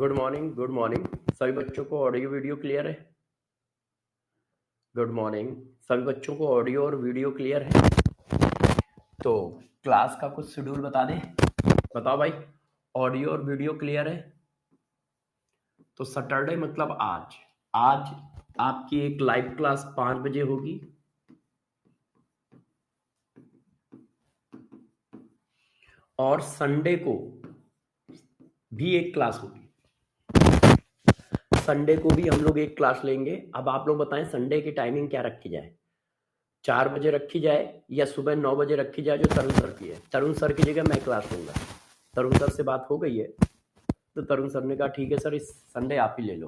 Good morning सभी बच्चों को ऑडियो वीडियो क्लियर है। गुड मॉर्निंग सभी बच्चों को ऑडियो और वीडियो क्लियर है। तो क्लास का कुछ शेड्यूल बता दें। बताओ भाई, ऑडियो और वीडियो क्लियर है? तो सैटरडे मतलब आज आपकी एक लाइव क्लास 5 बजे होगी। और संडे को भी एक क्लास होगी। संडे को भी हम लोग एक क्लास लेंगे। अब आप लोग बताएं संडे की टाइमिंग क्या रखी जाए, 4 बजे रखी जाए या सुबह 9 बजे रखी जाए, जो तरुण सर की है। तरुण सर की जगह मैं क्लास लूंगा। तरुण सर से बात हो गई है, तो तरुण सर ने कहा ठीक है सर, इस संडे आप ही ले लो।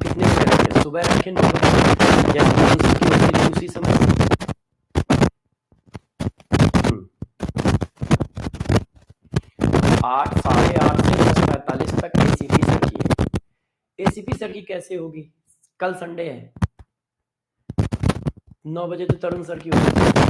कितने बजे रखें, सुबह रखें 9 बजे, या तरुण सर की होती थी उसी समय? 8, 8:30 से 10:45 तक एसीपी सर की है। एसीपी सर की कैसे होगी? कल संडे है, 9 बजे तो तरुण सर की होगी।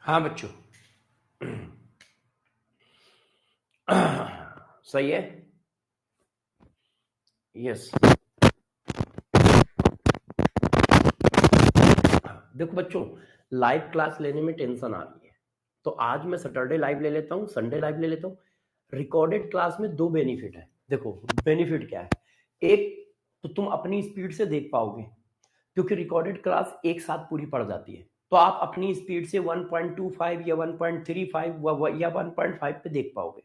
हाँ बच्चों, सही है। यस, देखो बच्चों, लाइव क्लास लेने में टेंशन आ रही है, तो आज मैं सैटरडे लाइव ले लेता हूँ, संडे लाइव ले लेता हूँ। रिकॉर्डेड क्लास में 2 बेनिफिट है। देखो बेनिफिट क्या है, एक तो तुम अपनी स्पीड से देख पाओगे, क्योंकि रिकॉर्डेड क्लास एक साथ पूरी पड़ जाती है, तो आप अपनी स्पीड से 1.25 या 1.35 या 1.5 पे देख पाओगे।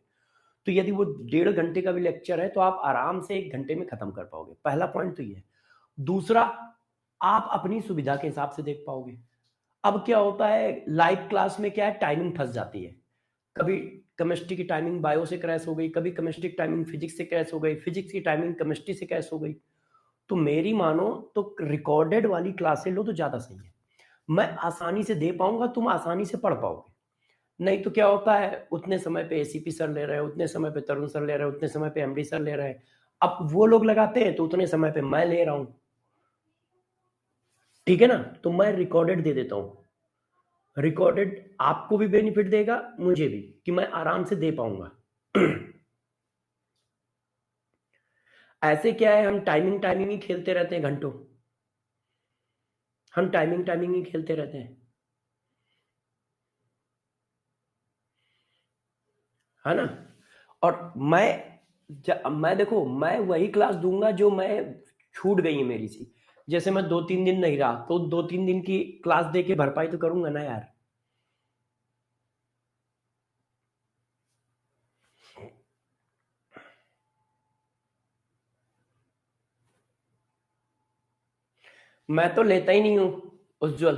तो यदि वो 1.5 घंटे का भी लेक्चर है तो आप आराम से 1 घंटे में खत्म कर पाओगे। पहला पॉइंट तो ये है। दूसरा, आप अपनी सुविधा के हिसाब से देख पाओगे। अब क्या होता है, लाइव क्लास में क्या है, टाइमिंग फंस जाती है। कभी केमिस्ट्री की टाइमिंग बायो से क्रैश हो गई, कभी केमिस्ट्री की टाइमिंग फिजिक्स से क्रैश हो गई, फिजिक्स की टाइमिंग केमिस्ट्री से क्रैश हो गई। तो मेरी मानो तो रिकॉर्डेड वाली क्लासें लो तो ज्यादा सही है। मैं आसानी से दे पाऊंगा, तुम आसानी से पढ़ पाओगे। नहीं तो क्या होता है, उतने समय पे एसीपी सर ले रहे हैं, उतने समय पे तरुण सर ले रहे हैं, उतने समय पे एमडी सर ले रहे हैं। अब वो लोग लगाते हैं तो उतने समय पे मैं ले रहा हूं। ठीक है ना? तो मैं रिकॉर्डेड दे देता हूं। रिकॉर्डेड आपको भी बेनिफिट देगा, मुझे भी, कि मैं आराम से दे पाऊंगा। ऐसे क्या है, हम टाइमिंग ही खेलते रहते हैं घंटों। हम टाइमिंग ही खेलते रहते हैं, है ना? और मैं देखो, मैं वही क्लास दूंगा जो मैं छूट गई है मेरी सी। जैसे मैं 2-3 दिन नहीं रहा, तो 2-3 दिन की क्लास दे के भरपाई तो करूंगा ना यार। मैं तो लेता ही नहीं हूं उज्जवल।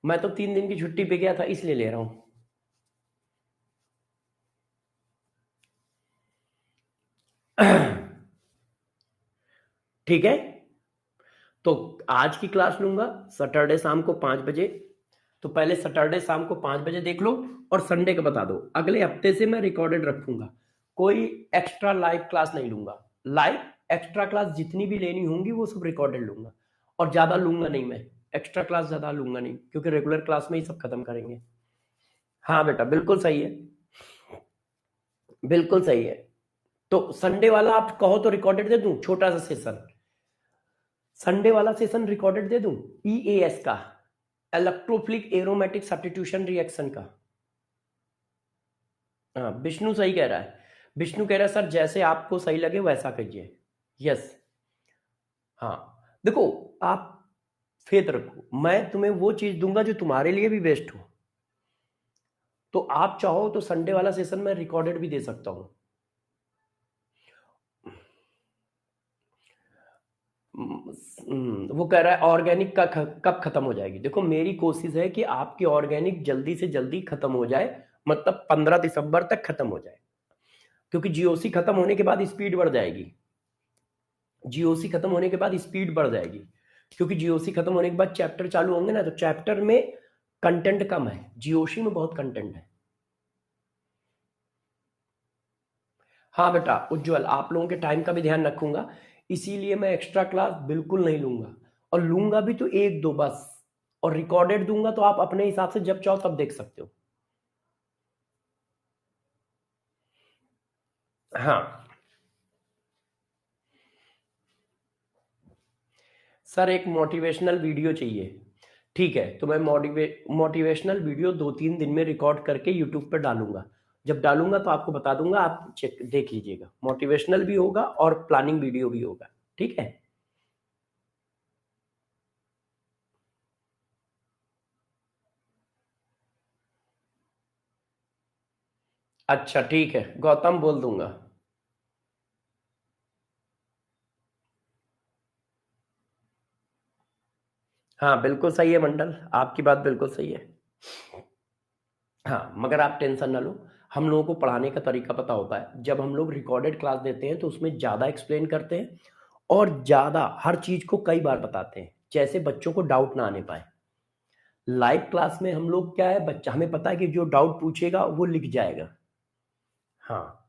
मैं तो 3 दिन की छुट्टी पे गया था, इसलिए ले रहा हूं। ठीक है, तो आज की क्लास लूंगा सैटरडे शाम को 5 बजे। तो पहले सैटरडे शाम को 5 बजे देख लो, और संडे का बता दो। अगले हफ्ते से मैं रिकॉर्डेड रखूंगा, कोई एक्स्ट्रा लाइव क्लास नहीं लूंगा। लाइव एक्स्ट्रा क्लास जितनी भी लेनी होंगी वो सब रिकॉर्डेड लूंगा, और ज्यादा लूंगा नहीं। मैं एक्स्ट्रा क्लास ज्यादा लूंगा नहीं, क्योंकि रेगुलर क्लास में ही सब खत्म करेंगे। हाँ बेटा, बिल्कुल सही है, बिल्कुल सही है। तो संडे वाला आप कहो तो रिकॉर्डेड दे दूं, छोटा सा सेशन। संडे वाला सेशन रिकॉर्डेड दे दूं, ईएएस का, इलेक्ट्रोफिलिक एरोमेटिक सब्स्टिट्यूशन रिएक्शन का। हाँ, विष्णु सही कह रहा है। विष्णु कह रहा है सर जैसे आपको सही लगे वैसा कीजिए। यस, हाँ, देखो, आप फेथ रखो, मैं तुम्हें वो चीज दूंगा जो तुम्हारे लिए भी बेस्ट हो। तो आप चाहो तो संडे वाला सेशन मैं रिकॉर्डेड भी दे सकता हूं। वो कह रहा है ऑर्गेनिक का कब खत्म हो जाएगी। देखो मेरी कोशिश है कि आपकी ऑर्गेनिक जल्दी से जल्दी खत्म हो जाए, मतलब 15 दिसंबर तक खत्म हो जाए, क्योंकि जीओसी खत्म होने के बाद स्पीड बढ़ जाएगी। जीओसी खत्म होने के बाद स्पीड बढ़ जाएगी, क्योंकि जीओसी खत्म होने के बाद चैप्टर चालू होंगे ना, तो चैप्टर में कंटेंट कम है, जीओसी में बहुत कंटेंट है। हाँ बेटा उज्जवल, आप लोगों के टाइम का भी ध्यान रखूंगा, इसीलिए मैं एक्स्ट्रा क्लास बिल्कुल नहीं लूंगा, और लूंगा भी तो एक दो बस, और रिकॉर्डेड दूंगा तो आप अपने हिसाब से जब चाहो तब देख सकते हो। हाँ सर, एक मोटिवेशनल वीडियो चाहिए। ठीक है, तो मैं मोटिवेशनल वीडियो 2-3 दिन में रिकॉर्ड करके यूट्यूब पर डालूंगा। जब डालूंगा तो आपको बता दूंगा, आप चेक देख लीजिएगा, मोटिवेशनल भी होगा और प्लानिंग वीडियो भी होगा। ठीक है अच्छा, ठीक है गौतम, बोल दूंगा। हाँ बिल्कुल सही है मंडल, आपकी बात बिल्कुल सही है। हाँ मगर आप टेंशन ना लो, हम लोगों को पढ़ाने का तरीका पता होता है। जब हम लोग रिकॉर्डेड क्लास देते हैं तो उसमें ज़्यादा एक्सप्लेन करते हैं और ज़्यादा हर चीज़ को कई बार बताते हैं, जैसे बच्चों को डाउट ना आने पाए। लाइव क्लास में हम लोग क्या है, बच्चा हमें पता है कि जो डाउट पूछेगा वो लिख जाएगा। हाँ,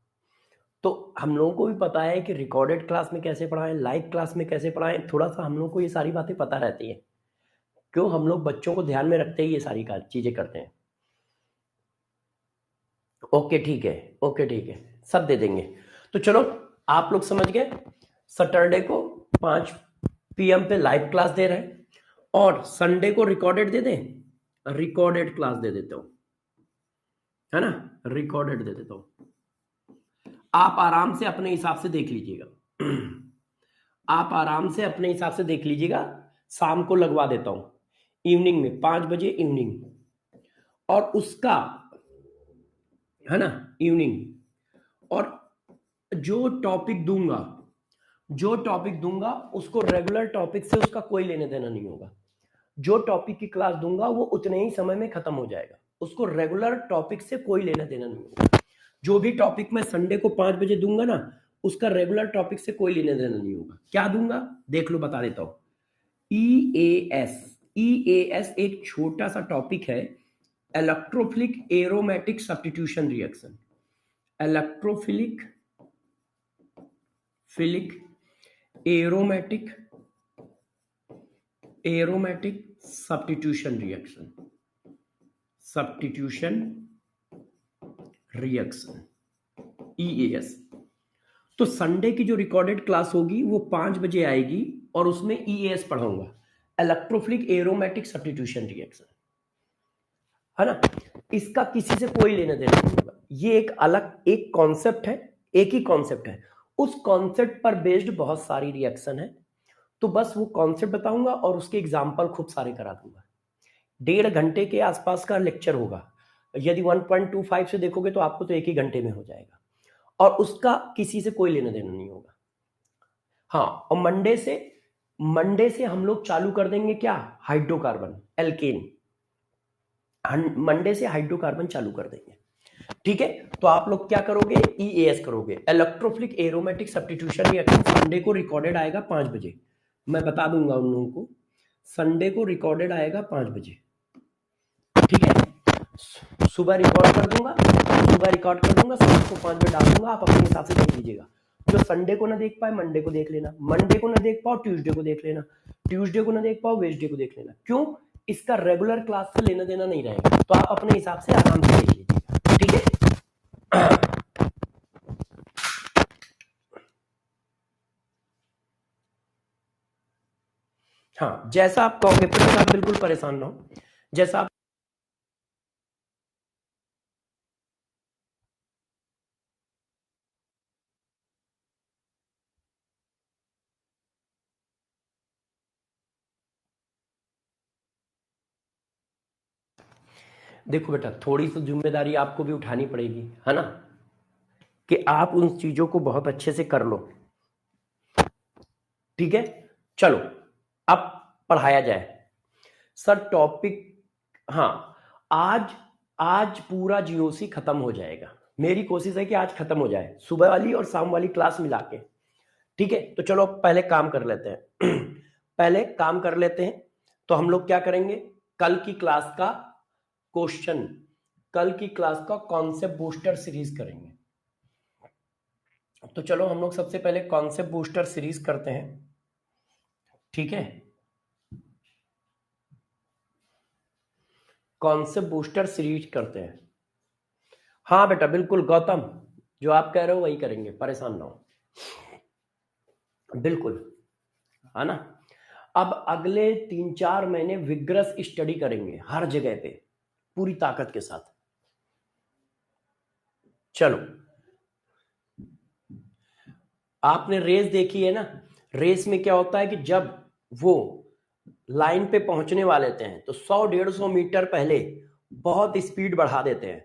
तो हम लोगों को भी पता है कि रिकॉर्डेड क्लास में कैसे पढ़ाएं, लाइव क्लास में कैसे पढ़ाएं, थोड़ा सा हम लोग को ये सारी बातें पता रहती है, क्यों हम लोग बच्चों को ध्यान में रखते ही ये सारी चीज़ें करते हैं। ओके ठीक है, ओके ठीक है, सब दे देंगे। तो चलो, आप लोग समझ गए, सैटरडे को 5 PM पे लाइव क्लास दे रहे हैं, और संडे को रिकॉर्डेड दे दें, रिकॉर्डेड क्लास दे देता हूँ, है ना, रिकॉर्डेड दे देता हूँ। आप आराम से अपने हिसाब से देख लीजिएगा, आप आराम से अपने हिसाब से देख लीजिएगा। शाम को लगवा देता हूँ, इवनिंग में 5 बजे इवनिंग, और उसका, है ना, इवनिंग, और जो टॉपिक दूंगा, जो टॉपिक दूंगा उसको रेगुलर टॉपिक से उसका कोई लेने देना नहीं होगा। जो टॉपिक की क्लास दूंगा वो उतने ही समय में खत्म हो जाएगा, उसको रेगुलर टॉपिक से कोई लेना देना नहीं होगा। जो भी टॉपिक मैं संडे को 5 बजे दूंगा ना, उसका रेगुलर टॉपिक से कोई लेना देना नहीं होगा। क्या दूंगा देख लो, बता देता हूं। EAS, EAS एक छोटा सा टॉपिक है, electrophilic aromatic substitution reaction, electrophilic philic aromatic aromatic substitution reaction, substitution reaction, EAS। तो संडे की जो रिकॉर्डेड क्लास होगी वो 5 बजे आएगी, और उसमें EAS पढ़ाऊंगा, इलेक्ट्रोफिलिक एरोमेटिक सब्स्टिट्यूशन रिएक्शन, है ना। इसका किसी से कोई लेना देना नहीं होगा, ये एक अलग एक कॉन्सेप्ट है, एक ही कॉन्सेप्ट है, उस कॉन्सेप्ट पर बेस्ड बहुत सारी रिएक्शन है। तो बस वो कॉन्सेप्ट बताऊंगा और उसके एग्जाम्पल खूब सारे करा दूंगा। 1.5 घंटे के आसपास का लेक्चर होगा, यदि 1.25 से देखोगे तो आपको तो 1 ही घंटे में हो जाएगा, और उसका किसी से कोई लेना देना नहीं होगा। हाँ, और मंडे से हम लोग चालू कर देंगे क्या, हाइड्रोकार्बन एल्केन, मंडे से हाइड्रोकार्बन चालू कर देंगे। ठीक है, तो आप लोग क्या करोगे, EAS करोगे, electrophilic aromatic substitution reaction. Sunday को रिकॉर्डेड आएगा 5 बजे, मैं बता दूंगा उन लोगों को, संडे को रिकॉर्डेड आएगा 5 बजे। ठीक है, सुबह रिकॉर्ड कर दूंगा, सुबह रिकॉर्ड कर दूंगा, शाम को 5 बजे डाल दूंगा, आप अपने हिसाब से देख लीजिएगा। जो संडे को ना देख पाए मंडे को देख लेना, मंडे को ना देख पाओ ट्यूसडे को देख लेना, ट्यूसडे को ना देख पाओ वेडनेसडे को देख लेना। क्यों, इसका रेगुलर क्लास से लेना देना नहीं रहेगा, तो आप अपने हिसाब से आराम से देख लीजिएगा। ठीक है, हाँ जैसा आप कहोगे, प्लीज आप बिल्कुल परेशान ना हो, जैसा आप, देखो बेटा थोड़ी सी जिम्मेदारी आपको भी उठानी पड़ेगी, है ना, कि आप उन चीजों को बहुत अच्छे से कर लो। ठीक है, चलो अब पढ़ाया जाए। सर टॉपिक, हाँ, आज आज पूरा जीओसी खत्म हो जाएगा, मेरी कोशिश है कि आज खत्म हो जाए, सुबह वाली और शाम वाली क्लास मिला के। ठीक है, तो चलो पहले काम कर लेते हैं पहले काम कर लेते हैं। तो हम लोग क्या करेंगे, कल की क्लास का क्वेश्चन, कल की क्लास का कॉन्सेप्ट बूस्टर सीरीज करेंगे। तो चलो हम लोग सबसे पहले कॉन्सेप्ट बूस्टर सीरीज करते हैं, ठीक है। कॉन्सेप्ट बूस्टर सीरीज करते हैं। हाँ बेटा बिल्कुल गौतम, जो आप कह रहे हो वही करेंगे, परेशान ना हो, बिल्कुल, है ना। अब अगले 3-4 महीने विग्रस स्टडी करेंगे हर जगह पे पूरी ताकत के साथ। चलो, आपने रेस देखी है ना, रेस में क्या होता है कि जब वो लाइन पे पहुंचने वाले थे तो 100-150 मीटर पहले बहुत स्पीड बढ़ा देते हैं,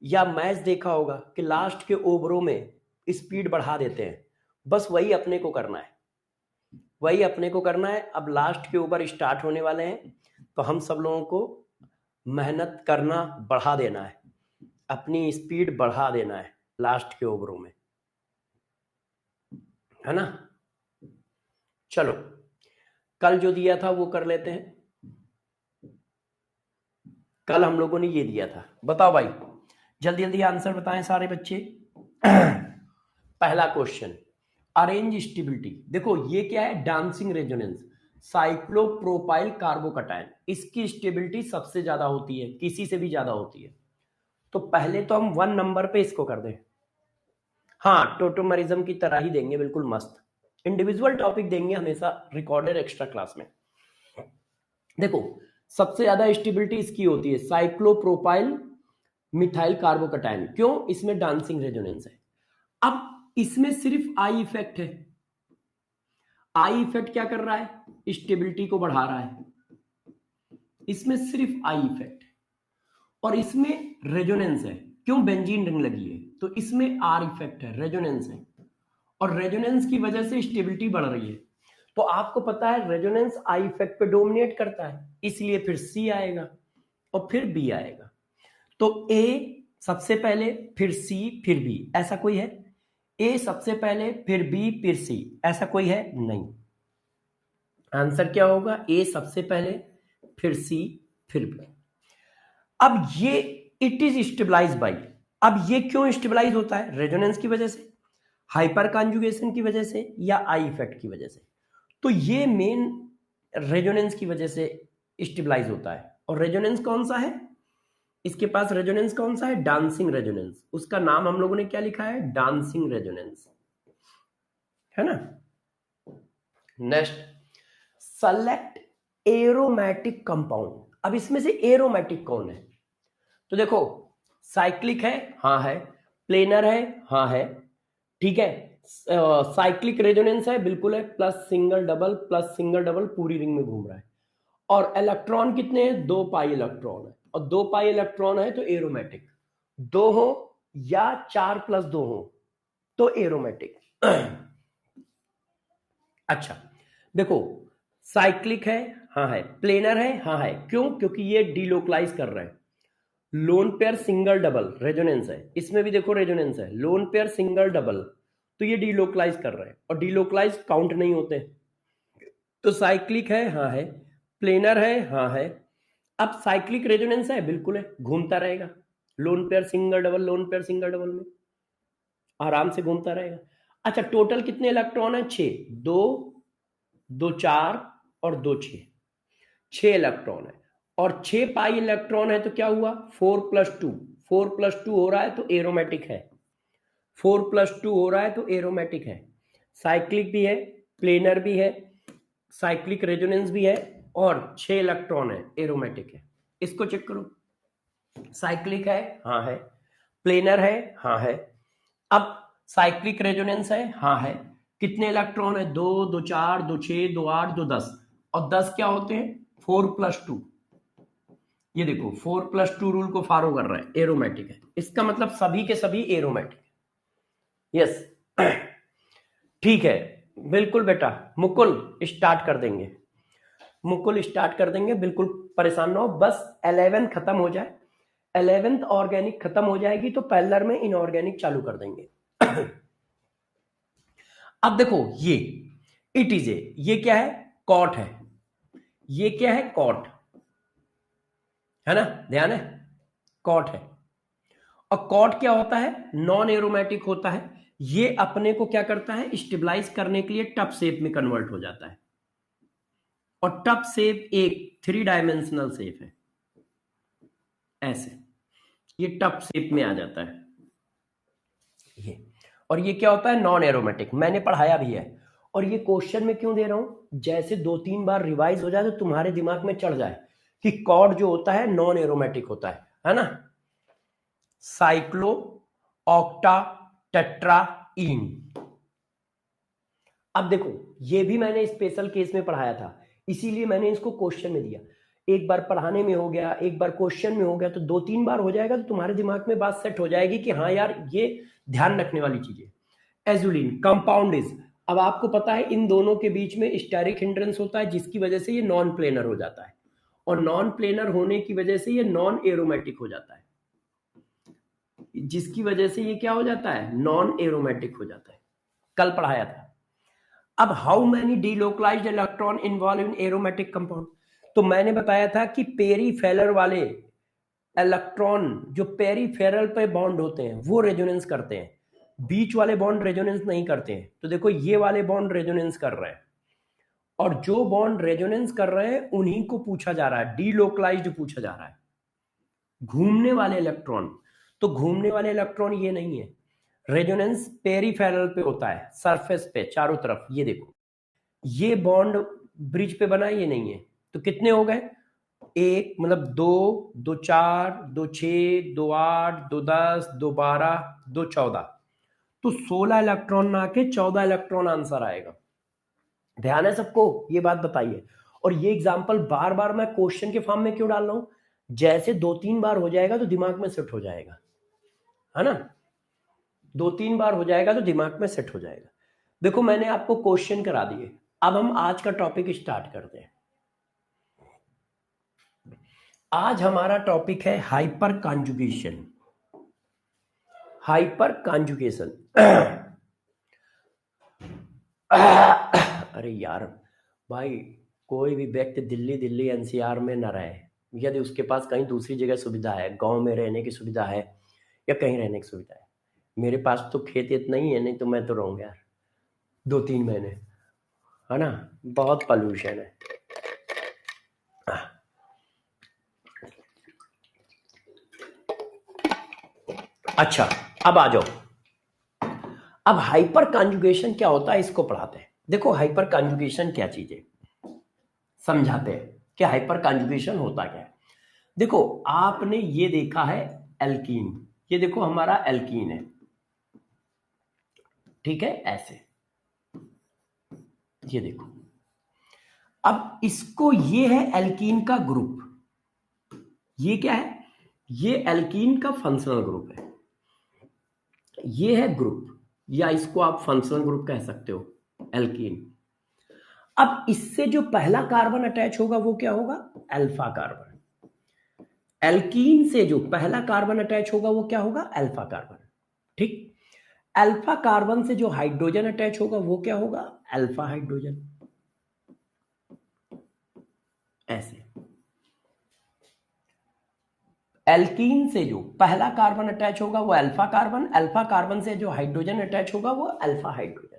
या मैच देखा होगा कि लास्ट के ओवरों में स्पीड बढ़ा देते हैं। बस वही अपने को करना है, वही अपने को करना है। अब लास्ट के ओवर स्टार्ट होने वाले हैं, तो हम सब लोगों को मेहनत करना बढ़ा देना है, अपनी स्पीड बढ़ा देना है लास्ट के ओवरों में, है ना। चलो कल जो दिया था वो कर लेते हैं। कल हम लोगों ने ये दिया था, बताओ भाई, जल्दी जल्दी आंसर बताएं सारे बच्चे पहला क्वेश्चन, अरेंज स्टेबिलिटी। देखो ये क्या है, डांसिंग रेजोनेंस, साइक्लोप्रोपाइल कार्बोकटायन, इसकी स्टेबिलिटी सबसे ज्यादा होती है, किसी से भी ज्यादा होती है। तो पहले तो हम 1 नंबर पे इसको कर दें। हाँ, टोटोमरिज्म की तरह ही देंगे, बिल्कुल मस्त। इंडिविजुअल टॉपिक देंगे हमेशा रिकॉर्डेड एक्स्ट्रा क्लास में। देखो सबसे ज्यादा स्टेबिलिटी इसकी होती है, साइक्लोप्रोपाइल मिथाइल कार्बोकटायन। क्यों? इसमें डांसिंग रेजोनेंस है। अब इसमें सिर्फ आई इफेक्ट है। आई इफेक्ट क्या कर रहा है, स्टेबिलिटी को बढ़ा रहा है, इसमें सिर्फ आई इफेक्ट है। और इसमें रेजोनेंस है, क्यों? बेंजीन रिंग लगी है, तो इसमें आर इफेक्ट है, रेजोनेंस है। और रेजोनेंस की वजह से स्टेबिलिटी बढ़ रही है। तो आपको पता है रेजोनेंस आई इफेक्ट पे डोमिनेट करता है, इसलिए फिर सी आएगा और फिर बी आएगा। तो ए सबसे पहले, फिर सी, फिर बी, ऐसा कोई है? ए सबसे पहले, फिर बी, फिर सी, ऐसा कोई है? नहीं। आंसर क्या होगा? ए सबसे पहले, फिर सी, फिर बी। अब ये इट इज स्टेबलाइज बाई, अब ये क्यों स्टेबलाइज होता है? रेजोनेंस की वजह से, हाइपर कॉन्जुगेशन की वजह से, या आई इफेक्ट की वजह से। तो ये मेन रेजोनेंस की वजह से स्टेबलाइज होता है। और रेजोनेंस कौन सा है इसके पास? रेजोनेंस कौन सा है? Dancing resonance. उसका नाम हम लोगों ने क्या लिखा है? डांसिंग रेजोनेंस, है ना। Next, select aromatic compound. अब इसमें से एरोमेटिक कौन है? तो देखो, साइक्लिक है, हाँ है, प्लेनर है, हाँ है, ठीक है, साइक्लिक रेजोनेंस है, बिल्कुल है, plus single double, plus single double, पूरी रिंग में घूम रहा है। और इलेक्ट्रॉन कितने हैं? 2 पाई इलेक्ट्रॉन है, और 2 पाई इलेक्ट्रॉन है तो एरोमेटिक। 2 हो या 4+2 हो तो एरोमेटिक अच्छा देखो, साइक्लिक है, हाँ है, प्लेनर है, हाँ है, क्यों? क्योंकि ये डिलोकलाइज कर रहे हैं। Lone pair single double resonance है, इसमें भी देखो रेजोनेंस है, लोन पेयर सिंगल डबल, तो ये डिलोकलाइज कर रहे हैं, और डिलोकलाइज काउंट नहीं होते। तो साइक्लिक है, हाँ है, प्लेनर है, हाँ है। अब साइक्लिक रेजोनेंस है, बिल्कुल है, घूमता रहेगा, lone pair single double, lone pair single double में आराम से घूमता रहेगा। अच्छा, टोटल कितने इलेक्ट्रॉन है? 6, 2 2 4 और 2 6, 6 इलेक्ट्रॉन है। और 6 पाई इलेक्ट्रॉन है तो क्या हुआ? 4+2, 4+2 हो रहा है तो एरोमेटिक है, 4+2 हो रहा है तो एरोमेटिक है। साइक्लिक भी है, प्लेनर भी है, साइक्लिक रेजोनेंस भी है, और 6 इलेक्ट्रॉन है, एरोमेटिक है। इसको चेक करो, साइक्लिक है, हाँ है, प्लेनर है, हाँ है। अब साइक्लिक रेजोनेंस है, हाँ है, कितने इलेक्ट्रॉन है? 2 2 4 2 6 2 8 2 10, और 10 क्या होते हैं? 4+2। ये देखो 4+2 रूल को फॉलो कर रहा है, एरोमेटिक है, इसका मतलब सभी के सभी एरोमेटिक है। यस ठीक है, बिल्कुल बेटा। मुकुल स्टार्ट कर देंगे, मुकुल स्टार्ट कर देंगे, बिल्कुल परेशान ना हो, बस 11 खत्म हो जाए, 11th ऑर्गेनिक खत्म हो जाएगी तो पैरेलल में इनऑर्गेनिक चालू कर देंगे अब देखो ये इट इज ए, ये क्या है, कॉट है, ये क्या है, कॉट है ना, ध्यान है, कॉट है। और कॉट क्या होता है, नॉन एरोमेटिक होता है। ये अपने को क्या करता है, स्टेबलाइज करने के लिए टफ शेप में कन्वर्ट हो जाता है। और टफ शेप एक 3 डायमेंशनल शेप है, ऐसे ये टफ शेप में आ जाता है ये। और ये क्या होता है, नॉन एरोमेटिक, मैंने पढ़ाया भी है। और ये क्वेश्चन में क्यों दे रहा हूं, जैसे 2-3 बार रिवाइज हो जाए तो तुम्हारे दिमाग में चढ़ जाए कि कॉर्ड जो होता है नॉन एरोमेटिक होता है ना। Cyclo, octa, tetraene. अब देखो ये भी मैंने स्पेशल केस में पढ़ाया था, इसीलिए मैंने इसको क्वेश्चन में दिया। एक बार पढ़ाने में हो गया, एक बार क्वेश्चन में हो गया, तो 2-3 बार हो जाएगा तो तुम्हारे दिमाग में बात सेट हो जाएगी कि हाँ यार ये ध्यान रखने वाली चीज है। एजुलिन कंपाउंड इज, अब आपको पता है इन दोनों के बीच में स्टेरिक हिंड्रेंस होता है, जिसकी वजह से ये नॉन प्लेनर हो जाता है। और नॉन प्लेनर होने की वजह से ये नॉन एरोमेटिक हो जाता है, जिसकी वजह से ये क्या हो जाता है, नॉन एरोमेटिक हो जाता है। कल पढ़ाया था। अब how many delocalised electron involve in aromatic compound, तो मैंने बताया था कि पेरीफेरल वाले इलेक्ट्रॉन जो पेरीफेरल पे बॉन्ड होते हैं वो रेजोनेंस करते हैं, बीच वाले बॉन्ड रेजोनेंस नहीं करते हैं। तो देखो ये वाले बॉन्ड रेजोनेंस कर रहे हैं, और जो बॉन्ड रेजोनेंस कर रहे हैं उन्हीं को पूछा जा रहा है, डीलोकलाइज्ड पूछा जा रहा है। घूमने वाले इलेक्ट्रॉन, तो घूमने वाले इलेक्ट्रॉन ये नहीं है, रेजोनेंस पेरीफेरल पे होता है, सरफेस पे चारों तरफ। ये देखो ये बॉन्ड ब्रिज पे बना, ये नहीं है। तो कितने हो गए, एक मतलब 2, 2 4, 2 6, 2 8, 2 10, 2 12, 2 14, तो 16 इलेक्ट्रॉन ना के 14 इलेक्ट्रॉन आंसर आएगा। ध्यान है सबको, ये बात बताइए। और ये एग्जांपल बार बार मैं क्वेश्चन के फॉर्म में क्यों डाल रहा हूं, जैसे 2-3 बार हो जाएगा तो दिमाग में सेट हो जाएगा, है ना। 2-3 बार हो जाएगा तो दिमाग में सेट हो जाएगा। देखो मैंने आपको क्वेश्चन करा दिए, अब हम आज का टॉपिक स्टार्ट करते हैं। आज हमारा टॉपिक है हाइपर कॉन्जुगेशन। हाइपर कॉन्जुगेशन अरे यार भाई, कोई भी व्यक्ति दिल्ली एनसीआर में न रहे, यदि उसके पास कहीं दूसरी जगह सुविधा है, गांव में रहने की सुविधा है या कहीं रहने की सुविधा है। मेरे पास तो खेत इतना ही है, नहीं तो मैं तो रहूंगा यार 2-3 महीने, है ना। बहुत पॉल्यूशन है। अच्छा अब आ जाओ, अब हाइपर कॉन्जुगेशन क्या होता है इसको पढ़ाते हैं। देखो हाइपर कॉन्जुगेशन क्या चीज है, समझाते हैं कि हाइपर कॉन्जुगेशन होता क्या है। देखो आपने ये देखा है एल्कीन, ये देखो हमारा एल्कीन है, ठीक है, ऐसे ये देखो। अब इसको, ये है एल्कीन का ग्रुप, ये क्या है, ये एल्कीन का फंक्शनल ग्रुप है, ये है ग्रुप, या इसको आप फंक्शनल ग्रुप कह सकते हो, एल्कीन। अब इससे जो पहला कार्बन अटैच होगा वो क्या होगा, अल्फा कार्बन। एल्कीन से जो पहला कार्बन अटैच होगा वो क्या होगा, अल्फा कार्बन, ठीक। अल्फा कार्बन से जो हाइड्रोजन अटैच होगा वो क्या होगा, अल्फा हाइड्रोजन, ऐसे। एल्कीन से जो पहला कार्बन अटैच होगा वो अल्फा कार्बन, अल्फा कार्बन से जो हाइड्रोजन अटैच होगा वो अल्फा हाइड्रोजन।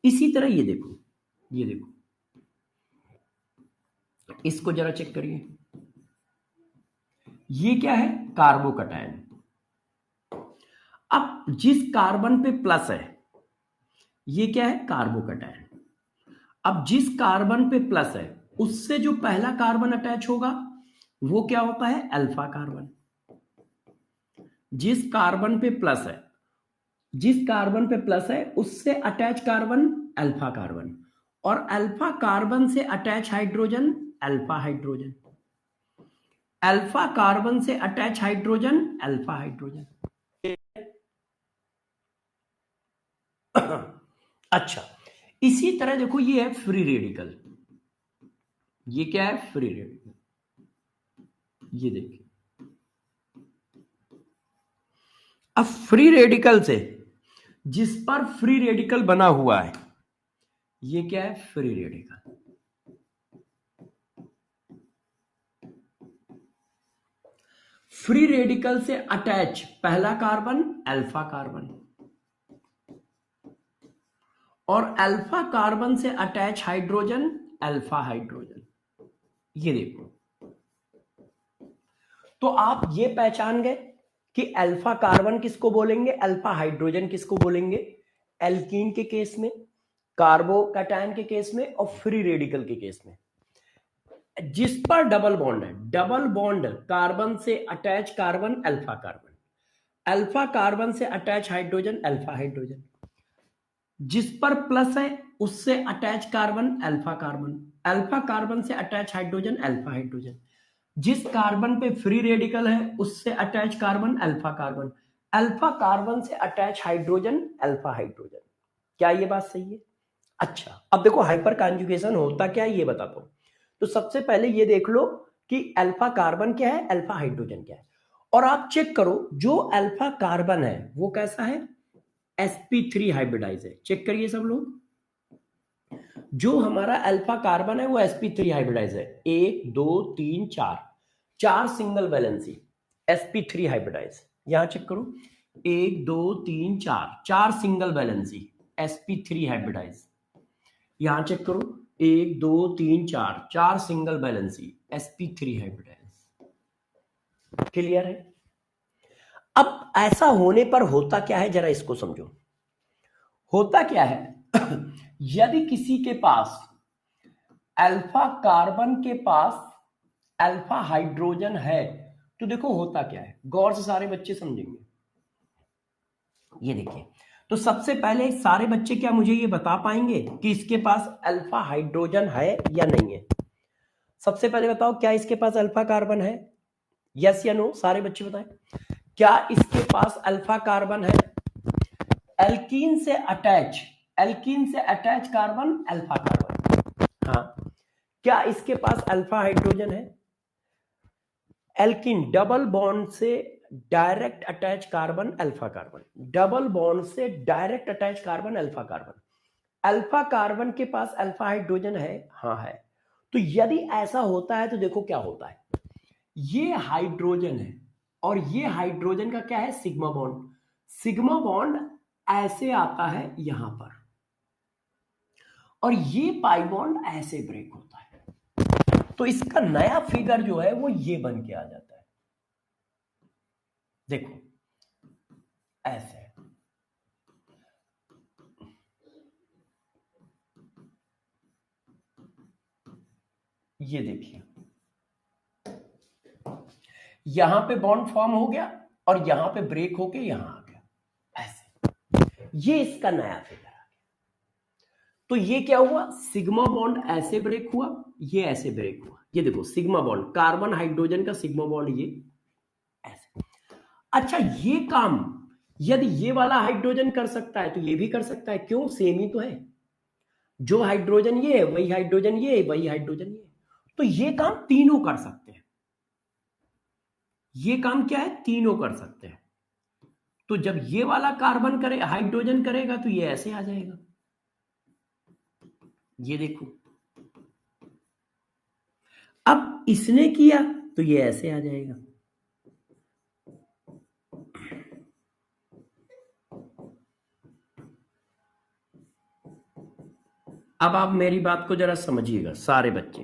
इसी तरह ये देखो, ये देखो, इसको जरा चेक करिए, ये क्या है, कार्बोकैटायन। अब जिस कार्बन पे प्लस है ये क्या है, कार्बोकैटायन। अब जिस कार्बन पे प्लस है उससे जो पहला कार्बन अटैच होगा वो क्या होता है, अल्फा कार्बन। जिस कार्बन पे प्लस है, जिस कार्बन पे प्लस है उससे अटैच कार्बन अल्फा कार्बन, और अल्फा कार्बन से attach hydrogen alpha hydrogen, alpha carbon से अटैच हाइड्रोजन अल्फा हाइड्रोजन। अच्छा इसी तरह देखो ये है फ्री रेडिकल, ये क्या है, फ्री रेडिकल, ये देखिए। अब फ्री रेडिकल से, जिस पर फ्री रेडिकल बना हुआ है ये क्या है, फ्री रेडिकल। फ्री रेडिकल से अटैच पहला कार्बन अल्फा कार्बन, और अल्फा कार्बन से अटैच हाइड्रोजन अल्फा हाइड्रोजन। ये देखो, तो आप ये पहचान गए कि अल्फा कार्बन किसको बोलेंगे, अल्फा हाइड्रोजन किसको बोलेंगे, एल्कीन के केस में, कार्बोकैटायन के केस में, और फ्री रेडिकल के केस में। जिस पर डबल बॉन्ड है, डबल बॉन्ड कार्बन से attach carbon alpha carbon, alpha carbon से अटैच हाइड्रोजन अल्फा हाइड्रोजन। जिस पर प्लस है उससे attach carbon alpha carbon, alpha carbon से अटैच हाइड्रोजन अल्फा हाइड्रोजन। जिस कार्बन पे फ्री रेडिकल है उससे attach carbon alpha carbon, alpha carbon से अटैच हाइड्रोजन अल्फा हाइड्रोजन। क्या ये बात सही है? अच्छा, अब देखो हाइपर कॉन्जुगेशन होता क्या है ये बताता हूं। तो सबसे पहले ये देख लो कि अल्फा कार्बन क्या है, अल्फा हाइड्रोजन क्या है, और आप चेक करो जो अल्फा कार्बन है वो कैसा है, sp3 हाइब्रिडाइज है। चेक करिए सब लोग, जो हमारा अल्फा कार्बन है वो sp3 हाइब्रिडाइज है। 1 2 3 4, 4 सिंगल वैलेंसी sp3 हाइब्रिडाइज। यहां चेक करो, 1 2 3 4, 4 सिंगल वैलेंसी sp3 हाइब्रिडाइज। यहां चेक करो, 1 2 3 4, 4 single valency sp3 hybridise. Clear है? अब ऐसा होने पर होता क्या है, जरा इसको समझो। होता क्या है यदि किसी के पास अल्फा कार्बन के पास अल्फा हाइड्रोजन है, तो देखो होता क्या है, गौर से सारे बच्चे समझेंगे। ये देखिए, तो सबसे पहले सारे बच्चे क्या मुझे ये बता पाएंगे कि इसके पास अल्फा हाइड्रोजन है या नहीं है? सबसे पहले बताओ, क्या इसके पास अल्फा कार्बन है? यस या नो, सारे बच्चे बताएं। क्या इसके पास अल्फा कार्बन है? एल्कीन से अटैच, एल्कीन से अटैच कार्बन अल्फा कार्बन। हाँ। क्या इसके पास अल्फा हाइड्रोजन है? एल्कीन डबल बॉन्ड से direct attach carbon alpha carbon, double bond से direct attach carbon alpha carbon. Alpha carbon के पास अल्फा हाइड्रोजन है? हाँ है। तो यदि ऐसा होता है तो देखो क्या होता है, ये हाइड्रोजन है और ये हाइड्रोजन का क्या है, सिग्मा बॉन्ड। सिग्मा बॉन्ड ऐसे आता है यहां पर, और ये पाई बॉन्ड ऐसे ब्रेक होता है। तो इसका नया फिगर जो है वो ये बन के आ जाता है। देखो ऐसे, ये देखिए, यहां पे बॉन्ड फॉर्म हो गया और यहां पे ब्रेक होके यहां आ गया, ऐसे। ये इसका नया फिगर आ गया। तो ये क्या हुआ, सिग्मा बॉन्ड ऐसे ब्रेक हुआ, ये ऐसे ब्रेक हुआ। ये देखो सिग्मा बॉन्ड, कार्बन हाइड्रोजन का सिग्मा बॉन्ड, ये ऐसे। अच्छा, ये काम यदि ये वाला हाइड्रोजन कर सकता है तो ये भी कर सकता है। क्यों, सेम ही तो है। जो हाइड्रोजन ये है वही हाइड्रोजन ये है, वही हाइड्रोजन ये है। तो ये काम तीनों कर सकते हैं। ये काम क्या है, तीनों कर सकते हैं। तो जब ये वाला कार्बन करे, हाइड्रोजन करेगा, तो ये ऐसे आ जाएगा। ये देखो, अब इसने किया तो ये ऐसे आ जाएगा। अब आप मेरी बात को जरा समझिएगा सारे बच्चे।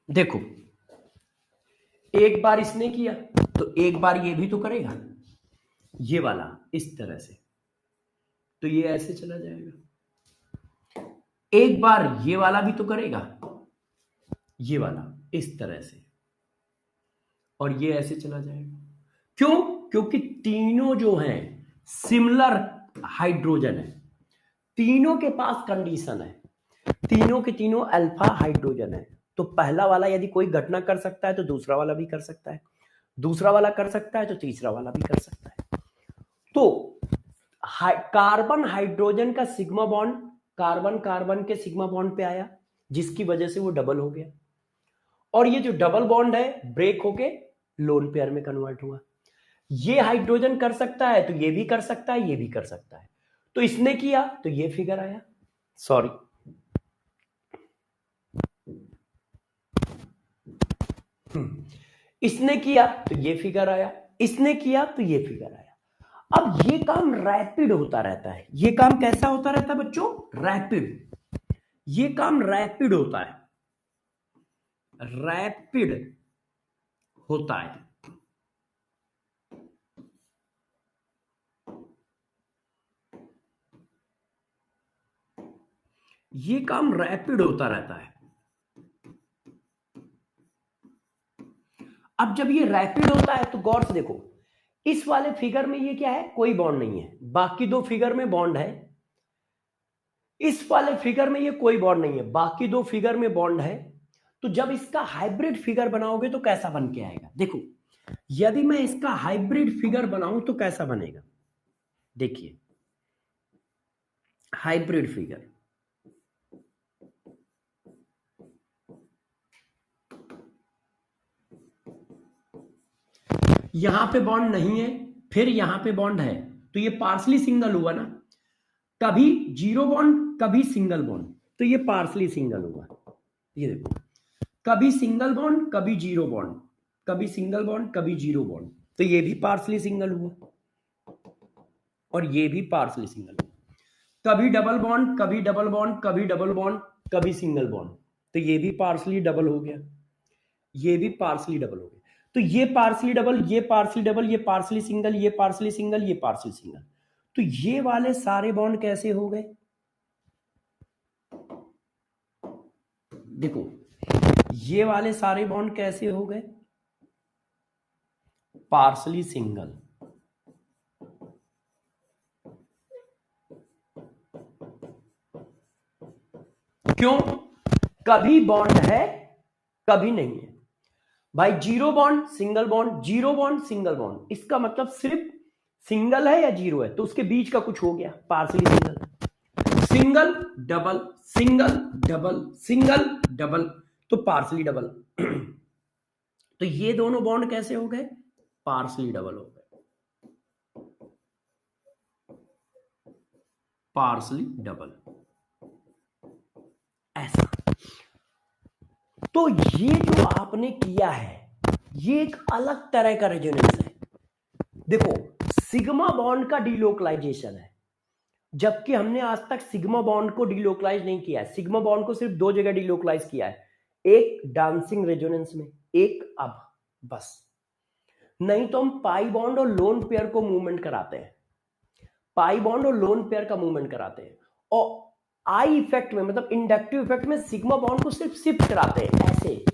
देखो, एक बार इसने किया तो एक बार ये भी तो करेगा, ये वाला इस तरह से, तो ये ऐसे चला जाएगा। एक बार ये वाला भी तो करेगा, ये वाला इस तरह से, और ये ऐसे चला जाएगा। क्यों, क्योंकि तीनों जो हैं सिमिलर हाइड्रोजन है, तीनों के पास कंडीशन है, तीनों के तीनों अल्फा हाइड्रोजन है। तो पहला वाला यदि कोई घटना कर सकता है तो दूसरा वाला भी कर सकता है, दूसरा वाला कर सकता है तो तीसरा वाला भी कर सकता है। तो कार्बन हाइड्रोजन का सिग्मा बॉन्ड कार्बन कार्बन के सिग्मा बॉन्ड पे आया, जिसकी वजह से वो डबल हो गया, और ये जो डबल बॉन्ड है ब्रेक होके लोन पेयर में कन्वर्ट हुआ। ये हाइड्रोजन कर सकता है तो ये भी कर सकता है, ये भी कर सकता है, तो इसने किया तो ये फिगर आया। सॉरी, इसने किया तो ये फिगर आया, इसने किया तो ये फिगर आया। अब ये काम रैपिड होता रहता है। ये काम कैसा होता रहता है बच्चों? रैपिड। ये काम रैपिड होता है, रैपिड होता है। ये काम रैपिड होता रहता है। अब जब ये रैपिड होता है तो गौर से देखो, इस वाले फिगर में ये क्या है? कोई बॉन्ड नहीं है, बाकी दो फिगर में बॉन्ड है। इस वाले फिगर में ये कोई बॉन्ड नहीं है, बाकी दो फिगर में बॉन्ड है। तो जब इसका हाइब्रिड फिगर बनाओगे तो कैसा बन के आएगा? देखो, यदि मैं इसका हाइब्रिड फिगर बनाऊं तो कैसा बनेगा? देखिए, हाइब्रिड फिगर, यहां पे बॉन्ड नहीं है, फिर यहां पे बॉन्ड है, तो ये पार्सली सिंगल हुआ ना। कभी जीरो बॉन्ड, कभी सिंगल बॉन्ड, तो ये पार्सली सिंगल हुआ। ये देखो, कभी सिंगल बॉन्ड, कभी जीरो बॉन्ड, कभी सिंगल बॉन्ड, कभी जीरो बॉन्ड, तो ये भी पार्सली सिंगल हुआ और ये भी पार्सली सिंगल हुआ। कभी डबल बॉन्ड, कभी डबल बॉन्ड, कभी डबल बॉन्ड, कभी सिंगल बॉन्ड, तो ये भी पार्सली डबल हो गया, ये भी पार्सली डबल हो गया। तो ये पार्सली डबल, ये पार्सली डबल, ये पार्सली सिंगल, ये पार्सली सिंगल, ये पार्सली सिंगल, तो ये वाले सारे बॉन्ड कैसे हो गए? देखो, ये वाले सारे बॉन्ड कैसे हो गए? Partially single. क्यों? कभी बॉन्ड है, कभी नहीं है। भाई zero bond single bond, zero bond single bond, इसका मतलब सिर्फ सिंगल है या जीरो है, तो उसके बीच का कुछ हो गया, partially single. Single double, single double, single double, तो पार्सली डबल। तो ये दोनों बॉन्ड कैसे हो गए? पार्सली डबल हो गए, पार्सली डबल, ऐसा। तो ये जो आपने किया है, ये एक अलग तरह का रेजोनेंस है। देखो, सिग्मा बॉन्ड का डीलोकलाइजेशन है, जबकि हमने आज तक सिग्मा बॉन्ड को डीलोकलाइज नहीं किया है। सिग्मा बॉन्ड को सिर्फ दो जगह डीलोकलाइज किया है, एक डांसिंग रेजोनेंस में, एक अब, बस। नहीं तो हम पाई बॉन्ड और लोन पेयर को मूवमेंट कराते हैं, पाई बॉन्ड और लोन पेयर का मूवमेंट कराते हैं, और आई इफेक्ट में, मतलब इंडक्टिव इफेक्ट में, सिग्मा बॉन्ड को सिर्फ शिफ्ट कराते हैं, ऐसे,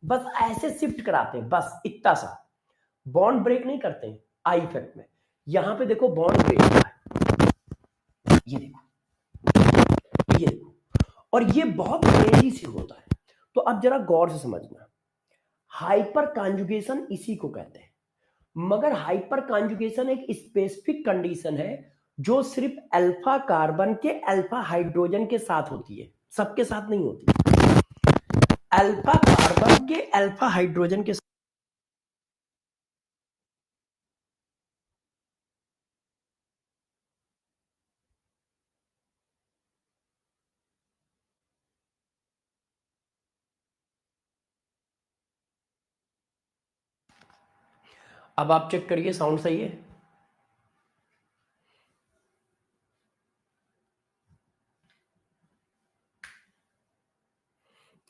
बस ऐसे शिफ्ट कराते हैं, बस इतना सा। बॉन्ड ब्रेक नहीं करते हैं आई इफेक्ट में। यहां पे देखो बॉन्ड ब्रेक हुआ है, ये देखो, ये देखो, और ये बहुत तेजी से होता है। तो अब जरा गौर से समझना, हाइपर कॉन्जुगेशन इसी को कहते हैं। मगर हाइपर कॉन्जुगेशन एक स्पेसिफिक कंडीशन है जो सिर्फ अल्फा कार्बन के अल्फा हाइड्रोजन के साथ होती है, सबके साथ नहीं होती। अल्फा कार्बन के अल्फा हाइड्रोजन के साथ। अब आप चेक करिए, साउंड सही है?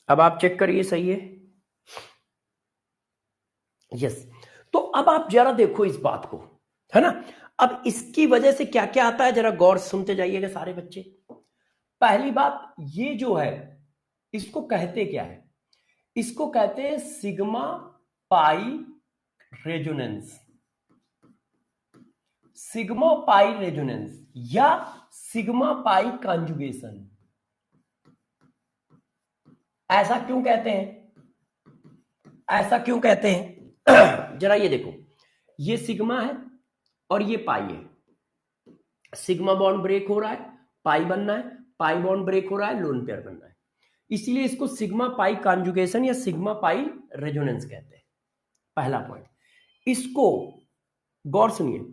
अब आप चेक करिए, सही है? यस। तो अब आप जरा देखो इस बात को, है ना। अब इसकी वजह से क्या क्या आता है, जरा गौर से सुनते जाइएगा सारे बच्चे। पहली बात, ये जो है इसको कहते क्या है? इसको कहते हैं sigma pi resonance, sigma pi resonance या सिग्मा पाई कॉन्जुगेशन। ऐसा क्यों कहते हैं? ऐसा क्यों कहते हैं? जरा ये देखो, ये सिग्मा है और ये पाई है। सिग्मा बॉन्ड ब्रेक हो रहा है, पाई बनना है, पाई बॉन्ड ब्रेक हो रहा है, लोन पेयर बनना है। इसलिए इसको सिग्मा पाई कॉन्जुगेशन या सिग्मा पाई रेजोनेंस कहते हैं। पहला पॉइंट। इसको गौर सुनिए,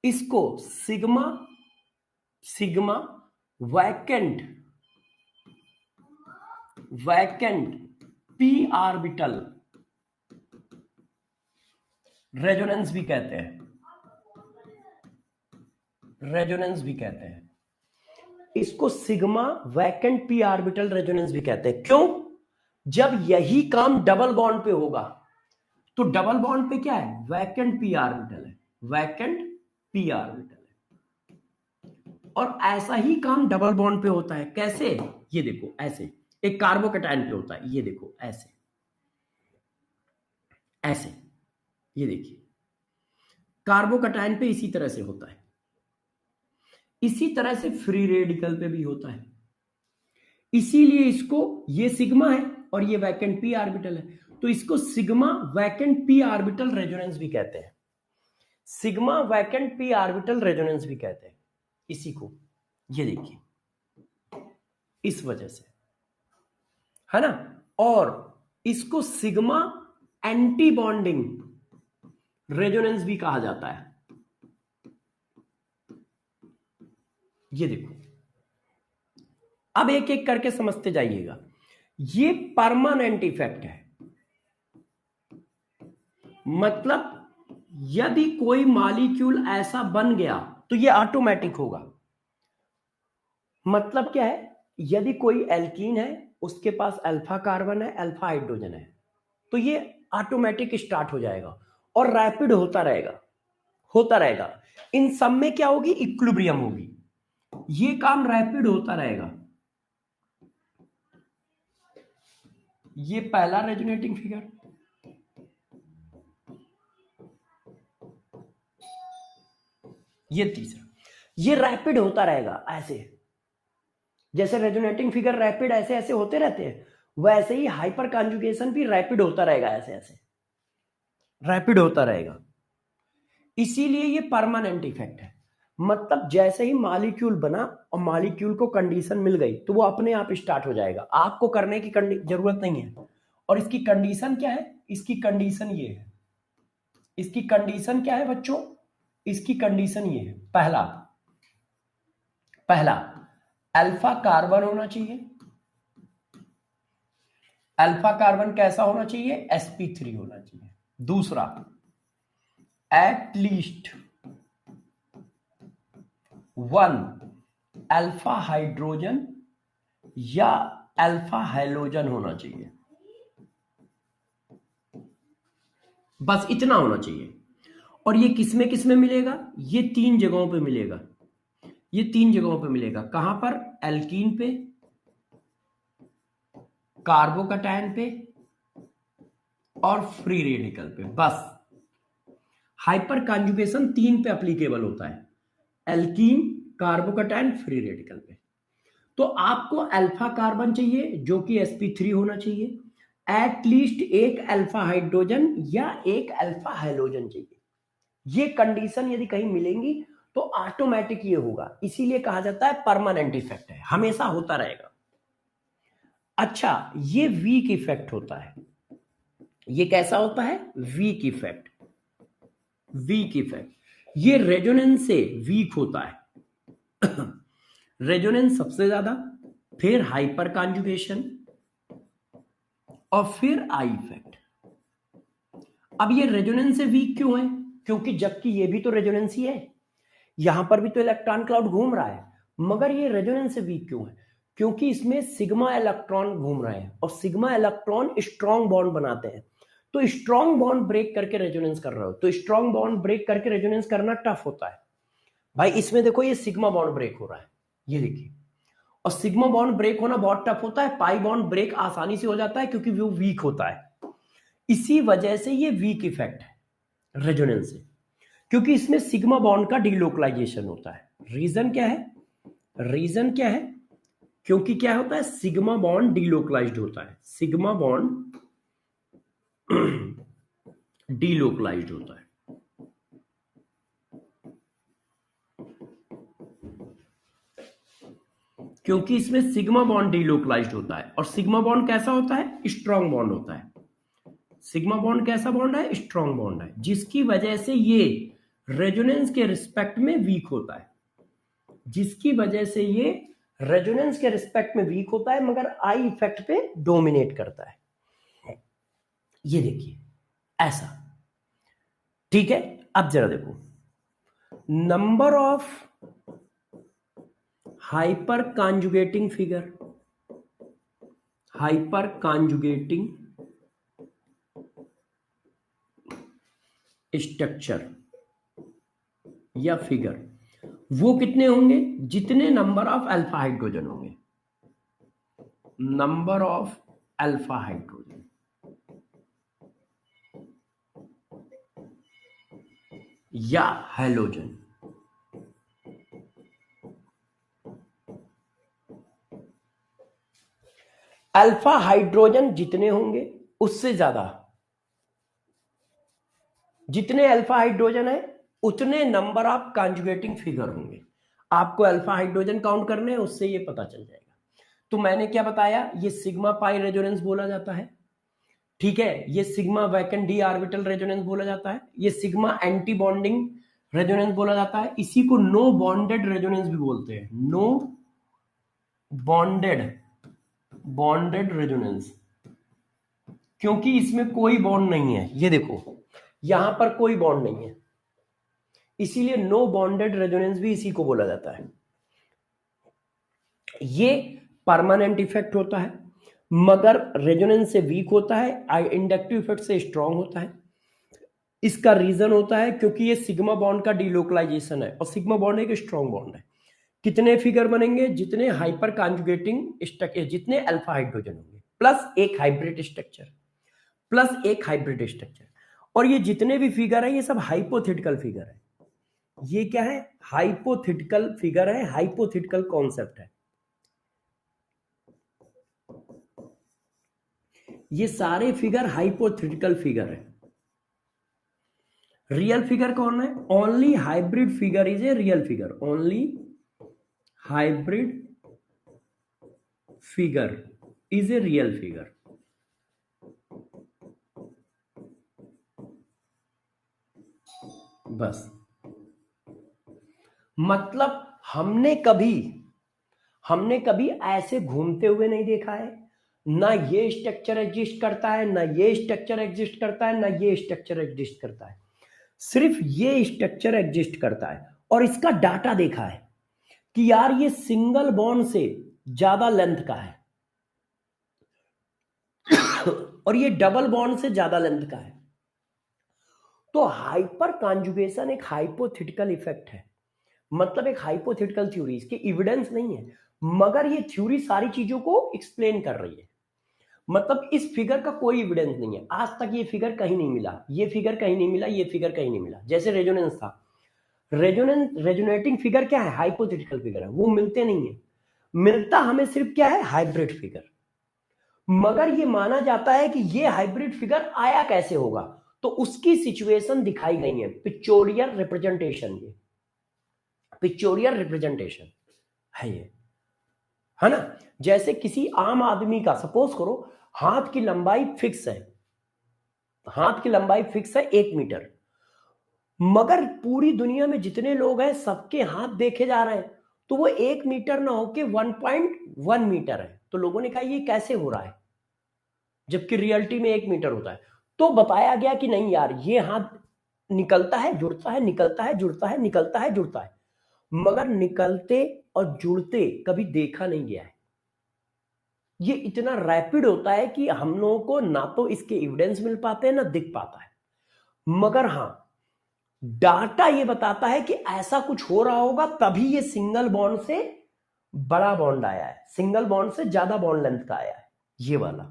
इसको sigma sigma vacant P orbital resonance भी कहते हैं, रेजोनेंस भी कहते हैं। इसको sigma vacant P orbital resonance भी कहते हैं। क्यों? जब यही काम डबल बॉन्ड पे होगा, तो डबल बॉन्ड पे क्या है? वैकेंट पी ऑर्बिटल है, वैकेंट पी ऑर्बिटल है। और ऐसा ही काम डबल बॉन्ड पे होता है। कैसे? ये देखो ऐसे, एक कार्बोकैटायन पे होता है, ये देखो ऐसे ऐसे, ये देखिए कार्बोकैटायन पे इसी तरह से होता है। इसी तरह से फ्री रेडिकल पे भी होता है। इसीलिए इसको, ये सिग्मा है और ये वैकेंट पी ऑर्बिटल है, तो इसको sigma vacant P orbital resonance भी कहते हैं। Sigma vacant P orbital resonance भी कहते हैं इसी को। ये देखिए इस वजह से, है ना। और इसको सिग्मा एंटी बॉन्डिंग रेजोनेंस भी कहा जाता है। ये देखो, अब एक एक करके समझते जाइएगा। ये परमानेंट इफेक्ट है, मतलब यदि कोई मॉलिक्यूल ऐसा बन गया तो ये ऑटोमेटिक होगा। मतलब क्या है? यदि कोई एल्कीन है, उसके पास अल्फा कार्बन है, अल्फा हाइड्रोजन है, तो ये ऑटोमेटिक स्टार्ट हो जाएगा और रैपिड होता रहेगा, होता रहेगा। इन सब में क्या होगी? इक्विलिब्रियम होगी। ये काम रैपिड होता रहेगा। ये पहला रेजोनेटिंग फिगर, ये तीसरा, ये रैपिड होता रहेगा ऐसे। जैसे रेजोनेटिंग फिगर रैपिड ऐसे ऐसे होते रहते हैं, वैसे ही हाइपर कॉन्जुगेशन भी रैपिड होता रहेगा, ऐसे ऐसे रैपिड होता रहेगा। इसीलिए ये परमानेंट इफेक्ट है। मतलब जैसे ही मॉलिक्यूल बना और मॉलिक्यूल को कंडीशन मिल गई, तो वो अपने आप स्टार्ट हो जाएगा, आपको करने की जरूरत नहीं है। और इसकी कंडीशन क्या है? इसकी कंडीशन ये है। इसकी कंडीशन क्या है बच्चों? इसकी कंडीशन ये है। पहला अल्फा कार्बन होना चाहिए। अल्फा कार्बन कैसा होना चाहिए? sp3 होना चाहिए। दूसरा, एट लीस्ट 1 अल्फा हाइड्रोजन या अल्फा हैलोजन होना चाहिए। बस इतना होना चाहिए। और ये किसमें किसमें मिलेगा? ये 3 जगहों पे मिलेगा। ये 3 जगहों पे मिलेगा। कहां पर? एल्कीन पे, कार्बोकैटायन पे और फ्री रेडिकल पे। बस हाइपर कॉन्जुगेशन 3 पे एप्लीकेबल होता है, एल्कीन, कार्बोकैटायन, फ्री रेडिकल पे। तो आपको अल्फा कार्बन चाहिए जो कि sp3 होना चाहिए, एटलीस्ट एक अल्फा हाइड्रोजन या एक अल्फा हैलोजन चाहिए। ये कंडीशन यदि कहीं मिलेंगी तो ऑटोमेटिक ये होगा। इसीलिए कहा जाता है परमानेंट इफेक्ट है, हमेशा होता रहेगा। अच्छा, ये वीक इफेक्ट होता है। ये कैसा होता है? Weak effect. वीक इफेक्ट ये रेजोनेंस से वीक होता है। रेजोनेंस सबसे ज्यादा, फिर हाइपर कॉन्जुगेशन और फिर आई इफेक्ट। अब ये रेजोनेंस से वीक क्यों है? क्योंकि जबकि ये भी तो रेजोनेंस ही है, यहां पर भी तो इलेक्ट्रॉन क्लाउड घूम रहा है, मगर ये रेजोनेंस से वीक क्यों है? क्योंकि इसमें सिग्मा इलेक्ट्रॉन घूम रहे हैं और सिग्मा इलेक्ट्रॉन स्ट्रॉन्ग बॉन्ड बनाते हैं। तो स्ट्रॉन्ग बॉन्ड ब्रेक करके रेजोनेंस कर रहे हो, तो स्ट्रॉन्ग बॉन्ड ब्रेक करके रेजोनेंस करना टफ होता है भाई। इसमें देखो ये सिग्मा बॉन्ड ब्रेक हो रहा है, ये देखिए। और सिग्मा बॉन्ड ब्रेक होना बहुत टफ होता है, पाई बॉन्ड ब्रेक आसानी से हो जाता है क्योंकि वो वीक होता है। इसी वजह से ये वीक इफेक्ट है रेजोनेंस से, क्योंकि इसमें सिग्मा बॉन्ड का डिलोकलाइजेशन होता है। रीजन क्या है? रीजन क्या है? क्योंकि क्या होता है? सिग्मा बॉन्ड डिलोकलाइज्ड होता है, सिग्मा बॉन्ड डिलोकलाइज्ड होता है। क्योंकि इसमें सिग्मा बॉन्ड डिलोकलाइज्ड होता है। और सिग्मा बॉन्ड कैसा होता है? स्ट्रॉन्ग बॉन्ड होता है। सिग्मा बॉन्ड कैसा बॉन्ड है? स्ट्रॉन्ग बॉन्ड है, जिसकी वजह से ये रेजोनेंस के रिस्पेक्ट में वीक होता है, जिसकी वजह से ये रेजोनेंस के रिस्पेक्ट में वीक होता है, मगर आई इफेक्ट पे डोमिनेट करता है। ये देखिए ऐसा, ठीक है। अब जरा देखो, number of hyper conjugating figure, hyper conjugating structure या फिगर, वो कितने होंगे? जितने नंबर ऑफ अल्फा हाइड्रोजन होंगे, नंबर ऑफ अल्फा हाइड्रोजन, या हैलोजन। अल्फा हाइड्रोजन जितने होंगे उससे ज्यादा, जितने अल्फा हाइड्रोजन है उतने नंबर ऑफ कॉन्जुगेटिंग फिगर होंगे। आपको अल्फा हाइड्रोजन काउंट करने हैं, उससे ये पता चल जाएगा। तो मैंने क्या बताया, ये सिग्मा पाई रेजोनेंस बोला जाता है, ठीक है। ये sigma vacant D orbital resonance बोला जाता है, ये सिग्मा एंटी बॉन्डिंग रेजोनेंस बोला जाता है, इसी को नो बॉन्डेड रेजोनेंस भी बोलते हैं, नो बॉन्डेड रेजोनेंस, क्योंकि इसमें कोई बॉन्ड नहीं है। ये देखो यहां पर कोई बॉन्ड नहीं है, इसीलिए नो बॉन्डेड रेजोनेंस भी इसी को बोला जाता है। ये परमानेंट इफेक्ट होता है, मगर रेजोनेंस से वीक होता है, इंडक्टिव इफेक्ट से स्ट्रांग होता है। इसका रीजन होता है क्योंकि ये सिग्मा बॉन्ड का डिलोकलाइजेशन है, और सिग्मा बॉन्ड एक स्ट्रांग बॉन्ड है। कितने फिगर बनेंगे? जितने हाइपर कॉन्जुगेटिंग स्ट्रक्चर, जितने अल्फा हाइड्रोजन होंगे, प्लस एक हाइब्रिड स्ट्रक्चर, प्लस एक हाइब्रिड स्ट्रक्चर। और ये जितने भी फिगर है ये सब हाइपोथेटिकल फिगर है। ये क्या है? हाइपोथेटिकल फिगर है, हाइपोथेटिकल कॉन्सेप्ट है। ये सारे फिगर हाइपोथेटिकल फिगर है। रियल फिगर कौन है? Only hybrid figure is a real figure, only hybrid figure is a real figure. बस, मतलब हमने कभी ऐसे घूमते हुए नहीं देखा है, ना ये स्ट्रक्चर एग्जिस्ट करता है, ना ये स्ट्रक्चर एग्जिस्ट करता है, ना ये स्ट्रक्चर एग्जिस्ट करता है, सिर्फ ये स्ट्रक्चर एग्जिस्ट करता है। और इसका डाटा देखा है कि यार ये सिंगल बॉन्ड से ज्यादा लेंथ का है और ये डबल बॉन्ड से ज्यादा लेंथ का है। तो हाइपर कॉन्जुगेशन एक हाइपोथेटिकल इफेक्ट है, मतलब एक हाइपोथेटिकल थ्योरी, इसके एविडेंस नहीं है, मगर ये थ्योरी सारी चीजों को एक्सप्लेन कर रही है। मतलब इस फिगर का कोई एविडेंस नहीं है, आज तक ये फिगर कहीं नहीं मिला, ये फिगर कहीं नहीं मिला, ये फिगर कहीं नहीं मिला। जैसे रेजोनेंस था, रेजोनेटिंग फिगर क्या है? हाइपोथेटिकल फिगर है, वो मिलते नहीं है। मिलता हमें सिर्फ क्या है? Hybrid figure. मगर ये माना जाता है कि ये हाइब्रिड फिगर आया कैसे होगा, तो उसकी सिचुएशन दिखाई गई है, पिक्चोरियल रिप्रेजेंटेशन। ये पिक्चोरियल रिप्रेजेंटेशन है, ये है ना। जैसे किसी आम आदमी का सपोज करो हाथ की लंबाई फिक्स है, हाथ की लंबाई फिक्स है 1 मीटर, मगर पूरी दुनिया में जितने लोग हैं सबके हाथ देखे जा रहे हैं, तो वो 1 मीटर ना होके 1.1 मीटर है। तो लोगों ने कहा ये कैसे हो रहा है, जबकि रियलिटी में 1 मीटर होता है। तो बताया गया कि नहीं यार, ये हाथ निकलता है जुड़ता है, निकलता है जुड़ता है, निकलता है जुड़ता है, मगर निकलते और जुड़ते कभी देखा नहीं गया है। ये इतना रैपिड होता है कि हम लोगों को ना तो इसके एविडेंस मिल पाते हैं ना दिख पाता है। मगर हां, डाटा ये बताता है कि ऐसा कुछ हो रहा होगा, तभी ये सिंगल बॉन्ड से बड़ा बॉन्ड आया है, सिंगल बॉन्ड से ज्यादा बॉन्ड लेंथ का आया है, ये वाला।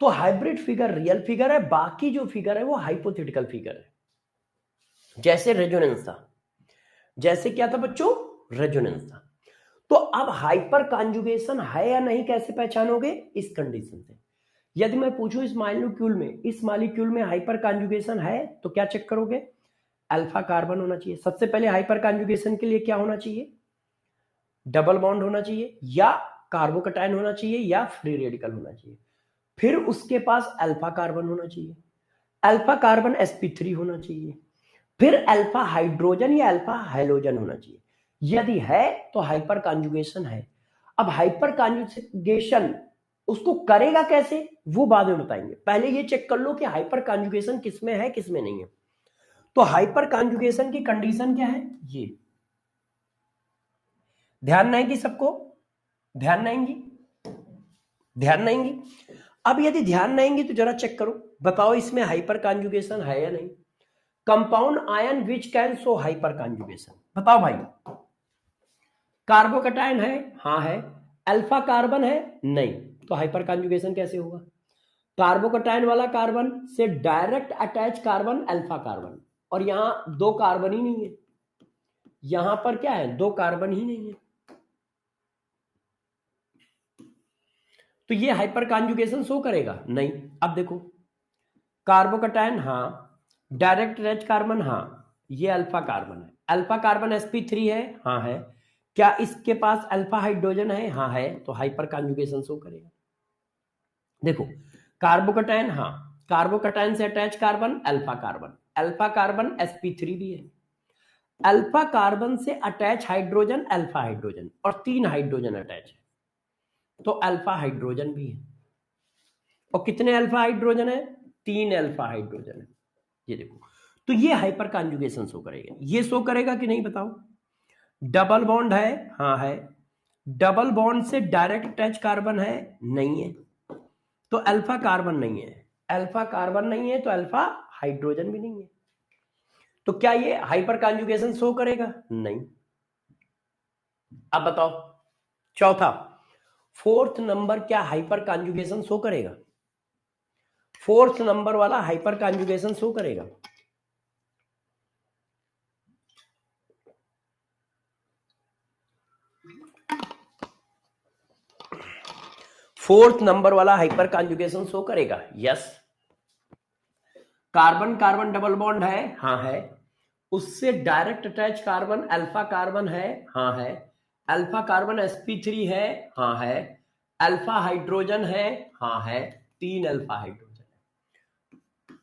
तो हाइब्रिड फिगर रियल फिगर है, बाकी जो फिगर है वो हाइपोथेटिकल फिगर है। जैसे रेजोनेंस था, जैसे क्या था बच्चों? रेजोनेंस था। तो अब हाइपर कॉन्जुगेशन है या नहीं कैसे पहचानोगे? इस कंडीशन से, यदि मैं पूछूं इस मॉलिक्यूल में हाइपर कॉन्जुगेशन है, तो क्या चेक करोगे? अल्फा कार्बन होना चाहिए। सबसे पहले हाइपर कॉन्जुगेशन के लिए क्या होना चाहिए? डबल बॉन्ड होना चाहिए, या कार्बोकटायन होना चाहिए, या फ्री रेडिकल होना चाहिए। फिर उसके पास अल्फा कार्बन होना चाहिए, अल्फा कार्बन sp3 होना चाहिए, फिर अल्फा हाइड्रोजन या अल्फा हैलोजन होना चाहिए। यदि है तो हाइपर कॉन्जुगेशन है। अब हाइपर कॉन्जुगेशन उसको करेगा कैसे वो बाद में बताएंगे, पहले ये चेक कर लो कि हाइपर कॉन्जुगेशन किसमें है किसमें नहीं है। तो हाइपर कॉन्जुगेशन की कंडीशन क्या है, ये ध्यान नहीं की सबको, ध्यान नहीं की। अब यदि ध्यान नहीं तो जरा चेक करो, बताओ इसमें हाइपर कॉन्जुगेशन है या नहीं। Compound ion which can show hyper conjugation, बताओ भाई। कार्बोकैटायन है, हाँ है। अल्फा कार्बन है, नहीं, तो हाइपर कॉन्जुगेशन कैसे होगा। कार्बोकैटायन वाला कार्बन से direct attach carbon alpha carbon, और यहां दो कार्बन ही नहीं है, यहां पर क्या है, दो कार्बन ही नहीं है, तो ये हाइपर कॉन्जुगेशन शो करेगा नहीं। अब देखो कार्बोकैटायन हाँ, डायरेक्ट अटैच कार्बन हाँ, ये अल्फा कार्बन है, अल्फा कार्बन sp3 है, हाँ है। क्या इसके पास अल्फा हाइड्रोजन है, हाँ है, तो हाइपर कॉन्जुगेशन शो करेगा। देखो कार्बोकैटायन हाँ, कार्बोकैटायन से attach carbon alpha carbon, alpha carbon sp3 भी है, अल्फा कार्बन से अटैच हाइड्रोजन अल्फा हाइड्रोजन, और 3 हाइड्रोजन अटैच है, तो अल्फा हाइड्रोजन भी है। और कितने अल्फा हाइड्रोजन है, 3 अल्फा हाइड्रोजन है, ये देखो। तो ये हाइपर कॉन्जुगेशन शो करेगा, ये शो करेगा कि नहीं बताओ। डबल बॉन्ड है, हाँ है। डबल बॉन्ड से डायरेक्ट अटैच कार्बन है, नहीं है, तो अल्फा कार्बन नहीं है, अल्फा कार्बन नहीं है तो अल्फा हाइड्रोजन भी नहीं है, तो क्या ये हाइपर कॉन्जुगेशन शो करेगा, नहीं। अब बताओ चौथा, फोर्थ नंबर क्या हाइपर कॉन्जुगेशन शो करेगा, फोर्थ नंबर वाला हाइपर कॉन्जुगेशन शो करेगा। फोर्थ नंबर वाला हाइपर कॉन्जुगेशन शो करेगा, yes. Carbon carbon double bond है, हाँ है। उससे direct attach carbon alpha carbon है, हाँ है। अल्फा कार्बन sp3 है, हाँ है। अल्फा हाइड्रोजन है, हाँ है। 3 अल्फा हाइड्रोजन है,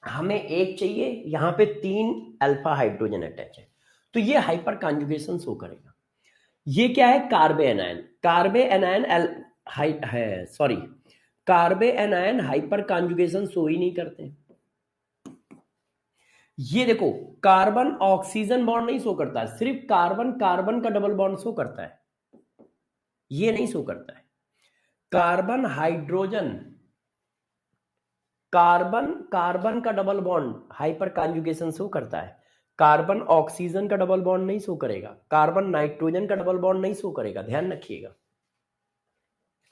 हमें एक चाहिए, यहां पे 3 अल्फा हाइड्रोजन अटैच है, तो ये हाइपर कॉन्जुगेशन शो करेगा। ये क्या है, कार्बे एनायन, कार्बे एनायन है, sorry, carbanion hyperconjugation show ही नहीं करते। ये देखो कार्बन ऑक्सीजन बॉन्ड नहीं शो करता है, सिर्फ कार्बन कार्बन का डबल बॉन्ड शो करता है, ये नहीं शो करता है। कार्बन हाइड्रोजन, कार्बन कार्बन का double bond hyperconjugation show करता है, कार्बन ऑक्सीजन का डबल बॉन्ड नहीं शो करेगा, कार्बन नाइट्रोजन का डबल बॉन्ड नहीं शो करेगा, ध्यान रखिएगा।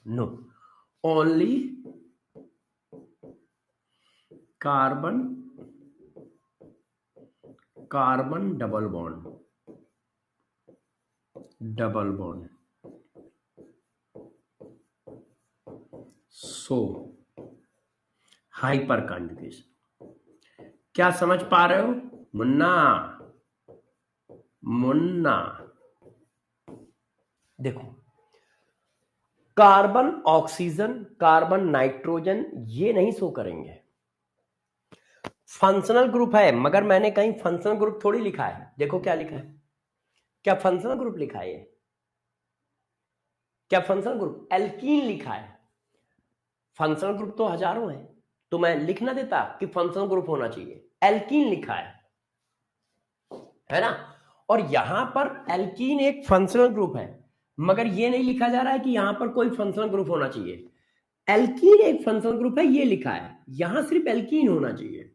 No, only carbon carbon double bond, double bond so hyperconjugation. क्या समझ पा रहे हो मुन्ना, मुन्ना। देखो कार्बन ऑक्सीजन कार्बन नाइट्रोजन ये नहीं शो करेंगे, फंक्शनल ग्रुप है, मगर मैंने कहीं फंक्शनल ग्रुप थोड़ी लिखा है, देखो क्या लिखा है, क्या फंक्शनल ग्रुप लिखा है, ये क्या फंक्शनल ग्रुप, एल्कीन लिखा है। फंक्शनल ग्रुप तो हजारों हैं, तो मैं लिख ना देता कि फंक्शनल ग्रुप होना चाहिए, एल्कीन लिखा है ना। और यहां पर एल्कीन एक फंक्शनल ग्रुप है, मगर ये नहीं लिखा जा रहा है कि यहां पर कोई फंक्शनल ग्रुप होना चाहिए। एल्कीन एक फंक्शनल ग्रुप है, ये लिखा है, यहां सिर्फ एल्कीन होना चाहिए।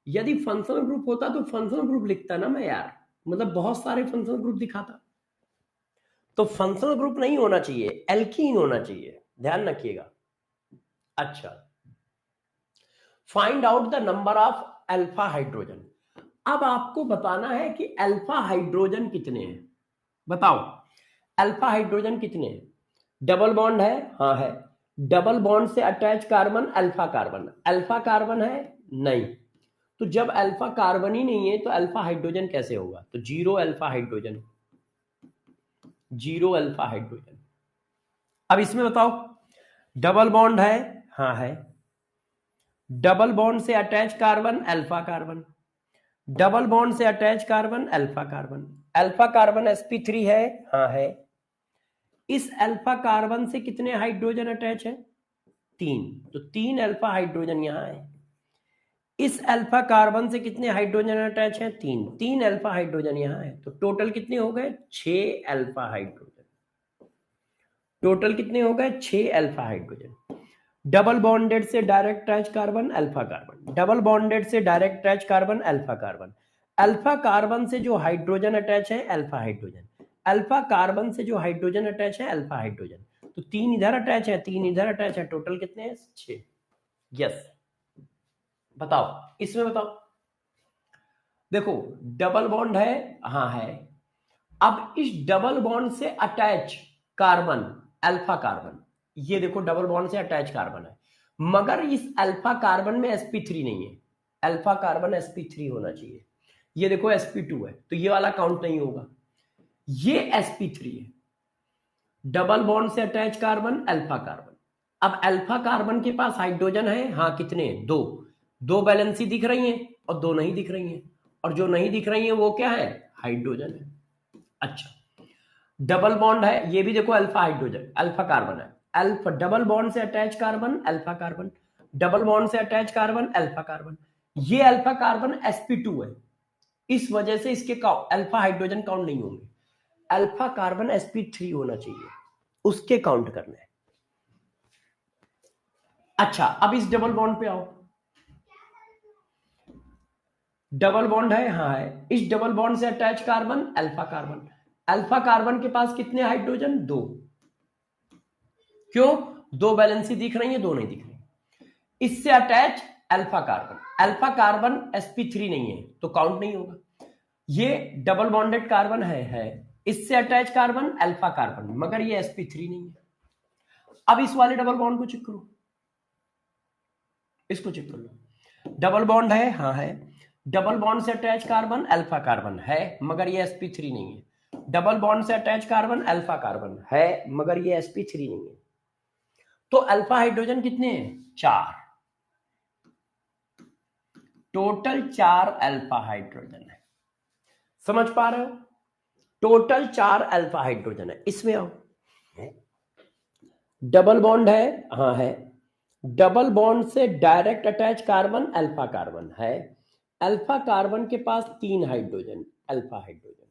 यदि फंक्शनल ग्रुप होता तो फंक्शनल ग्रुप लिखता ना मैं यार, मतलब बहुत सारे फंक्शनल ग्रुप दिखाता। तो फंक्शनल ग्रुप नहीं होना चाहिए, एल्कीन होना चाहिए, ध्यान रखिएगा। अच्छा, find out the number of alpha hydrogen. अब आपको बताना है कि अल्फा हाइड्रोजन कितने हैं, बताओ अल्फा हाइड्रोजन कितने हैं। डबल बॉन्ड है, हाँ है। डबल बॉन्ड से attach carbon alpha carbon, alpha carbon है नहीं, तो जब अल्फा कार्बन ही नहीं है तो अल्फा हाइड्रोजन कैसे होगा, तो 0 अल्फा हाइड्रोजन, 0 अल्फा हाइड्रोजन। अब इसमें बताओ डबल बॉन्ड है, हाँ है। डबल बॉन्ड से attach carbon alpha carbon, double bond से attach carbon alpha carbon, alpha carbon sp3 है, हाँ है। इस अल्फा कार्बन से कितने हाइड्रोजन अटैच है? 3, तो 3 अल्फा हाइड्रोजन यहां है। इस अल्फा कार्बन से कितने हाइड्रोजन अटैच हैं? 3, 3 अल्फा हाइड्रोजन यहां है। तो टोटल कितने हो गए? 6 अल्फा हाइड्रोजन। टोटल कितने हो गए? 6 अल्फा हाइड्रोजन। डबल बॉन्डेड से direct attach carbon alpha carbon, double bonded से direct attach carbon alpha carbon, alpha carbon से जो हाइड्रोजन अटैच है अल्फा हाइड्रोजन, अल्फा कार्बन से जो हाइड्रोजन अटैच है अल्फा हाइड्रोजन। तो 3 इधर अटैच है, 3 इधर अटैच है, टोटल कितने हैं? 6। यस, बताओ इसमें बताओ। देखो डबल बॉन्ड है, हाँ है। अब इस डबल बॉन्ड से अटैच कार्बन अल्फा कार्बन, ये देखो डबल बॉन्ड से अटैच कार्बन है, मगर इस अल्फा कार्बन में sp3 नहीं है। अल्फा कार्बन sp3 होना चाहिए। ये देखो sp2 है, तो ये वाला काउंट नहीं होगा। ये sp3 है। डबल बॉन्ड से अटैच कार्बन अल्फा कार्बन। अब अल्फा कार्बन के पास हाइड्रोजन है, हाँ कितने? 2। 2 वैलेंसी दिख रही हैं और 2 नहीं दिख रही हैं, और जो नहीं दिख रही हैं वो क्या है? हाइड्रोजन है। अच्छा, डबल बॉन्ड है, ये भी देखो अल्फा हाइड्रोजन अल्फा कार्बन है। अल्फा डबल बॉन्ड से attach carbon alpha carbon, double bond से अटैच कार्बन अल्फा कार्बन। ये अल्फा कार्बन sp2 है, इस वजह से इसके अल्फा हाइड्रोजन काउंट नहीं होंगे। अल्फा कार्बन sp3 होना चाहिए, उसके काउंट करने हैं। अच्छा, अब इस डबल बॉन्ड पे आओ। डबल बॉन्ड है, हाँ है। इस डबल बॉन्ड से attach carbon alpha carbon, alpha carbon के पास कितने हाइड्रोजन? 2। क्यों? 2 वैलेंसी दिख रही है, 2 नहीं दिख रही। इससे attach alpha carbon, alpha carbon sp3 नहीं है तो काउंट नहीं होगा। ये डबल बॉन्डेड कार्बन है। इससे अटैच कार्बन अल्फा कार्बन, मगर ये sp3 नहीं है। अब इस वाले डबल बॉन्ड को चेक करो, इसको चेक कर लो। डबल बॉन्ड है, हाँ है। डबल बॉन्ड से अटैच कार्बन अल्फा कार्बन है, मगर ये sp3 नहीं है। डबल बॉन्ड से अटैच कार्बन अल्फा कार्बन है, मगर ये sp3 नहीं है। तो अल्फा हाइड्रोजन कितने हैं? 4। टोटल 4 अल्फा हाइड्रोजन है। समझ पा रहे हो? टोटल 4 अल्फा हाइड्रोजन है। इसमें आओ। डबल बॉन्ड है, हाँ है। डबल बॉन्ड से direct attach carbon alpha carbon है। अल्फा कार्बन के पास 3 हाइड्रोजन अल्फा हाइड्रोजन,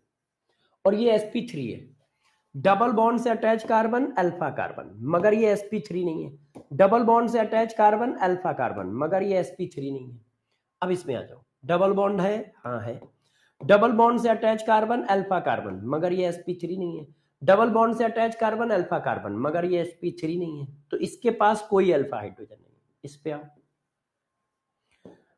और ये sp3 है। डबल बॉन्ड से अटैच कार्बन अल्फा कार्बन, मगर ये sp3 नहीं है। डबल बॉन्ड से अटैच कार्बन अल्फा कार्बन, मगर ये sp3 नहीं है। अब इसमें आ जाओ। डबल बॉन्ड है, हाँ है। डबल बॉन्ड से अटैच कार्बन अल्फा कार्बन, मगर ये sp3 नहीं है। डबल बॉन्ड से अटैच कार्बन अल्फा कार्बन, मगर ये sp3 नहीं है। तो इसके पास कोई अल्फा हाइड्रोजन नहीं है। इस पे आओ।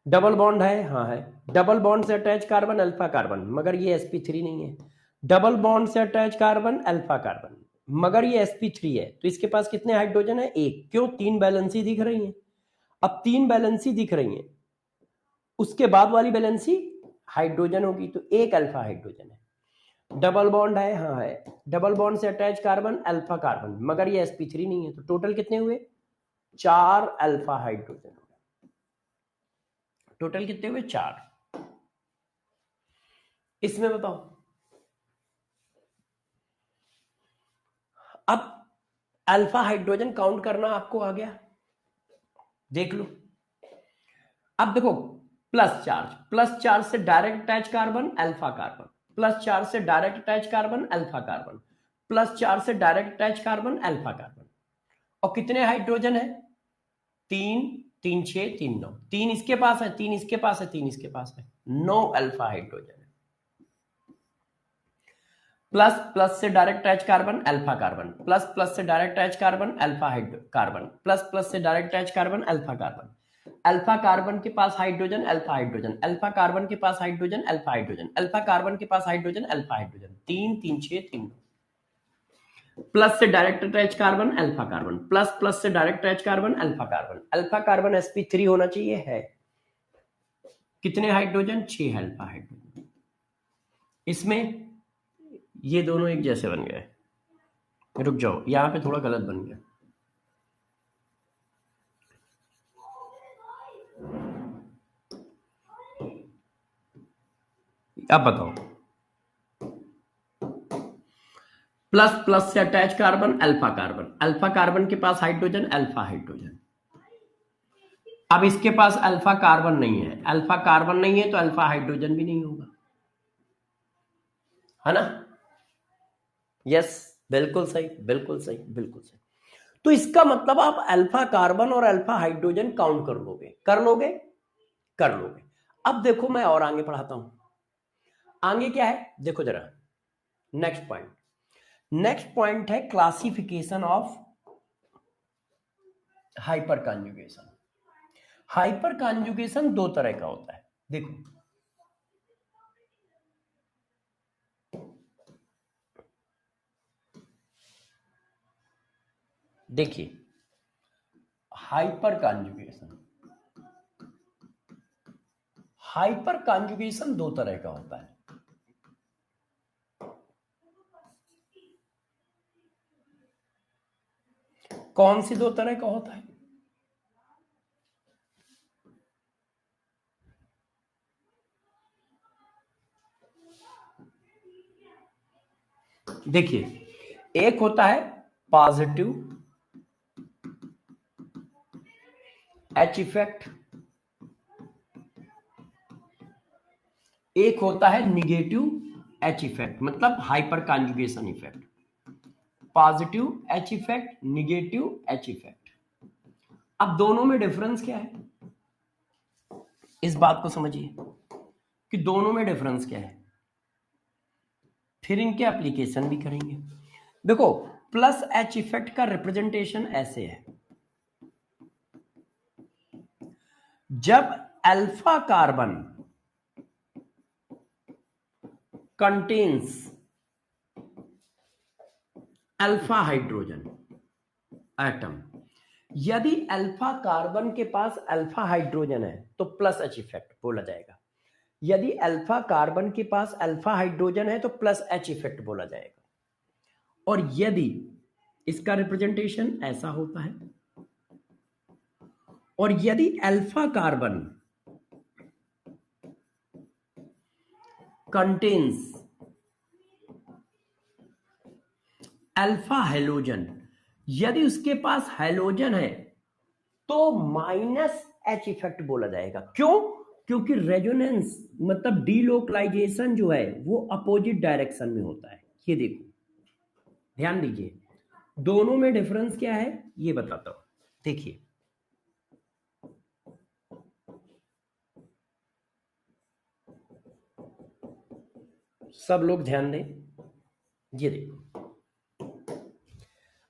डबल बॉन्ड है, हाँ है। डबल बॉन्ड से अटैच कार्बन अल्फा कार्बन, मगर ये sp3 नहीं है। डबल बॉन्ड से अटैच कार्बन अल्फा कार्बन, मगर ये sp3 है। तो इसके पास कितने हाइड्रोजन है? 1। क्यों? 3 बैलेंसी दिख रही है। अब 3 बैलेंसी दिख रही है, उसके बाद वाली बैलेंसी हाइड्रोजन होगी, तो 1 अल्फा हाइड्रोजन है। डबल बॉन्ड है, हाँ है। डबल बॉन्ड से अटैच कार्बन अल्फा कार्बन, मगर ये sp3 नहीं है। तो टोटल कितने हुए? 4 अल्फा हाइड्रोजन। टोटल कितने हुए? 4। इसमें बताओ। अब अल्फा हाइड्रोजन काउंट करना आपको आ गया, देख लो। अब देखो, प्लस चार्ज से direct attach carbon alpha carbon, plus charge से direct attach carbon alpha carbon, plus charge से direct attach carbon alpha carbon. और कितने हाइड्रोजन है? 3, 3 6 3 9। 3 इसके पास है, 3 इसके पास है, 3 इसके पास है। 9 अल्फा हाइड्रोजन है। प्लस से direct attach carbon alpha carbon, plus से direct attach carbon alpha carbon, plus से direct attach carbon alpha carbon. Alpha carbon के पास hydrogen alpha hydrogen, alpha carbon के पास hydrogen alpha hydrogen, alpha carbon के पास हाइड्रोजन अल्फा हाइड्रोजन। 3 3 6 3। प्लस से direct attach carbon alpha carbon, plus से direct attach carbon alpha carbon. Alpha carbon sp3 होना चाहिए, है। कितने हाइड्रोजन? 6 alpha hydrogen. इसमें ये दोनों एक जैसे बन गए। रुक जाओ, यहां पे थोड़ा गलत बन गया। अब बताओ, प्लस प्लस से attach carbon alpha carbon, alpha carbon के पास हाइड्रोजन अल्फा हाइड्रोजन। अब इसके पास अल्फा कार्बन नहीं है, अल्फा कार्बन नहीं है तो अल्फा हाइड्रोजन भी नहीं होगा, है ना? यस, बिल्कुल सही, बिल्कुल सही, बिल्कुल सही। तो इसका मतलब आप अल्फा कार्बन और अल्फा हाइड्रोजन काउंट कर लोगे, कर लोगे, कर लोगे। अब देखो मैं और आगे पढ़ाता हूं, आगे क्या है देखो जरा, नेक्स्ट पॉइंट, नेक्स्ट पॉइंट है classification of hyper conjugation. Hyper conjugation दो तरह का होता है, देखो देखिए, हाइपर कॉन्जुगेशन, हाइपर कॉन्जुगेशन दो तरह का होता है। कौन सी दो तरह का होता है? देखिए, एक होता है पॉजिटिव एच इफेक्ट, एक होता है निगेटिव एच इफेक्ट, मतलब hyper conjugation effect. Positive H effect, negative H effect. अब दोनों में डिफरेंस क्या है, इस बात को समझिए कि दोनों में डिफरेंस क्या है, फिर इनके एप्लीकेशन भी करेंगे। देखो, प्लस एच इफेक्ट का रिप्रेजेंटेशन ऐसे है, जब alpha carbon contains alpha hydrogen atom, यदि अल्फा कार्बन के पास अल्फा हाइड्रोजन है तो प्लस एच इफेक्ट बोला जाएगा, यदि अल्फा कार्बन के पास अल्फा हाइड्रोजन है तो प्लस एच इफेक्ट बोला जाएगा। और यदि इसका रिप्रेजेंटेशन ऐसा होता है, और यदि alpha carbon contains alpha halogen, यदि उसके पास हैलोजन है तो माइनस एच इफेक्ट बोला जाएगा। क्यों? क्योंकि रेजोनेंस मतलब डीलोकलाइजेशन जो है वो अपोजिट डायरेक्शन में होता है। ये देखो, ध्यान दीजिए, दोनों में डिफरेंस क्या है ये बताता हूं। देखिए, सब लोग ध्यान दें, ये देखो,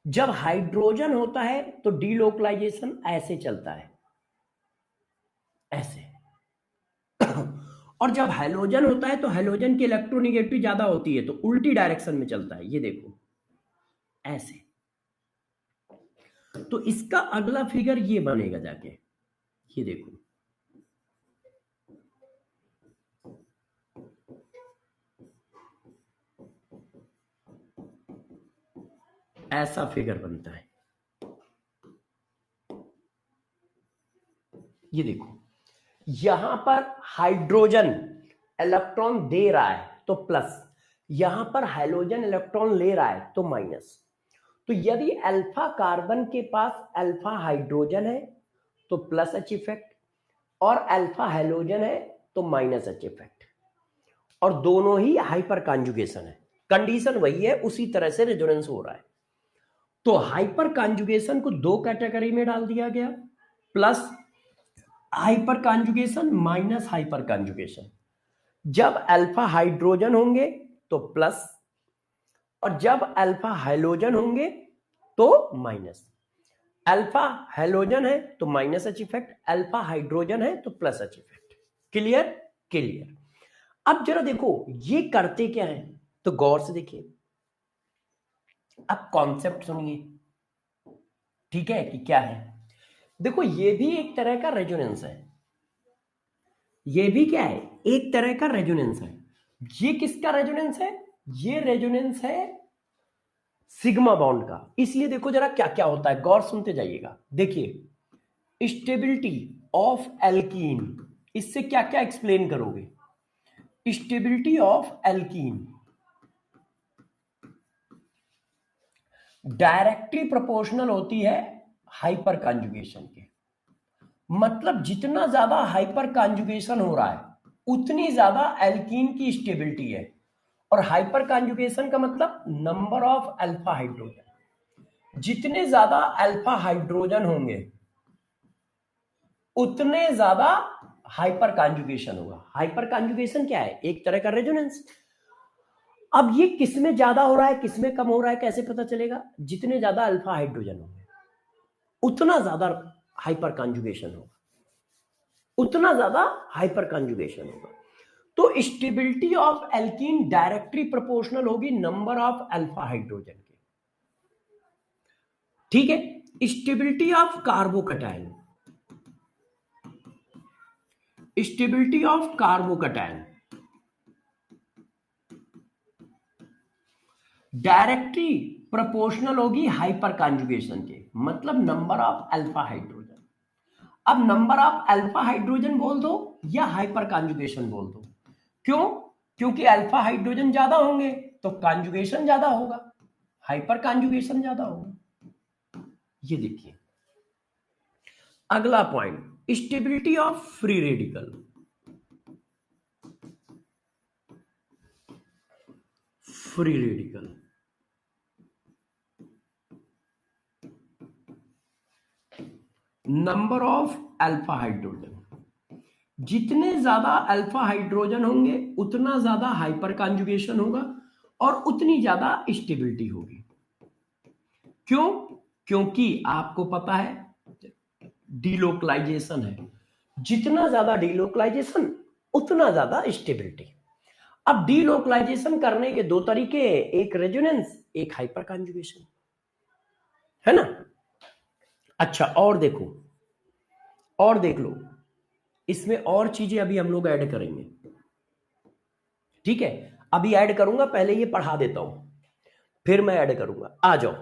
जब हाइड्रोजन होता है तो डीलोकलाइजेशन ऐसे चलता है, ऐसे। और जब हैलोजन होता है तो हैलोजन की इलेक्ट्रोनेगेटिविटी ज्यादा होती है तो उल्टी डायरेक्शन में चलता है, ये देखो ऐसे। तो इसका अगला फिगर ये बनेगा जाके, ये देखो, ऐसा फिगर बनता है। ये देखो, यहां पर हाइड्रोजन इलेक्ट्रॉन दे रहा है तो प्लस, यहां पर हाइड्रोजन इलेक्ट्रॉन ले रहा है तो माइनस। तो यदि अल्फा कार्बन के पास अल्फा हाइड्रोजन है तो प्लस एच इफेक्ट, और अल्फा हाइड्रोजन है तो माइनस एच इफेक्ट, और दोनों ही हाइपर कॉन्जुगेशन है। कंडीशन वही है, उसी तरह से रेजोनेंस हो रहा है। तो हाइपर कॉन्जुगेशन को दो कैटेगरी में डाल दिया गया, plus hyper conjugation minus hyper conjugation. जब अल्फा हाइड्रोजन होंगे तो प्लस, और जब अल्फा हाइड्रोजन होंगे तो माइनस। अल्फा हाइड्रोजन है तो minus H effect, alpha hydrogen है तो plus H effect. Clear? Clear. अब जरा देखो ये करते क्या है, तो गौर से देखिए, अब कॉन्सेप्ट सुनिए, ठीक है कि क्या है। देखो, ये भी एक तरह का रेजोनेंस है, ये भी क्या है, एक तरह का रेजोनेंस है। ये किसका रेजोनेंस है? ये रेजोनेंस है सिग्मा बॉन्ड का। इसलिए देखो जरा क्या क्या होता है, गौर सुनते जाइएगा। देखिए, स्टेबिलिटी ऑफ एल्कीन, इससे क्या क्या एक्सप्लेन करोगे? Stability of alkene directly proportional होती है हाइपर कॉन्जुगेशन के। मतलब जितना ज्यादा हाइपर कॉन्जुगेशन हो रहा है उतनी ज्यादा एल्कीन की स्टेबिलिटी है। और हाइपर कॉन्जुगेशन का मतलब नंबर ऑफ अल्फा हाइड्रोजन, जितने ज्यादा अल्फा हाइड्रोजन होंगे उतने ज्यादा हाइपर कॉन्जुगेशन होगा। हाइपर कॉन्जुगेशन क्या है? एक तरह का रेजोनेंस। अब ये किसमें ज्यादा हो रहा है किसमें कम हो रहा है कैसे पता चलेगा? जितने ज्यादा अल्फा हाइड्रोजन होंगे उतना ज्यादा हाइपर कॉन्जुगेशन होगा, उतना ज्यादा हाइपर कॉन्जुगेशन होगा। तो stability of alkene directly proportional होगी नंबर ऑफ अल्फा हाइड्रोजन के। ठीक है। Stability of carbocation, stability of carbocation directly proportional होगी हाइपर कॉन्जुगेशन के, मतलब नंबर ऑफ अल्फा हाइड्रोजन। अब नंबर ऑफ अल्फा हाइड्रोजन बोल दो या हाइपर कॉन्जुगेशन बोल दो। क्यों? क्योंकि अल्फा हाइड्रोजन ज्यादा होंगे तो कॉन्जुगेशन ज्यादा होगा, हाइपर कॉन्जुगेशन ज्यादा होगा। ये देखिए अगला point, stability of free radical. Free radical number of alpha hydrogen, जितने ज्यादा अल्फा हाइड्रोजन होंगे उतना ज्यादा हाइपर कॉन्जुगेशन होगा और उतनी ज्यादा स्टेबिलिटी होगी। क्यों? क्योंकि आपको पता है डीलोकलाइजेशन है, जितना ज्यादा डीलोकलाइजेशन उतना ज्यादा स्टेबिलिटी। अब डीलोकलाइजेशन करने के दो तरीके, एक रेजोनेंस एक हाइपर कॉन्जुगेशन, है ना। अच्छा और देखो, और देख लो, इसमें और चीजें अभी हम लोग ऐड करेंगे। ठीक है, अभी ऐड करूंगा, पहले ये पढ़ा देता हूं फिर मैं ऐड करूंगा। आ जाओ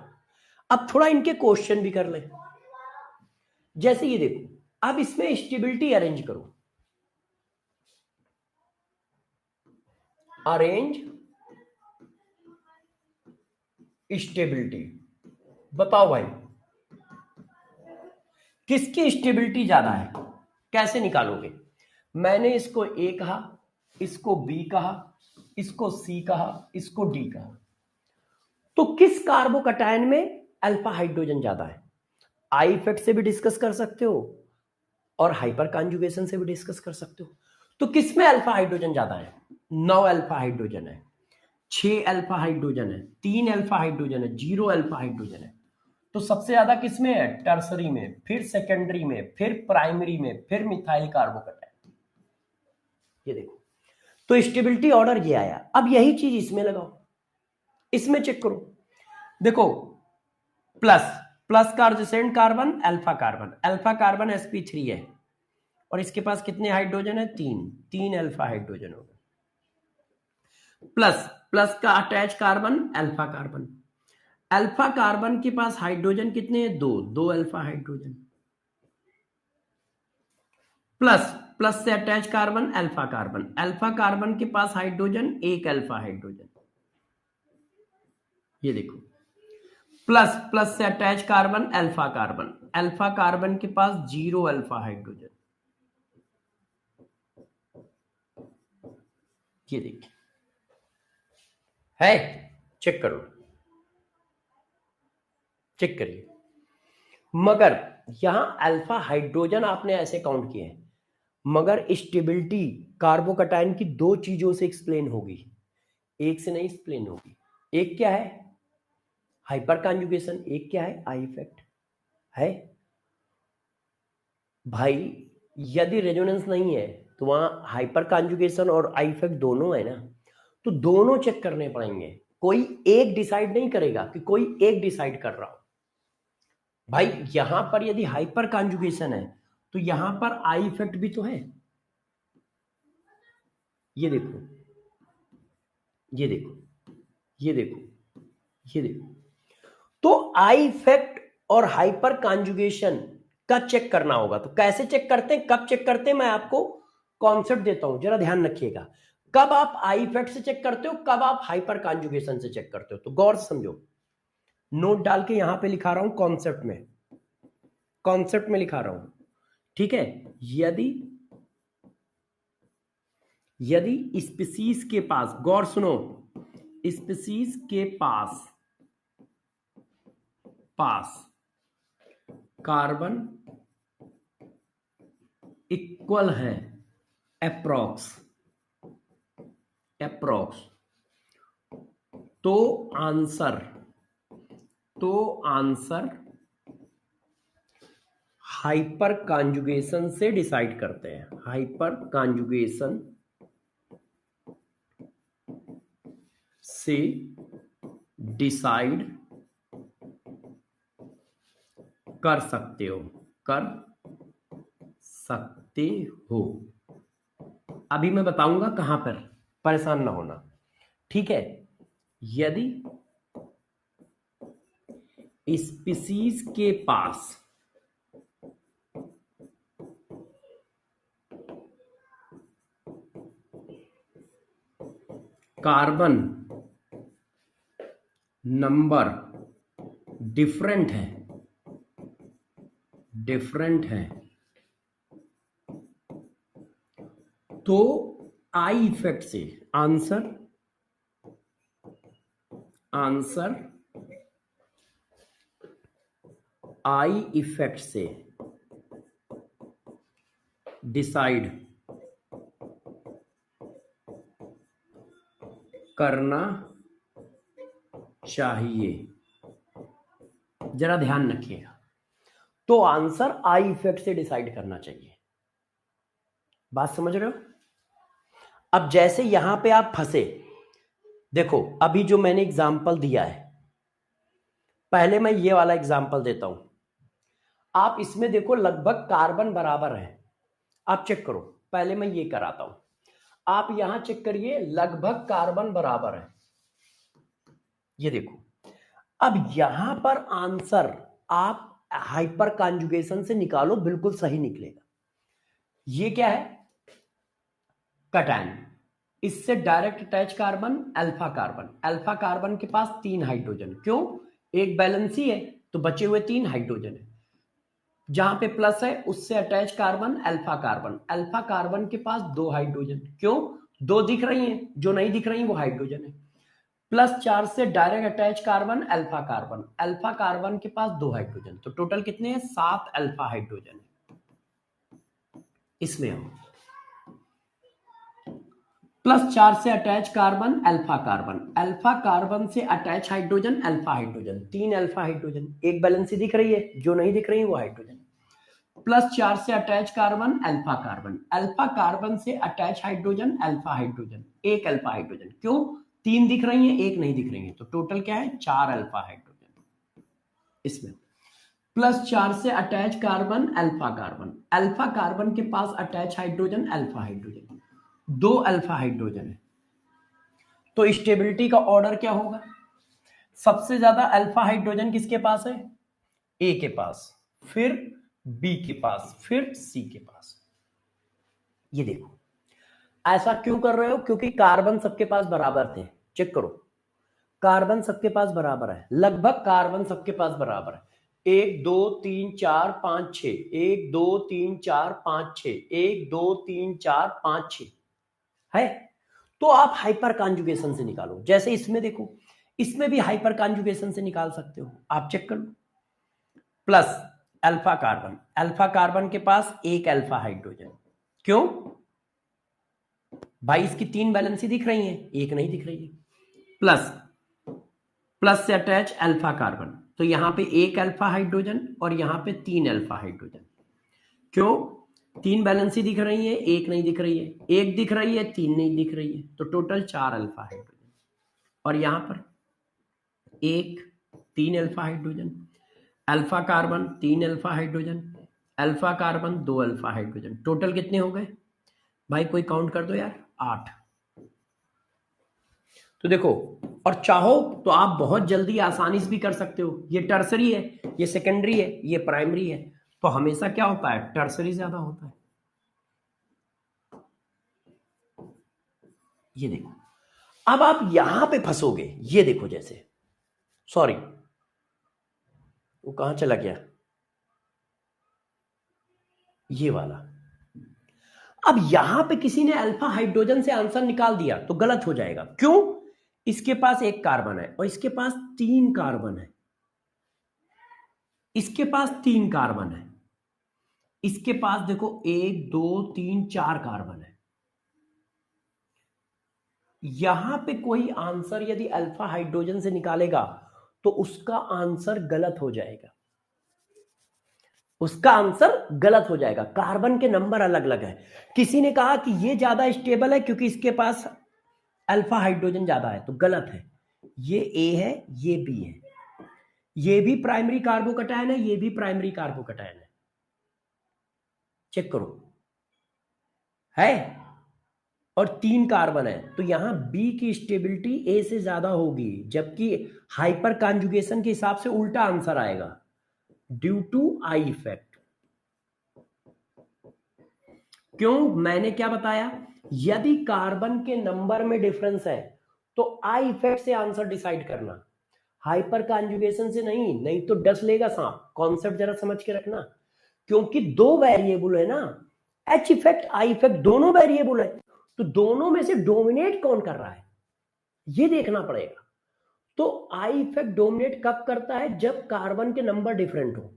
अब थोड़ा इनके क्वेश्चन भी कर ले। जैसे ये देखो, अब इसमें स्टेबिलिटी अरेंज करो, अरेंज स्टेबिलिटी। बताओ भाई किसकी स्टेबिलिटी ज्यादा है, कैसे निकालोगे? मैंने इसको ए कहा, इसको बी कहा, इसको सी कहा, इसको डी कहा, तो किस कार्बोकैटायन में अल्फा हाइड्रोजन ज्यादा है? आई इफेक्ट से भी डिस्कस कर सकते हो और हाइपर कॉन्जुगेशन से भी डिस्कस कर सकते हो। तो किसमें अल्फा हाइड्रोजन ज्यादा है? 9 अल्फा हाइड्रोजन है, 6 अल्फा हाइड्रोजन है, 3 अल्फा हाइड्रोजन है, 0 अल्फा हाइड्रोजन है। तो सबसे ज्यादा किसमें है? टर्सरी में, फिर सेकेंडरी में, फिर प्राइमरी में, फिर मिथाइल कार्बोकैटायन। ये देखो, तो स्टेबिलिटी ऑर्डर ये आया। अब यही चीज इसमें लगाओ, इसमें चेक करो। देखो प्लस प्लस का adjacent carbon alpha carbon, alpha carbon sp3 है और इसके पास कितने हाइड्रोजन है? 3 अल्फा हाइड्रोजन हो गए। प्लस प्लस का attach carbon alpha carbon, alpha carbon के पास हाइड्रोजन कितने हैं? 2 अल्फा हाइड्रोजन। प्लस प्लस से attach carbon alpha carbon, alpha carbon के पास हाइड्रोजन 1 अल्फा हाइड्रोजन। ये देखो, प्लस प्लस से attach carbon alpha carbon, alpha carbon के पास 0 अल्फा हाइड्रोजन। ये देखिए है, चेक करो, चेक करिए। मगर यहां अल्फा हाइड्रोजन आपने ऐसे काउंट किए हैं, मगर स्टेबिलिटी कार्बोकैटायन की दो चीजों से एक्सप्लेन होगी, एक से नहीं एक्सप्लेन होगी। एक क्या है? हाइपर कॉन्जुगेशन, एक क्या है? आई इफेक्ट है। भाई यदि रेजोनेंस नहीं है तो वहां हाइपर कॉन्जुगेशन और आई इफेक्ट दोनों है ना, तो दोनों चेक करने पड़ेंगे। कोई एक डिसाइड नहीं करेगा कि कोई एक डिसाइड कर रहा हो। भाई यहां पर यदि हाइपर कॉन्जुगेशन है तो यहां पर आई इफेक्ट भी तो है। ये देखो, ये देखो, ये देखो, ये देखो, तो आई इफेक्ट और हाइपर कॉन्जुगेशन का चेक करना होगा। तो कैसे चेक करते हैं, कब चेक करते हैं, मैं आपको कॉन्सेप्ट देता हूं, जरा ध्यान रखिएगा। कब आप आई इफेक्ट से चेक करते हो, कब आप हाइपर कॉन्जुगेशन से चेक करते हो। तो गौर से समझो, नोट डाल के यहां पे लिखा रहा हूं, कॉन्सेप्ट में लिखा रहा हूं, ठीक है। यदि स्पीसीज के पास, गौर सुनो, स्पीसीज के पास कार्बन इक्वल है अप्रॉक्स, तो आंसर हाइपर कॉन्जुगेशन से डिसाइड करते हैं, हाइपर कॉन्जुगेशन से डिसाइड कर सकते हो। अभी मैं बताऊंगा कहां पर, परेशान ना होना, ठीक है। यदि स्पीसीज के पास कार्बन नंबर डिफरेंट है तो आई इफेक्ट से आंसर आई इफेक्ट से डिसाइड करना चाहिए। जरा ध्यान रखिएगा, तो आंसर आई इफेक्ट से डिसाइड करना चाहिए। बात समझ रहे हो। अब जैसे यहां पे आप फंसे, देखो अभी जो मैंने एग्जाम्पल दिया है, पहले मैं ये वाला एग्जाम्पल देता हूं। आप इसमें देखो लगभग कार्बन बराबर है, आप चेक करो, पहले मैं ये कराता हूं। आप यहां चेक करिए, लगभग कार्बन बराबर है, ये देखो। अब यहां पर आंसर आप हाइपर कॉन्जुगेशन से निकालो, बिल्कुल सही निकलेगा। ये क्या है, कटैन, इससे direct attach carbon alpha carbon के पास 3 हाइड्रोजन, क्यों, एक बैलेंसी है तो बचे हुए 3 हाइड्रोजन है। जहां पे प्लस है उससे अटैच कार्बन अल्फा कार्बन के पास 2 हाइड्रोजन, क्यों, 2 दिख रही हैं, जो नहीं दिख रही वो हाइड्रोजन है। +4 से direct attach carbon alpha carbon के पास 2 हाइड्रोजन, तो टोटल कितने हैं, 7 अल्फा हाइड्रोजन है। इसमें हम +4 से अटैच कार्बन अल्फा कार्बन से attach hydrogen alpha hydrogen, 3 alpha hydrogen, एक बैलेंसी दिख रही है, जो नहीं दिख रही वो हाइड्रोजन। +4 से अटैच कार्बन अल्फा कार्बन से अटैच हाइड्रोजन अल्फा हाइड्रोजन, एक अल्फा हाइड्रोजन, क्यों, 3 दिख रही है, एक नहीं दिख रही है, तो टोटल क्या है, 4 अल्फा हाइड्रोजन। इसमें +4 से अटैच कार्बन अल्फा कार्बन के पास attach hydrogen alpha hydrogen, 2 alpha hydrogen है। तो स्टेबिलिटी का ऑर्डर क्या होगा, सबसे ज्यादा अल्फा हाइड्रोजन किसके पास है, ए के पास, फिर बी के पास, फिर सी के पास। ये देखो, ऐसा क्यों कर रहे हो, क्योंकि कार्बन सबके पास बराबर थे। चेक करो, कार्बन सबके पास बराबर है, लगभग कार्बन सबके पास बराबर है, 1 2 3 4 5 6, 1 2 3 4 5 6, 1 2 3 4 5 6 है। तो आप हाइपर कॉन्जुगेशन से निकालो, जैसे इसमें देखो, इसमें भी हाइपर कॉन्जुगेशन से निकाल सकते हो, आप चेक कर लो। प्लस अल्फा कार्बन के पास एक अल्फा हाइड्रोजन, क्यों भाई, इसकी 3 बैलेंसी दिख रही है, एक नहीं दिख रही है। प्लस से अटैच अल्फा कार्बन, तो यहां पे एक अल्फा हाइड्रोजन और यहां पे 3 अल्फा हाइड्रोजन, क्यों, 3 बैलेंसी दिख रही है, एक नहीं दिख रही है, एक दिख रही है, 3 नहीं दिख रही है, तो टोटल 4 अल्फा हाइड्रोजन। और यहां पर 1 3 alpha hydrogen, alpha carbon 3 alpha hydrogen, alpha carbon 2 alpha hydrogen, total कितने हो गए भाई, कोई काउंट कर दो यार, 8। तो देखो, और चाहो तो आप बहुत जल्दी आसानी से भी कर सकते हो, ये टर्सरी है, ये सेकेंडरी है, ये प्राइमरी है, तो हमेशा क्या होता है, टर्सरी ज्यादा होता है। ये देखो, अब आप यहां पे फंसोगे। ये देखो, जैसे सॉरी वो कहां चला गया, ये वाला। अब यहां पे किसी ने अल्फा हाइड्रोजन से आंसर निकाल दिया तो गलत हो जाएगा। क्यों? इसके पास एक कार्बन है और इसके पास 3 कार्बन है, इसके पास 3 कार्बन है, इसके पास देखो 1 2 3 4 कार्बन है। यहां पे कोई आंसर यदि अल्फा हाइड्रोजन से निकालेगा तो उसका आंसर गलत हो जाएगा, उसका आंसर गलत हो जाएगा। कार्बन के नंबर अलग अलग है। किसी ने कहा कि ये ज्यादा स्टेबल है क्योंकि इसके पास अल्फा हाइड्रोजन ज्यादा है, तो गलत है। ये ए है, ये बी है, ये भी प्राइमरी कार्बोकैटायन है, ये भी प्राइमरी कार्बोकैटायन है। चेक करो, है और 3 कार्बन है, तो यहां बी की स्टेबिलिटी ए से ज्यादा होगी, जबकि हाइपर कॉन्जुगेशन के हिसाब से उल्टा आंसर आएगा, ड्यू टू आई इफेक्ट। क्यों? मैंने क्या बताया, यदि कार्बन के नंबर में डिफरेंस है तो आई इफेक्ट से आंसर डिसाइड करना, हाइपर कॉन्जुगेशन से नहीं, नहीं तो डस लेगा सांप। कॉन्सेप्ट जरा समझ के रखना, क्योंकि 2 वेरिएबल है ना, एच इफेक्ट आई इफेक्ट दोनों वेरिएबल है, तो दोनों में से डोमिनेट कौन कर रहा है ये देखना पड़ेगा। तो आई इफेक्ट डोमिनेट कब करता है? जब कार्बन के नंबर डिफरेंट हो।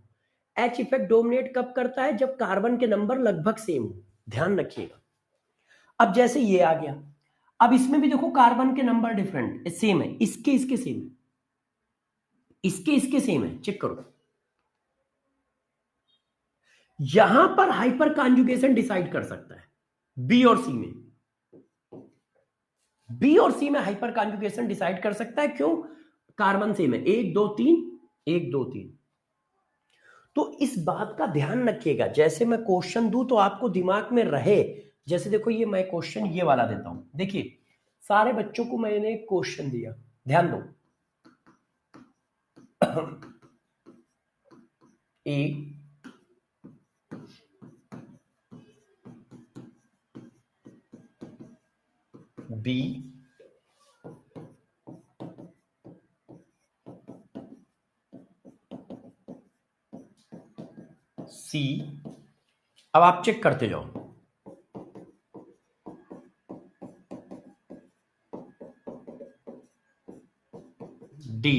एच इफेक्ट डोमिनेट कब करता है? जब कार्बन के नंबर लगभग सेम हो। ध्यान रखिएगा। अब जैसे ये आ गया, अब इसमें भी देखो कार्बन के नंबर डिफरेंट सेम है, इसके इसके सेम है, इसके इसके सेम है। चेक करो, यहां पर हाइपर कॉन्जुगेशन डिसाइड कर सकता है बी और सी में, बी और सी में हाइपर कॉन्जुगेशन डिसाइड कर सकता है। क्यों? कार्बन सेम है, 1 2 3 1 2 3। तो इस बात का ध्यान रखिएगा, जैसे मैं क्वेश्चन दूं तो आपको दिमाग में रहे। जैसे देखो, ये मैं क्वेश्चन ये वाला देता हूं, देखिए सारे बच्चों को मैंने क्वेश्चन दिया, ध्यान दो। ए बी सी, अब आप चेक करते जाओ। डी,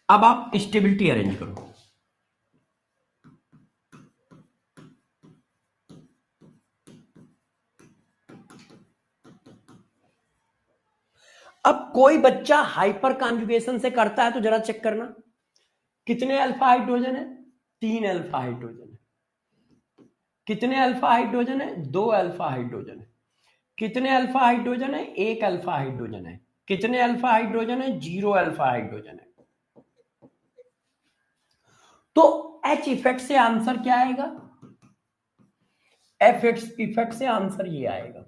अब आप स्टेबिलिटी अरेंज करो। अब कोई बच्चा हाइपर कॉन्जुगेशन से करता है तो जरा चेक करना, कितने अल्फा हाइड्रोजन है? 3 अल्फा हाइड्रोजन है। कितने अल्फा हाइड्रोजन है? 2 अल्फा हाइड्रोजन है। कितने अल्फा हाइड्रोजन है? 1 अल्फा हाइड्रोजन है। कितने अल्फा हाइड्रोजन है? 0 अल्फा हाइड्रोजन है। तो एच इफेक्ट से आंसर क्या आएगा? एफ इफेक्ट से आंसर ये आएगा,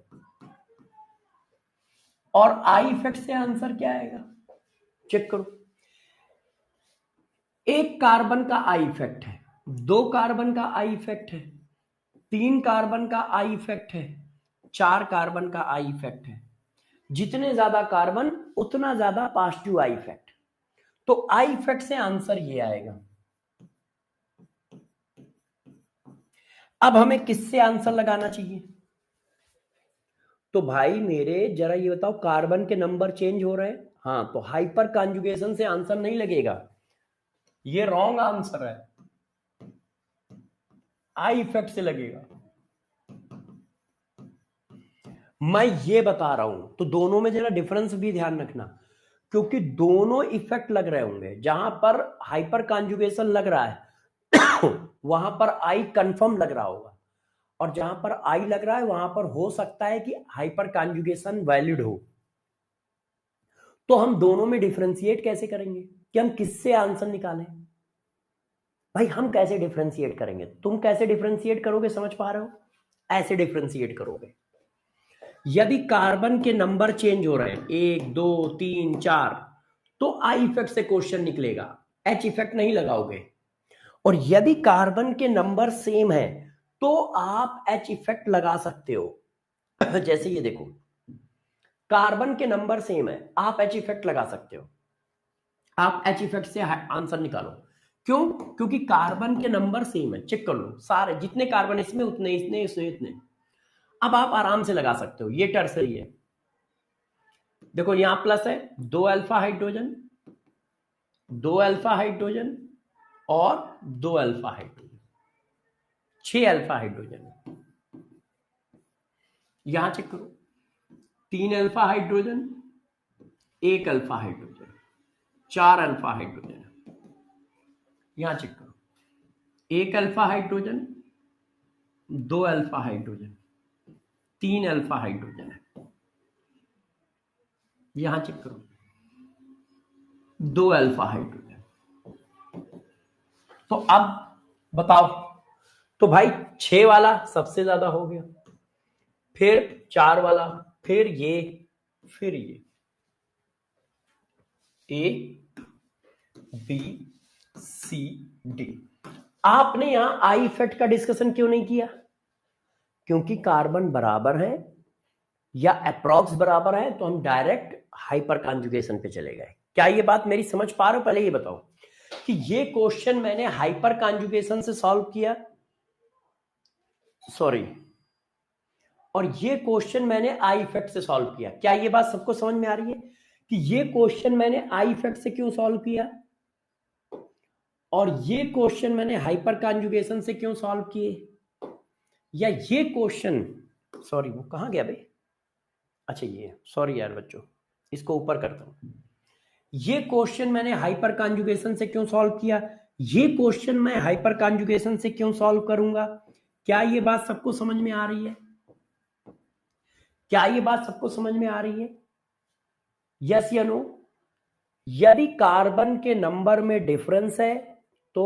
और आई इफेक्ट से आंसर क्या आएगा? चेक करो, एक कार्बन का आई इफेक्ट है, 2 कार्बन का आई इफेक्ट है, 3 कार्बन का आई इफेक्ट है, 4 कार्बन का आई इफेक्ट है। जितने ज्यादा कार्बन उतना ज्यादा पॉजिटिव आई इफेक्ट। तो आई इफेक्ट से आंसर ये आएगा। अब हमें किससे आंसर लगाना चाहिए? तो भाई मेरे जरा ये बताओ, कार्बन के नंबर चेंज हो रहे हैं, हाँ, तो हाइपर कॉन्जुगेशन से आंसर नहीं लगेगा, ये रॉन्ग आंसर है, आई इफेक्ट से लगेगा। मैं ये बता रहा हूं, तो दोनों में जरा डिफरेंस भी ध्यान रखना, क्योंकि दोनों इफेक्ट लग रहे होंगे। जहां पर हाइपर कॉन्जुगेशन लग रहा है वहां पर आई कंफर्म लग रहा होगा, और जहां पर आई लग रहा है वहां पर हो सकता है कि हाइपर कॉन्जुगेशन वैलिड हो। तो हम दोनों में डिफरेंशिएट कैसे करेंगे कि हम किससे आंसर निकालें? भाई हम कैसे डिफरेंशिएट करेंगे? तुम कैसे डिफरेंशिएट करोगे, समझ पा रहे हो? ऐसे डिफरेंशिएट करोगे, यदि कार्बन के नंबर चेंज हो रहे हैं 1 2 3 4, तो आई इफेक्ट से क्वेश्चन निकलेगा, एच इफेक्ट नहीं लगाओगे। और यदि कार्बन के नंबर सेम है तो आप एच इफेक्ट लगा सकते हो। जैसे ये देखो, कार्बन के नंबर सेम है, आप एच इफेक्ट लगा सकते हो, आप एच इफेक्ट से आंसर निकालो। क्यों? क्योंकि कार्बन के नंबर सेम है, चेक कर लो, सारे जितने कार्बन इसमें उतने, इसने इसमें इतने। अब आप आराम से लगा सकते हो, ये टर्सरी है, देखो यहां प्लस है, 2 अल्फा हाइड्रोजन, 2 अल्फा हाइड्रोजन और 2 अल्फा हाइड्रोजन, 6 अल्फा हाइड्रोजन। यहां चेक करो, 3 alpha hydrogen, 1 alpha hydrogen, 4 alpha hydrogen. यहां चेक करो, 1 alpha hydrogen, 2 alpha hydrogen, 3 alpha hydrogen है। यहां चेक करो, 2 अल्फा हाइड्रोजन। तो अब बताओ, तो भाई 6 वाला सबसे ज्यादा हो गया, फिर 4 वाला, फिर ये, फिर ये, ए बी सी डी। आपने यहां आई इफेक्ट का डिस्कशन क्यों नहीं किया? क्योंकि कार्बन बराबर है या अप्रॉक्स बराबर है, तो हम डायरेक्ट हाइपर कॉन्जुगेशन पे चले गए। क्या ये बात मेरी समझ पा रहे हो? पहले ये बताओ कि ये क्वेश्चन मैंने हाइपर कॉन्जुगेशन से सॉल्व किया, सॉरी, और ये क्वेश्चन मैंने आई इफेक्ट से सॉल्व किया। क्या ये बात सबको समझ में आ रही है कि ये क्वेश्चन मैंने आई इफेक्ट से क्यों सॉल्व किया और ये क्वेश्चन मैंने हाइपर कॉन्जुगेशन से क्यों सॉल्व किए? या ये क्वेश्चन, सॉरी वो कहां गया बे, अच्छा ये, सॉरी यार बच्चों, इसको ऊपर करता हूं। ये क्वेश्चन मैंने हाइपर कॉन्जुगेशन से क्यों सॉल्व किया, ये क्वेश्चन मैं हाइपर कॉन्जुगेशन से क्यों सॉल्व करूंगा? क्या ये बात सबको समझ में आ रही है? क्या ये बात सबको समझ में आ रही है? यस या नो? यदि कार्बन के नंबर में डिफरेंस है तो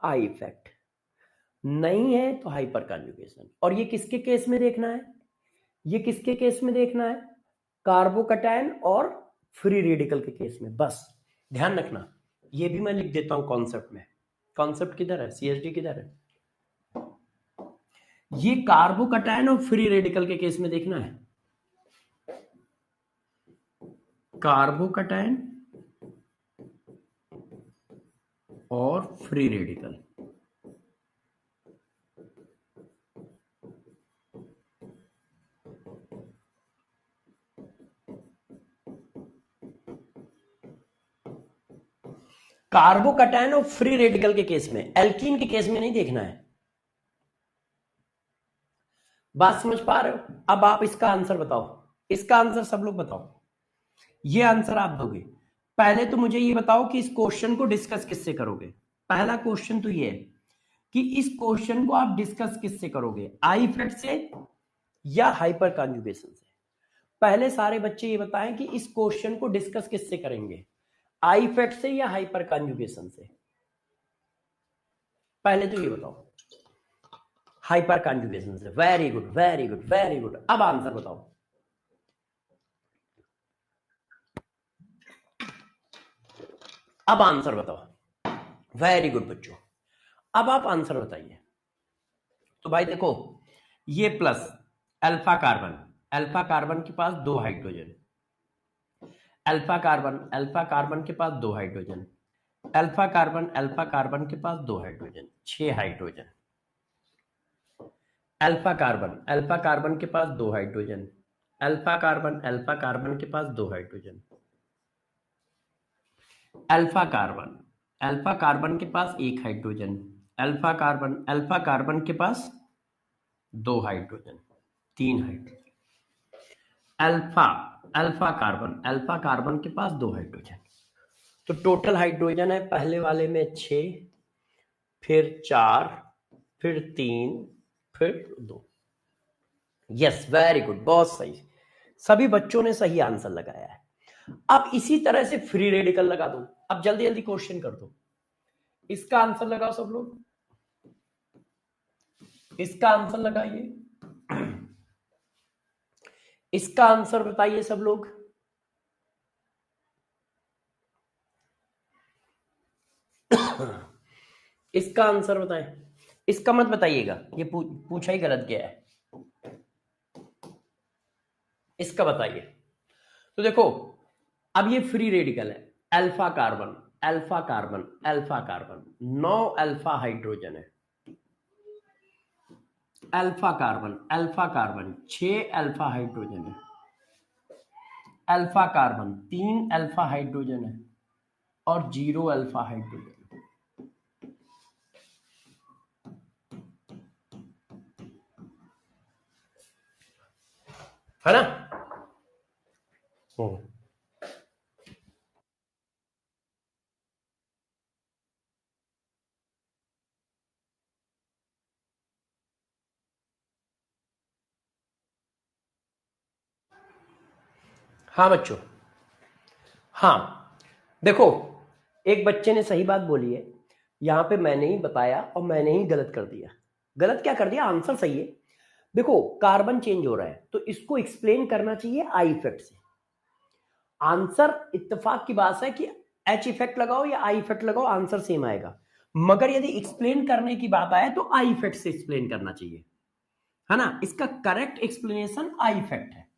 आई इफेक्ट, नहीं है तो हाइपर कॉन्जुगेशन। और ये किसके केस में देखना है? ये किसके केस में देखना है? कार्बोकैटायन और फ्री रेडिकल के केस में। बस ध्यान रखना, ये भी मैं लिख देता हूं कॉन्सेप्ट में। कॉन्सेप्ट किधर है? सीएसडी किधर है? ये कार्बोकैटायन और फ्री रेडिकल के केस में देखना है, कार्बोकैटायन और फ्री रेडिकल। कार्बोकैटायन और फ्री रेडिकल के केस में, एल्कीन के केस में नहीं देखना है। बात समझ पा रहे हो? अब आप इसका आंसर बताओ, इसका आंसर सब लोग बताओ, ये आंसर आप दोगे। पहले तो मुझे ये बताओ कि इस क्वेश्चन को डिस्कस किससे करोगे। पहला क्वेश्चन तो ये है कि इस क्वेश्चन को आप डिस्कस किससे करोगे, आई इफेक्ट से या हाइपर कॉन्जुगेशन से? पहले सारे बच्चे ये बताएं कि इस क्वेश्चन को डिस्कस किससे करेंगे, आई इफेक्ट से या हाइपर कॉन्जुगेशन से? पहले तो ये बताओ, हाइपर कॉन्जुगेशन से। Very good very good very good. अब आंसर बताओ, अब आंसर बताओ। वेरी गुड बच्चों, अब आप आंसर बताइए। तो भाई देखो, ये plus alpha carbon, alpha carbon के पास 2 हाइड्रोजन, अल्फा कार्बन के पास 2 हाइड्रोजन, अल्फा कार्बन के पास 2 हाइड्रोजन, 6 हाइड्रोजन। अल्फा कार्बन के पास 2 हाइड्रोजन, अल्फा कार्बन के पास 2 हाइड्रोजन, अल्फा कार्बन के पास 1 हाइड्रोजन, अल्फा कार्बन के पास 2 हाइड्रोजन, 3 हाइड्रोजन, अल्फा कार्बन के पास 2 हाइड्रोजन। तो टोटल हाइड्रोजन है पहले वाले में 6, फिर 4, फिर 3, फिर 2। यस वेरी गुड, बहुत सही, सभी बच्चों ने सही आंसर लगाया है। अब इसी तरह से फ्री रेडिकल लगा दो। अब जल्दी जल्दी क्वेश्चन कर दो, इसका आंसर लगाओ सब लोग, इसका आंसर लगाइए, इसका आंसर बताइए सब लोग। इसका आंसर बताएं, इसका मत बताइएगा, ये पूछा ही गलत गया है, इसका बताइए। तो देखो अब ये फ्री रेडिकल है, alpha carbon alpha carbon alpha carbon, 9 alpha hydrogen है, अल्फा कार्बन 6 अल्फा हाइड्रोजन है, अल्फा कार्बन 3 अल्फा हाइड्रोजन है और 0 अल्फा हाइड्रोजन है ना। हाँ बच्चों, हाँ देखो एक बच्चे ने सही बात बोली है, यहां पे मैंने ही बताया और मैंने ही गलत कर दिया। गलत क्या कर दिया, आंसर सही है। देखो कार्बन चेंज हो रहा है तो इसको एक्सप्लेन करना चाहिए आई इफेक्ट से। आंसर इत्तेफाक की बात है कि एच इफेक्ट लगाओ या आई इफेक्ट लगाओ आंसर सेम आएगा, मगर यदि एक्सप्लेन करने की बात आए तो आई इफेक्ट से एक्सप्लेन करना चाहिए, है ना। इसका करेक्ट एक्सप्लेनेशन आई इफेक्ट है।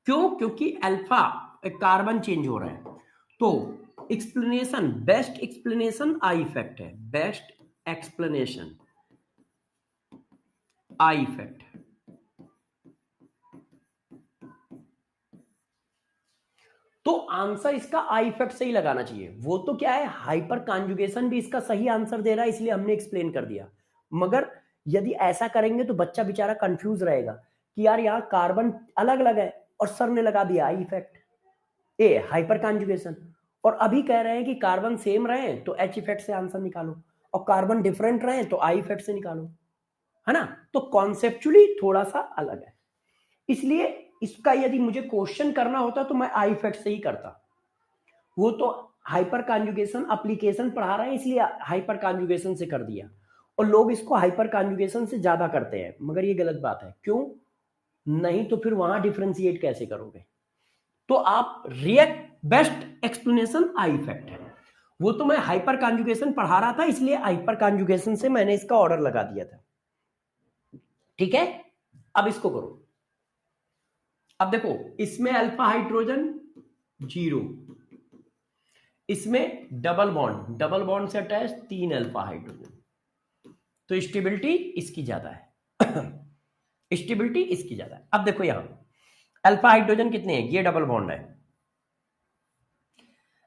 क्यों? क्योंकि अल्फा कार्बन चेंज हो रहा है तो explanation, best explanation I effect है, बेस्ट एक्सप्लेनेशन आई इफेक्ट। तो आंसर इसका आई इफेक्ट से ही लगाना चाहिए। वो तो क्या है, हाइपर कॉन्जुगेशन भी इसका सही आंसर दे रहा है इसलिए हमने एक्सप्लेन कर दिया, मगर यदि ऐसा करेंगे तो बच्चा बेचारा कंफ्यूज रहेगा कि यार यहाँ कार्बन अलग अलग है और सर ने लगा दिया I effect, A hyper conjugation, और अभी कह रहे हैं कि कार्बन सेम रहे तो एच इफेक्ट से आंसर निकालो और कार्बन डिफरेंट रहे तो आई इफेक्ट से निकालो, है ना। तो कॉन्सेप्चुअली थोड़ा सा अलग है, इसलिए इसका यदि मुझे क्वेश्चन करना होता तो मैं आई इफेक्ट से ही करता। वो तो हाइपर कॉन्जुगेशन एप्लीकेशन पढ़ा रहे हैं इसलिए हाइपर कॉन्जुगेशन से कर दिया, और लोग इसको हाइपर कॉन्जुगेशन से ज्यादा करते हैं, मगर ये गलत बात है। क्यों? नहीं तो फिर वहां डिफरेंशिएट कैसे करोगे। तो आप react, best explanation I effect है। वो तो मैं हाइपर कॉन्जुगेशन पढ़ा रहा था इसलिए हाइपर कॉन्जुगेशन से मैंने इसका ऑर्डर लगा दिया था, ठीक है। अब इसको करो। अब देखो इसमें अल्फा हाइड्रोजन 0, इसमें डबल बॉन्ड से अटैच 3 अल्फा हाइड्रोजन, तो स्टेबिलिटी इसकी ज्यादा है स्टेबिलिटी इसकी ज्यादा है। अब देखो यहां अल्फा हाइड्रोजन कितने हैं, ये डबल बॉन्ड है,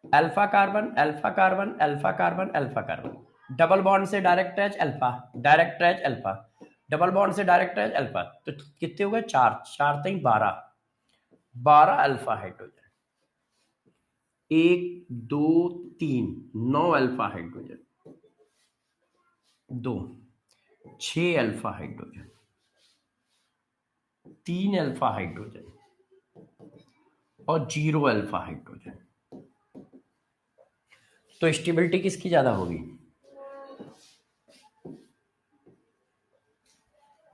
alpha carbon alpha carbon alpha carbon alpha carbon, double bond से direct attach alpha, direct attach alpha, double bond से डायरेक्ट अटैच अल्फा, तो कितने हो गए, 4 4 3 12, 12 alpha hydrogen, 1 2 3 9 alpha hydrogen, 2 6 alpha hydrogen, 3 alpha hydrogen और 0 alpha hydrogen. तो stability किसकी ज्यादा होगी,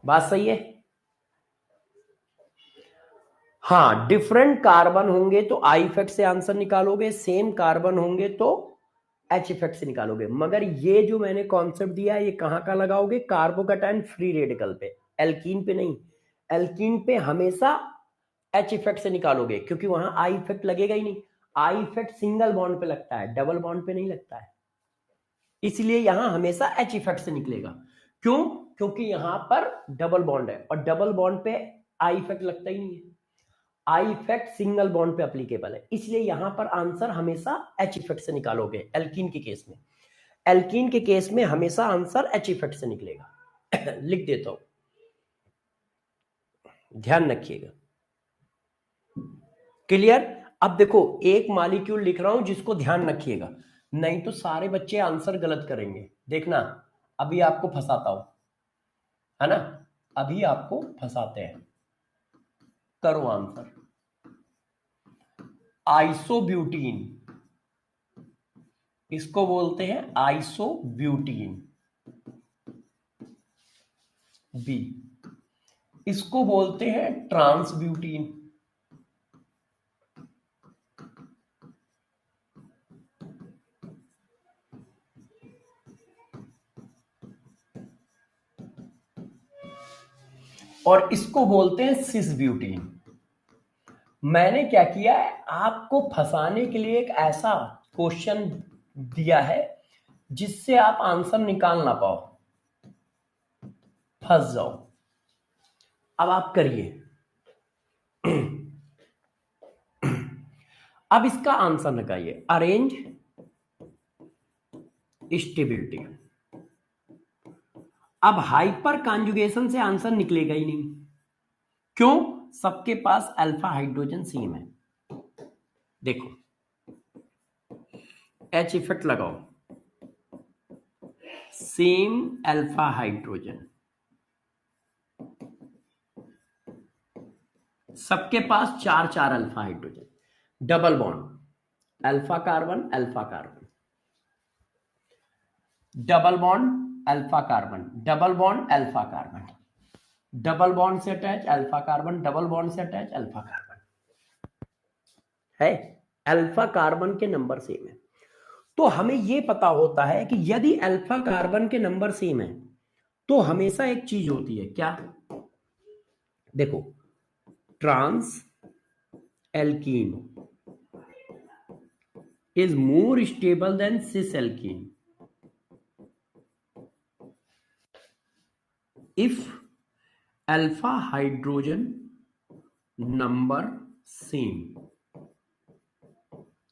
बात सही है। हाँ डिफरेंट कार्बन होंगे तो आई इफेक्ट से आंसर निकालोगे, सेम कार्बन होंगे तो एच इफेक्ट से निकालोगे, मगर ये जो मैंने कॉन्सेप्ट दिया है ये कहां का लगाओगे, कार्बोकैटायन फ्री रेडिकल पे, एल्कीन पे नहीं। एल्कीन पे हमेशा एच इफेक्ट से निकालोगे क्योंकि वहां आई इफेक्ट लगेगा ही नहीं, आई इफेक्ट सिंगल बॉन्ड पे लगता है, डबल बॉन्ड पे नहीं लगता है, इसलिए यहां हमेशा एच इफेक्ट से निकलेगा। क्यों? क्योंकि यहां पर डबल बॉन्ड है और डबल बॉन्ड पे आई इफेक्ट लगता ही नहीं है, आई इफेक्ट सिंगल बॉन्ड पे अप्लीकेबल है, इसलिए यहां पर आंसर हमेशा एच इफेक्ट से निकालोगे एल्कीन के केस में। एल्कीन के केस में हमेशा आंसर एच इफेक्ट से निकलेगा लिख देता हूं, ध्यान रखिएगा। क्लियर? अब देखो एक मॉलिक्यूल लिख रहा हूं जिसको ध्यान रखिएगा, नहीं तो सारे बच्चे आंसर गलत करेंगे, देखना अभी आपको फंसाता हूं, है ना, अभी आपको फंसाते हैं। करो आंसर, आइसोब्यूटीन, इसको बोलते हैं आइसोब्यूटीन, बी, इसको बोलते हैं ट्रांसब्यूटीन, और इसको बोलते हैं सिस ब्यूटीन। मैंने क्या किया है, आपको फंसाने के लिए एक ऐसा क्वेश्चन दिया है जिससे आप आंसर निकाल ना पाओ, फंस जाओ। अब आप करिए। अब इसका आंसर लगाइए, अरेंज स्टेबिलिटी। अब हाइपर कॉन्जुगेशन से आंसर निकलेगा ही नहीं। क्यों? सबके पास अल्फा हाइड्रोजन सेम है। देखो एच इफेक्ट लगाओ, सेम अल्फा हाइड्रोजन, सबके पास चार चार alpha hydrogen, double bond alpha carbon alpha carbon, double bond alpha carbon, double bond alpha carbon, double bond से attach alpha carbon, double bond से attach alpha carbon है। Alpha carbon के number same है। तो हमें यह पता होता है कि यदि अल्फा कार्बन के नंबर सेम है तो हमेशा एक चीज होती है, क्या? देखो, trans alkene is more stable than cis alkene if alpha hydrogen number same।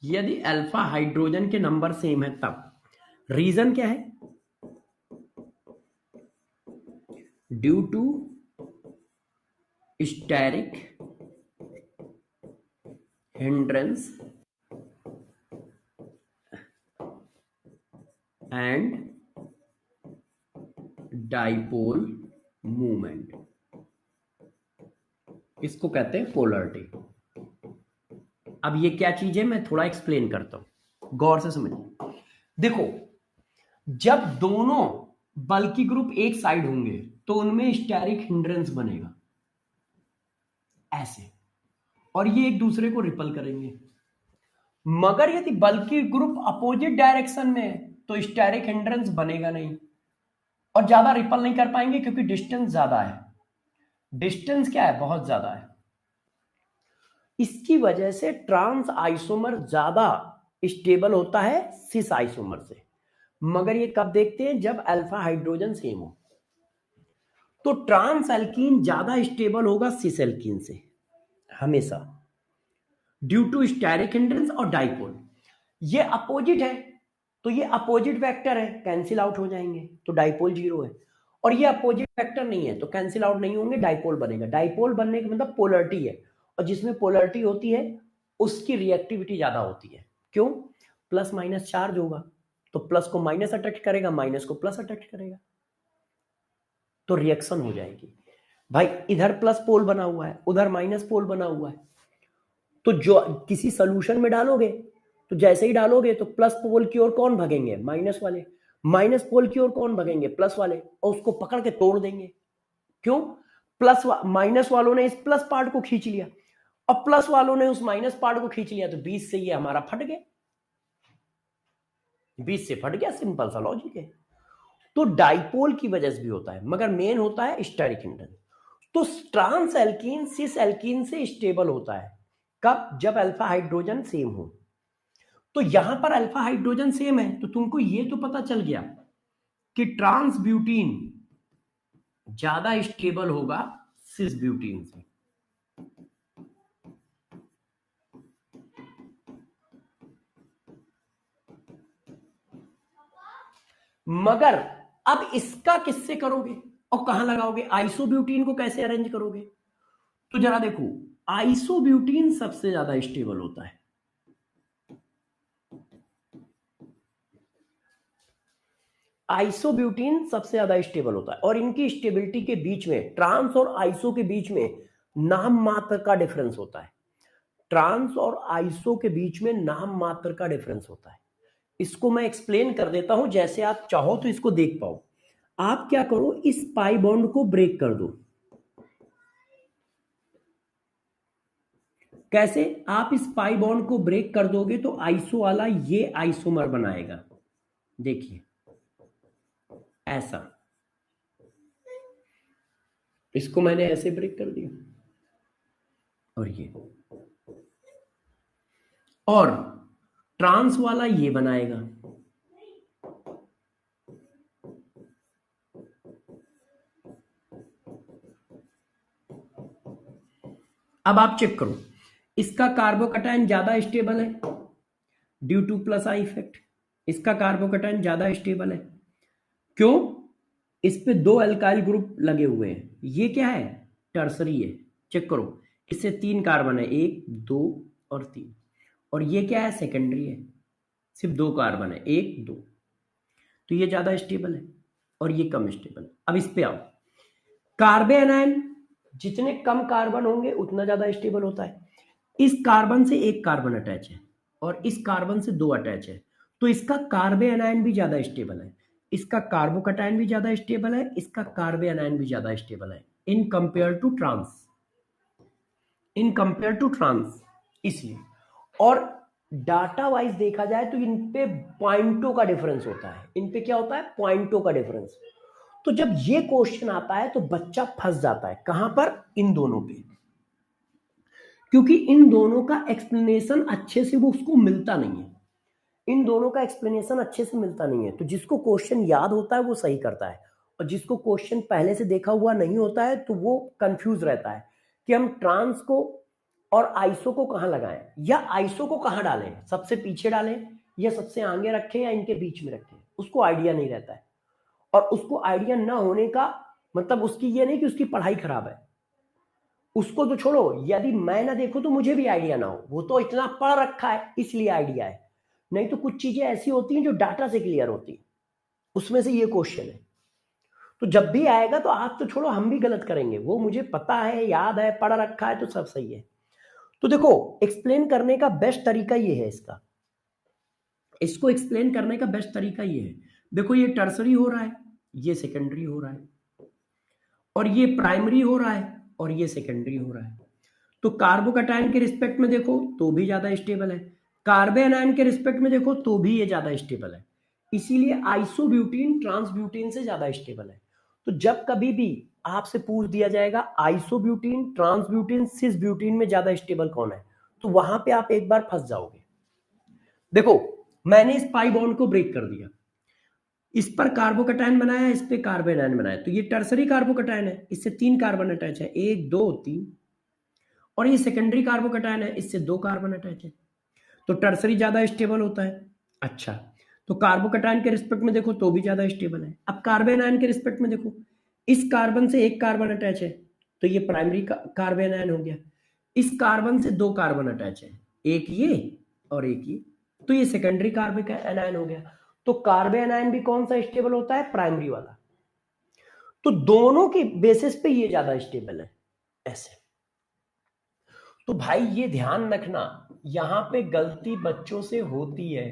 यदि अल्फा हाइड्रोजन के नंबर सेम है तब। रीजन क्या है? Due to steric hindrance and dipole movement. इसको कहते हैं पोलरिटी। अब ये क्या चीज है, मैं थोड़ा एक्सप्लेन करता हूं, गौर से समझिए। देखो, जब दोनों बल्कि ग्रुप एक साइड होंगे तो उनमें स्टेरिक हिंड्रेंस बनेगा ऐसे, और ये एक दूसरे को रिपल करेंगे। मगर यदि बल्कि ग्रुप अपोजिट डायरेक्शन में है तो स्टेरिक हिंड्रेंस बनेगा नहीं और ज्यादा रिपल नहीं कर पाएंगे क्योंकि डिस्टेंस ज्यादा है। डिस्टेंस क्या है? बहुत ज्यादा है। इसकी वजह से ट्रांस आइसोमर ज्यादा स्टेबल होता है सिस आइसोमर से। मगर ये कब देखते हैं? जब अल्फा हाइड्रोजन सेम हो। तो ट्रांस एल्कीन ज्यादा स्टेबल होगा सिस एल्कीन से हमेशा, ड्यू टू स्टेरिक हिंड्रेंस और डाइपोल। ये अपोजिट है तो ये अपोजिट वेक्टर है, कैंसिल आउट हो जाएंगे तो डाइपोल जीरो है। और ये अपोजिट वेक्टर नहीं है तो कैंसिल आउट नहीं होंगे, डाइपोल बनेगा। डाइपोल बनने का मतलब पोलरिटी है, और जिसमें पोलरिटी होती है उसकी रिएक्टिविटी ज्यादा होती है। क्यों? प्लस माइनस चार्ज होगा तो प्लस को माइनस अट्रैक्ट करेगा, माइनस को प्लस अट्रैक्ट करेगा, तो रिएक्शन हो जाएगी। भाई इधर प्लस पोल बना हुआ है, उधर माइनस पोल बना हुआ है, तो जो किसी सोल्यूशन में डालोगे तो जैसे ही डालोगे तो प्लस पोल की ओर कौन भगेंगे? माइनस वाले। माइनस पोल की ओर कौन भगेंगे? प्लस वाले, और उसको पकड़ के तोड़ देंगे। क्यों? माइनस वालों ने इस प्लस पार्ट को खींच लिया और प्लस वालों ने उस माइनस पार्ट को खींच लिया, तो बीच से ये हमारा फट गया, बीच से फट गया, सिंपल सा लॉजिक है। तो डाइपोल की वजह से भी होता है, मगर मेन होता है स्टेरिक हिंड्रेंस। तो ट्रांस एल्कीन सिस एल्कीन से स्टेबल होता है कब? जब अल्फा हाइड्रोजन सेम हो। तो यहां पर अल्फा हाइड्रोजन सेम है तो तुमको ये तो पता चल गया कि ट्रांस ब्यूटीन ज्यादा स्टेबल होगा सिस ब्यूटीन से। मगर अब इसका किससे करोगे और कहां लगाओगे? आइसोब्यूटीन को कैसे अरेंज करोगे? तो जरा देखो, आइसोब्यूटीन सबसे ज्यादा स्टेबल होता है। आइसोब्यूटीन सबसे ज्यादा स्टेबल होता है और इनकी स्टेबिलिटी के बीच में, ट्रांस और आइसो के बीच में नाम मात्र का डिफरेंस होता है। ट्रांस और आइसो के बीच में नाम मात्र का डिफरेंस होता है। इसको मैं एक्सप्लेन कर देता हूं, जैसे आप चाहो तो इसको देख पाओ। आप क्या करो, इस पाई बॉन्ड को ब्रेक कर दो। कैसे? आप इस पाई बॉन्ड को ब्रेक कर दोगे तो आइसो वाला ये आइसोमर बनाएगा। देखिए ऐसा, इसको मैंने ऐसे ब्रेक कर दिया और ये और ट्रांस वाला ये बनाएगा। अब आप चेक करो, इसका कार्बोकैटायन ज्यादा स्टेबल है due two plus I effect. इसका कार्बोकैटायन ज्यादा स्टेबल है, क्यों? इस पे दो अल्काइल ग्रुप लगे हुए हैं। ये क्या है? टर्सरी है। चेक करो, इससे 3 कार्बन है, 1 2 और 3। और ये क्या है? सेकेंडरी है, सिर्फ 2 कार्बन है, 1 2। तो ये ज्यादा स्टेबल है और ये कम स्टेबल है। अब इस पे आओ, कार्बन आयन जितने कम कार्बन होंगे उतना ज्यादा स्टेबल होता है। इस कार्बन से 1 कार्बन अटैच है और इस कार्बन से 2 अटैच है, तो इसका कार्बन आयन भी ज्यादा स्टेबल है, इसका कार्बोकैटायन भी ज्यादा स्टेबल है, इसका कार्बन आयन भी ज्यादा स्टेबल है इन कंपेयर टू ट्रांस, इसलिए। और डाटा वाइज देखा जाए तो इन पे पॉइंटों का डिफरेंस होता है। इन पे क्या होता है? पॉइंटों का डिफरेंस। तो जब ये क्वेश्चन आता है तो बच्चा फंस जाता है। कहां पर? इन दोनों पे, क्योंकि इन दोनों का एक्सप्लेनेशन अच्छे से वो उसको मिलता नहीं है। इन दोनों का एक्सप्लेनेशन अच्छे से मिलता नहीं है, तो जिसको क्वेश्चन याद होता है वो सही करता है, और जिसको क्वेश्चन पहले से देखा हुआ नहीं होता है तो वो कंफ्यूज रहता है कि हम ट्रांस को और आइसो को कहां लगाएं, या आइसो को कहां डालें, सबसे पीछे डालें या सबसे आगे रखें या इनके बीच में रखें। उसको आइडिया नहीं रहता है, और उसको आइडिया ना होने का मतलब उसकी ये नहीं कि उसकी पढ़ाई खराब है। उसको तो छोड़ो, यदि मैं ना देखूं तो मुझे भी आइडिया ना हो, वो तो इतना पढ़ रखा है इसलिए आइडिया है। नहीं तो कुछ चीजें ऐसी होती हैं जो डाटा से क्लियर होती है, उसमें से ये क्वेश्चन है। तो जब भी आएगा तो आप तो छोड़ो, हम भी गलत करेंगे, वो मुझे पता है, याद है, पढ़ रखा है, तो सब सही है। तो देखो, एक्सप्लेन करने का बेस्ट तरीका ये है, इसको एक्सप्लेन करने का बेस्ट तरीका ये है। देखो, ये टर्सरी हो रहा है, ये सेकेंडरी हो रहा है, और ये प्राइमरी हो रहा है और ये सेकेंडरी हो रहा है। तो कार्बोकैटायन के रिस्पेक्ट में देखो तो भी ज्यादा स्टेबल है, कार्बन आयन के रिस्पेक्ट में देखो तो भी ये ज्यादा स्टेबल है। इसीलिए आइसोब्यूटीन ट्रांसब्यूटीन से ज्यादा स्टेबल है। तो जब कभी भी आपसे पूछ दिया जाएगा आइसोब्यूटीन, ट्रांसब्यूटीन, सिसब्यूटीन में ज्यादा स्टेबल कौन है, तो वहां पे आप एक बार फंस जाओगे। देखो, मैंने इस पाई बॉन्ड को ब्रेक कर दिया, इस पर कार्बोकैटायन बनाया, इस पे कार्बन आयन बनाया, तो ये टर्सरी कार्बोकैटायन है, इससे 3 कार्बन अटैच है, 1 2 3। और ये सेकेंडरी कार्बोकैटायन है, इससे 2 कार्बन अटैच है, तो टर्सरी ज्यादा स्टेबल होता है। अच्छा, तो कार्बोकैटायन के रिस्पेक्ट में देखो तो भी ज्यादा स्टेबल है। अब कार्बन आयन के रिस्पेक्ट में देखो, इस कार्बन से 1 कार्बन अटैच है, तो ये प्राइमरी कार्बन आयन हो गया। इस कार्बन से 2 कार्बन अटैच है, एक ये और एक ये, तो ये सेकेंडरी कार्बन आयन हो गया। तो कार्बन आयन भी कौन सा स्टेबल होता है? प्राइमरी वाला। तो दोनों के बेसिस पे ये ज्यादा स्टेबल है, ऐसे। तो भाई ये ध्यान रखना, यहां पे गलती बच्चों से होती है,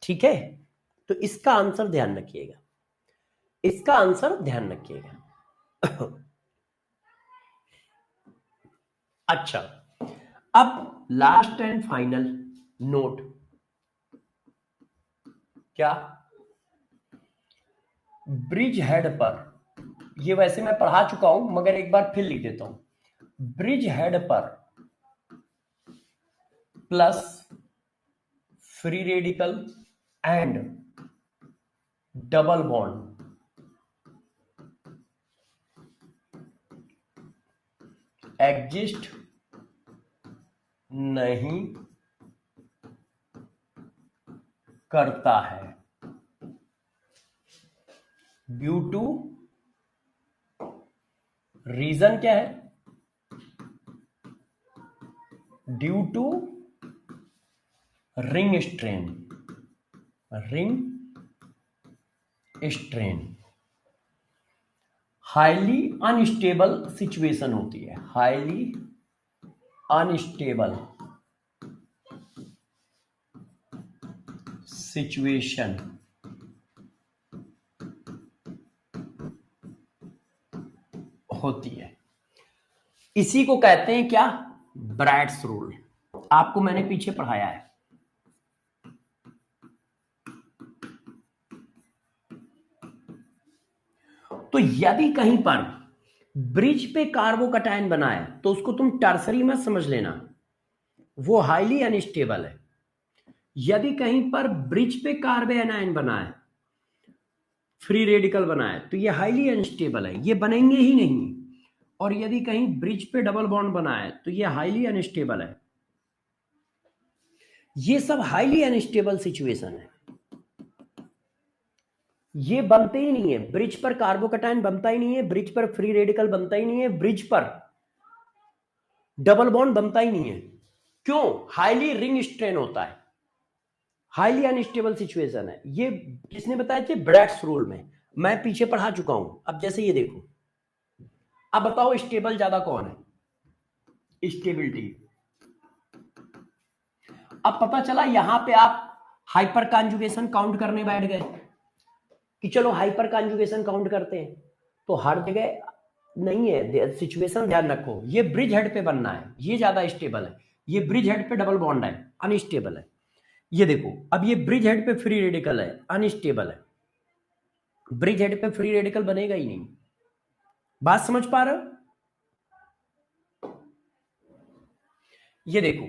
ठीक है? तो इसका आंसर ध्यान रखिएगा, इसका आंसर ध्यान रखिएगा। अच्छा, अब लास्ट एंड फाइनल नोट, क्या? ब्रिज हेड पर, ये वैसे मैं पढ़ा चुका हूं मगर एक बार फिर लिख देता हूं। ब्रिज हेड पर plus free radical and double bond exist नहीं करता है ड्यू टू, रीजन क्या है? Due to ring strain, ring strain, highly unstable situation होती है, हाईली अनस्टेबल सिचुएशन होती है। इसी को कहते हैं क्या? Braids rule. आपको मैंने पीछे पढ़ाया है। तो यदि कहीं पर ब्रिज पे कार्बोकैटायन बना है तो उसको तुम टर्सरी मत समझ लेना, वो हाईली अनस्टेबल है। यदि कहीं पर ब्रिज पे कार्बन एनायन बना है, फ्री रेडिकल बना है, तो ये हाईली अनस्टेबल है, ये बनेंगे ही नहीं। और यदि कहीं ब्रिज पे डबल बॉन्ड बना है तो ये हाईली अनस्टेबल है। ये सब हाईली अनस्टेबल सिचुएशन है, ये बनते ही नहीं है। ब्रिज पर कार्बोकैटायन बनता ही नहीं है, ब्रिज पर फ्री रेडिकल बनता ही नहीं है, ब्रिज पर डबल बॉन्ड बनता ही नहीं है। क्यों? हाईली रिंग स्ट्रेन होता है, हाईली अनस्टेबल सिचुएशन है। ये किसने बताया थे? ब्रैग्स रूल में। मैं पीछे पढ़ा चुका हूं। अब जैसे ये देखो, अब बताओ स्टेबल ज्यादा कौन है? स्टेबिलिटी। अब पता चला यहां पे आप हाइपर कॉन्जुगेशन काउंट करने बैठ गए कि चलो हाइपर कॉन्जुगेशन काउंट करते हैं, तो हर जगह नहीं है। सिचुएशन ध्यान रखो, ये ब्रिज हेड पे बनना है, ये ज्यादा स्टेबल है, ये ब्रिज हेड पे डबल बॉन्ड है, अनस्टेबल है। ये देखो, अब ये ब्रिज हेड पे फ्री रेडिकल है, अनस्टेबल है। ब्रिज हेड पे फ्री रेडिकल बनेगा ही नहीं। बात समझ पा रहे हो? ये देखो,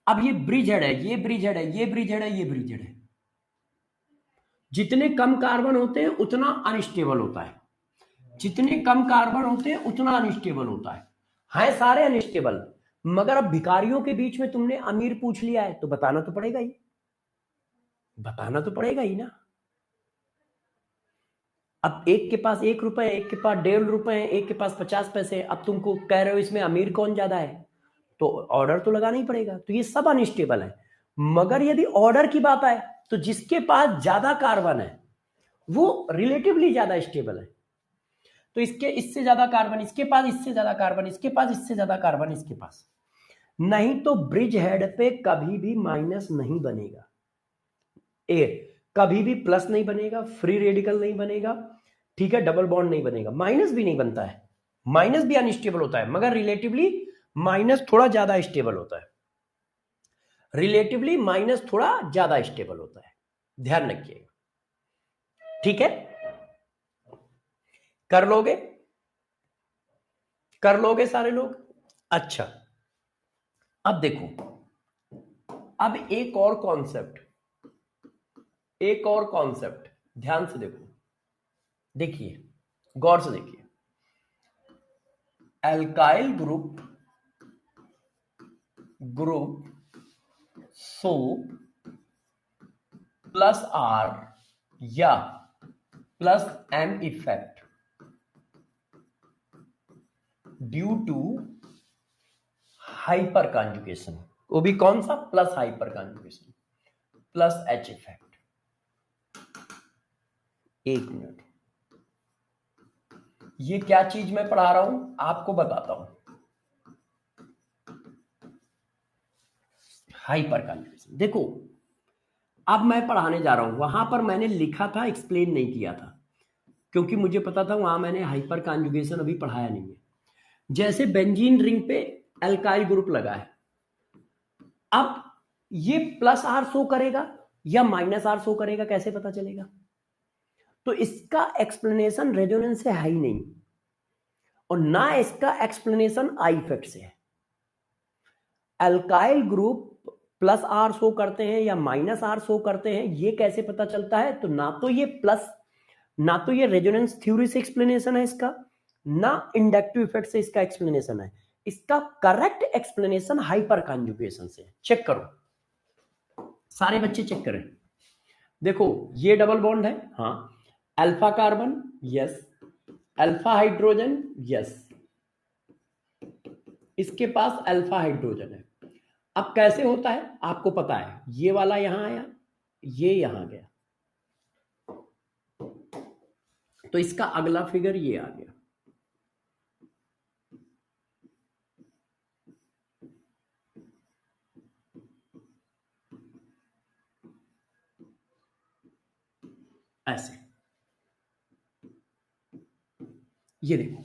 अब ये ब्रिज हेड है, ये ब्रिज हेड है, ये ब्रिज हेड है, ये ब्रिज हेड है। जितने कम कार्बन होते हैं उतना अनस्टेबल होता है, जितने कम कार्बन होते हैं उतना अनस्टेबल होता है सारे अनस्टेबल। मगर अब भिखारियों के बीच में तुमने अमीर पूछ लिया है तो बताना तो पड़ेगा ही, बताना तो पड़ेगा ही ना। अब एक के पास 1 रुपए, एक के पास 1.5 रुपए, एक के पास 50 पैसे, अब तुमको कह रहे हो इसमें अमीर कौन ज्यादा है, तो ऑर्डर तो लगाना ही पड़ेगा। तो ये सब अनस्टेबल है। मगर यदि ऑर्डर की बात आए तो जिसके पास ज्यादा कार्बन है वो रिलेटिवली ज्यादा स्टेबल है। तो इसके इससे ज्यादा कार्बन इसके पास, इससे ज्यादा कार्बन इसके पास, इससे ज्यादा कार्बन इसके पास। नहीं तो ब्रिज हेड पे कभी भी माइनस नहीं बनेगा, ए कभी भी प्लस नहीं बनेगा, फ्री रेडिकल नहीं बनेगा, ठीक है, डबल बॉन्ड नहीं बनेगा, माइनस भी नहीं बनता है। माइनस भी अनस्टेबल होता है, मगर रिलेटिवली माइनस थोड़ा ज्यादा स्टेबल होता है, रिलेटिवली माइनस थोड़ा ज्यादा स्टेबल होता है, ध्यान रखिएगा। ठीक है, कर लोगे, कर लोगे सारे लोग? अच्छा, अब देखो, अब एक और कॉन्सेप्ट, एक और कॉन्सेप्ट ध्यान से देखो, देखिए, गौर से देखिए। Alkyl group so plus R या plus M effect due to hyperconjugation. वो भी कौन सा? Plus hyperconjugation, plus H effect. एक मिनट, ये क्या चीज मैं पढ़ा रहा हूं आपको बताता हूं। हाइपर कॉन्जुगेशन देखो, अब मैं पढ़ाने जा रहा हूं, वहां पर मैंने लिखा था, एक्सप्लेन नहीं किया था, क्योंकि मुझे पता था वहां मैंने हाइपर कॉन्जुगेशन अभी पढ़ाया नहीं है। जैसे बेंजीन रिंग पे एल्काइल ग्रुप लगा है, अब ये प्लस आर शो करेगा या माइनस आर शो करेगा, कैसे पता चलेगा? तो इसका एक्सप्लेनेशन रेजोनेंस से है ही नहीं, और ना इसका एक्सप्लेनेशन आई इफेक्ट से है। Alkyl group plus R show करते हैं या माइनस आर शो करते हैं, ये कैसे पता चलता है? तो ना तो ये प्लस, ना तो ये रेजोनेंस थ्योरी से एक्सप्लेनेशन है इसका, ना इंडक्टिव इफेक्ट से इसका एक्सप्लेनेशन है। इसका करेक्ट एक्सप्लेनेशन हाइपर कॉन्जुगेशन से है। चेक करो, सारे बच्चे चेक करें। देखो, ये डबल बॉन्ड है, हाँ, alpha carbon, yes, alpha hydrogen, yes, इसके पास अल्फा हाइड्रोजन है। अब कैसे होता है आपको पता है, ये वाला यहां आया, ये यहां गया, तो इसका अगला फिगर ये आ गया। ऐसे, ये देखो,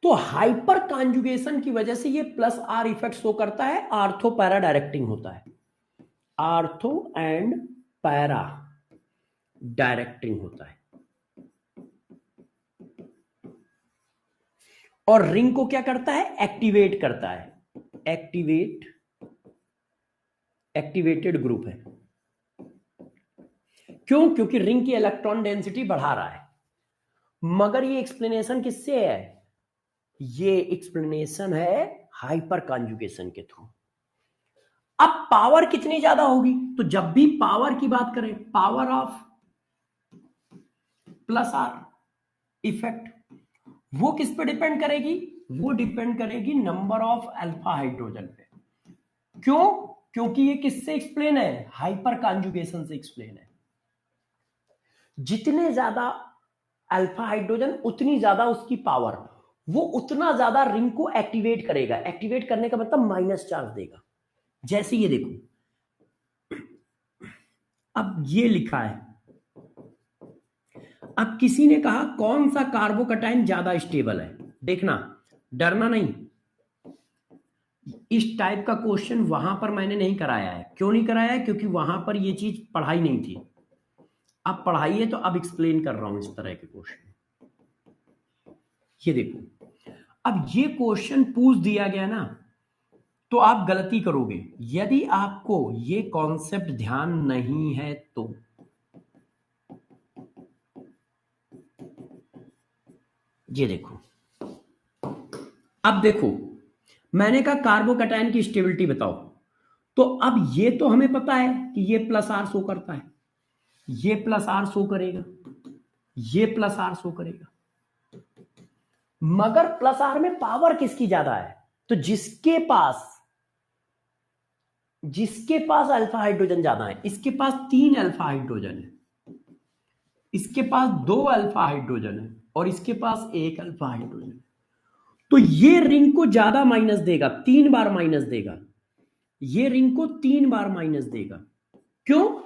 तो हाइपर कॉन्जुगेशन की वजह से ये प्लस आर इफेक्ट शो करता है, आर्थो पैरा डायरेक्टिंग होता है, आर्थो एंड पैरा डायरेक्टिंग होता है। और रिंग को क्या करता है? एक्टिवेट करता है, एक्टिवेट एक्टिवेटेड ग्रुप है। क्यों? क्योंकि रिंग की इलेक्ट्रॉन डेंसिटी बढ़ा रहा है। मगर ये एक्सप्लेनेशन किससे है? ये एक्सप्लेनेशन है हाइपर कॉन्जुगेशन के थ्रू। अब पावर कितनी ज्यादा होगी? तो जब भी पावर की बात करें, power of plus R effect, वो किस पे डिपेंड करेगी? वो डिपेंड करेगी नंबर ऑफ अल्फा हाइड्रोजन पे। क्यों? क्योंकि ये किससे एक्सप्लेन है? हाइपर कॉन्जुगेशन से एक्सप्लेन है। जितने ज्यादा अल्फा हाइड्रोजन उतनी ज्यादा उसकी पावर, वो उतना ज्यादा रिंग को एक्टिवेट करेगा। एक्टिवेट करने का मतलब माइनस चार्ज देगा। जैसे ये देखो, अब ये लिखा है, अब किसी ने कहा कौन सा कार्बोकटाइन ज्यादा स्टेबल है। देखना, डरना नहीं। इस टाइप का क्वेश्चन वहां पर मैंने नहीं कराया है। क्यों नहीं कराया है? क्योंकि वहां पर ये चीज पढ़ाई नहीं थी। अब पढ़ाई है तो अब एक्सप्लेन कर रहा हूं इस तरह के क्वेश्चन। ये देखो, अब ये क्वेश्चन पूछ दिया गया ना, तो आप गलती करोगे यदि आपको ये कॉन्सेप्ट ध्यान नहीं है तो। ये देखो, अब देखो, मैंने कहा कार्बोकटाइन की स्टेबिलिटी बताओ। तो अब ये तो हमें पता है कि ये प्लस आर शो करता है, ये प्लस आर शो करेगा, ये प्लस आर शो करेगा। मगर प्लस आर में पावर किसकी ज्यादा है? तो जिसके पास अल्फा हाइड्रोजन ज्यादा है, इसके पास 3 अल्फा हाइड्रोजन है, इसके पास 2 अल्फा हाइड्रोजन है, और इसके पास 1 अल्फा हाइड्रोजन है। तो ये रिंग को ज्यादा माइनस देगा, 3 बार माइनस देगा। ये रिंग को 3 बार माइनस देगा। क्यों?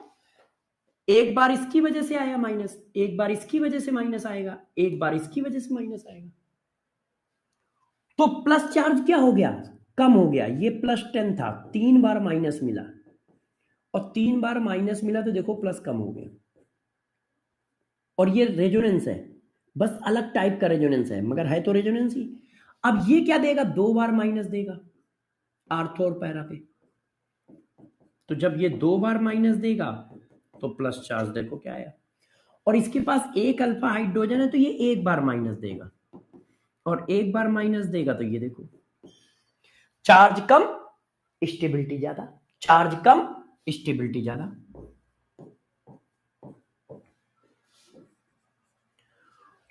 एक बार इसकी वजह से आया माइनस, एक बार इसकी वजह से माइनस आएगा, एक बार इसकी वजह से माइनस आएगा। तो प्लस चार्ज क्या हो गया? कम हो गया। ये +10 था, 3 बार माइनस मिला, और 3 बार माइनस मिला तो देखो प्लस कम हो गया। और ये रेजोनेंस है, बस अलग टाइप का रेजोनेंस है, मगर है तो रेजोनेंस ही। अब ये क्या देगा? 2 बार माइनस देगा आर्थो और पैरा पे। तो जब ये 2 बार माइनस देगा तो प्लस चार्ज देखो क्या आया। और इसके पास 1 अल्फा हाइड्रोजन है, तो ये 1 बार माइनस देगा, और 1 बार माइनस देगा तो ये देखो, चार्ज कम स्टेबिलिटी ज्यादा, चार्ज कम स्टेबिलिटी ज्यादा।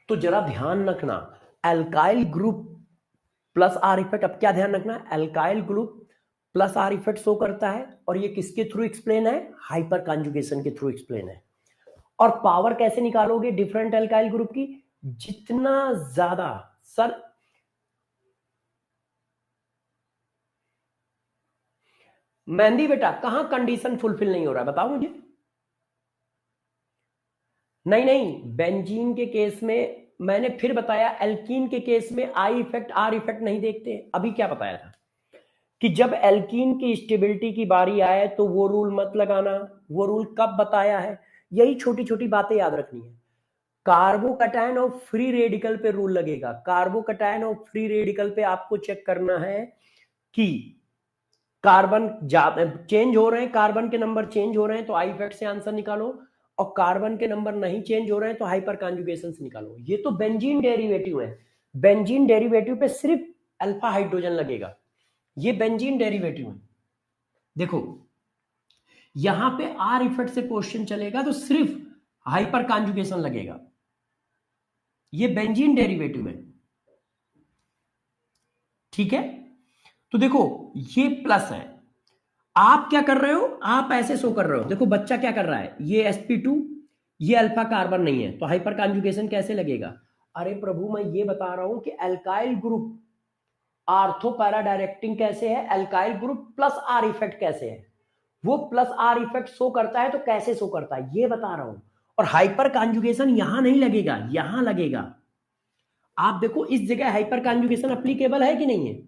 तो जरा ध्यान रखना, alkyl group plus R effect. अब क्या ध्यान रखना? Alkyl group plus R effect show करता है, और ये किसके थ्रू एक्सप्लेन है? हाइपर कॉन्जुगेशन के थ्रू एक्सप्लेन है। और पावर कैसे निकालोगे डिफरेंट एल्काइल ग्रुप की? जितना ज्यादा, सर मेहंदी बेटा कहां कंडीशन फुलफिल नहीं हो रहा है बताओ मुझे। नहीं, बेंजीन के केस में मैंने फिर बताया, एल्कीन के केस में आई इफेक्ट आर इफेक्ट नहीं देखते। अभी क्या बताया था कि जब एल्कीन की स्टेबिलिटी की बारी आए तो वो रूल मत लगाना। वो रूल कब बताया है? यही छोटी छोटी बातें याद रखनी है। कार्बोकटायन और फ्री रेडिकल पे रूल लगेगा। कार्बोकटायन और फ्री रेडिकल पे आपको चेक करना है कि कार्बन चेंज हो रहे हैं, कार्बन के नंबर चेंज हो रहे हैं तो आई इफेक्ट से आंसर निकालो, और कार्बन के नंबर नहीं चेंज हो रहे हैं तो हाइपर कॉन्जुगेशन से निकालो। ये तो बेंजीन डेरिवेटिव है। बेंजीन डेरिवेटिव पे सिर्फ अल्फा हाइड्रोजन लगेगा। ये बेंजीन डेरिवेटिव है। देखो, यहां पे आर इफेक्ट से क्वेश्चन चलेगा तो सिर्फ हाइपर कॉन्जुगेशन लगेगा। ये बेंजीन डेरिवेटिव है, ठीक है। तो देखो, ये प्लस है। आप क्या कर रहे हो? आप ऐसे शो कर रहे हो। देखो बच्चा क्या कर रहा है, ये sp2, ये अल्फा कार्बन नहीं है, तो हाइपर कॉन्जुगेशन कैसे लगेगा? अरे प्रभु, मैं ये बता रहा हूं कि alkyl group ortho para directing कैसे है, alkyl group plus R effect कैसे है। वो प्लस आर इफेक्ट शो करता है तो कैसे शो करता है ये बता रहा हूं। और हाइपर कॉन्जुगेशन यहां नहीं लगेगा, यहां लगेगा। आप देखो, इस जगह हाइपर कॉन्जुगेशन एप्लीकेबल है कि नहीं है?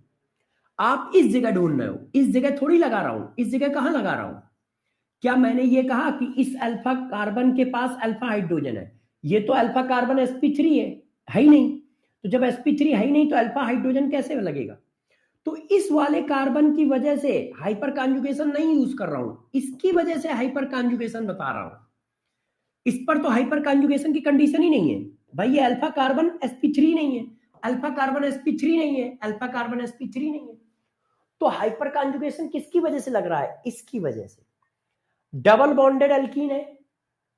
आप इस जगह ढूंढ रहे हो, इस जगह थोड़ी लगा रहा हूं। इस जगह कहां लगा रहा हूं? क्या मैंने ये कहा कि इस अल्फा कार्बन के पास अल्फा हाइड्रोजन है? ये तो अल्फा कार्बन sp3 है ही नहीं। तो जब sp3 है ही नहीं तो अल्फा हाइड्रोजन कैसे लगेगा? तो इस वाले कार्बन की वजह से हाइपर कॉन्जुगेशन नहीं यूज कर रहा हूं, इसकी वजह से हाइपर कॉन्जुगेशन बता रहा हूं। इस पर तो हाइपर कॉन्जुगेशन की कंडीशन ही नहीं है भाई, ये अल्फा कार्बन sp3 नहीं है, अल्फा कार्बन sp3 नहीं है, अल्फा कार्बन sp3 नहीं है। तो हाइपर कॉन्जुगेशन किसकी वजह से लग रहा है? इसकी वजह से। डबल बॉन्डेड एल्कीन है,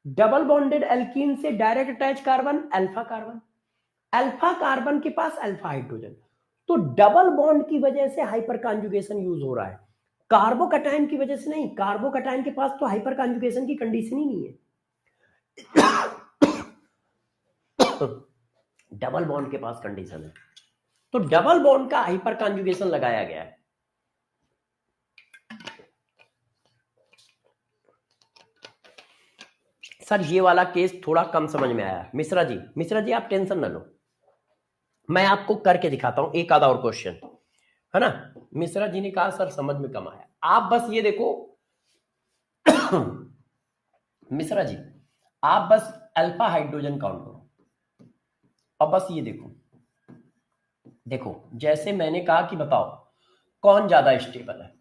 डबल बॉन्डेड एल्कीन से direct attach carbon alpha carbon, alpha carbon के पास अल्फा हाइड्रोजन, तो डबल बॉन्ड की वजह से हाइपर कॉन्जुगेशन यूज हो रहा है, कार्बोकैटायन की वजह से नहीं। कार्बोकैटायन के पास तो हाइपर कॉन्जुगेशन की कंडीशन ही नहीं है। डबल बॉन्ड के पास कंडीशन है, तो डबल बॉन्ड का हाइपर कॉन्जुगेशन लगाया गया है। सर ये वाला केस थोड़ा कम समझ में आया। मिश्रा जी आप टेंशन ना लो, मैं आपको करके दिखाता हूं एक आधा और क्वेश्चन, है ना। मिश्रा जी ने कहा सर समझ में कम आया, आप बस ये देखो मिश्रा जी आप बस अल्फा हाइड्रोजन काउंट करो और बस ये देखो, देखो जैसे मैंने कहा कि बताओ कौन ज्यादा स्टेबल है।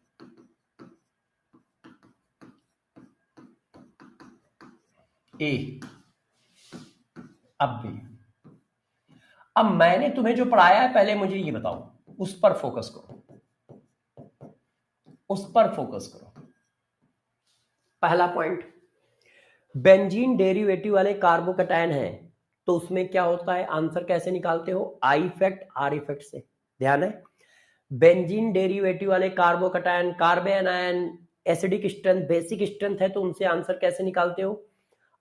ए, अब भी, अब मैंने तुम्हें जो पढ़ाया है पहले मुझे ये बताओ, उस पर फोकस करो, उस पर फोकस करो। पहला पॉइंट, बेंजीन डेरिवेटिव वाले कार्बोकैटायन है तो उसमें क्या होता है, आंसर कैसे निकालते हो, आई इफेक्ट आर इफेक्ट से। ध्यान है, बेंजीन डेरिवेटिव वाले carbocation, carbon ion, acidic strength, basic strength है तो उनसे आंसर कैसे निकालते हो,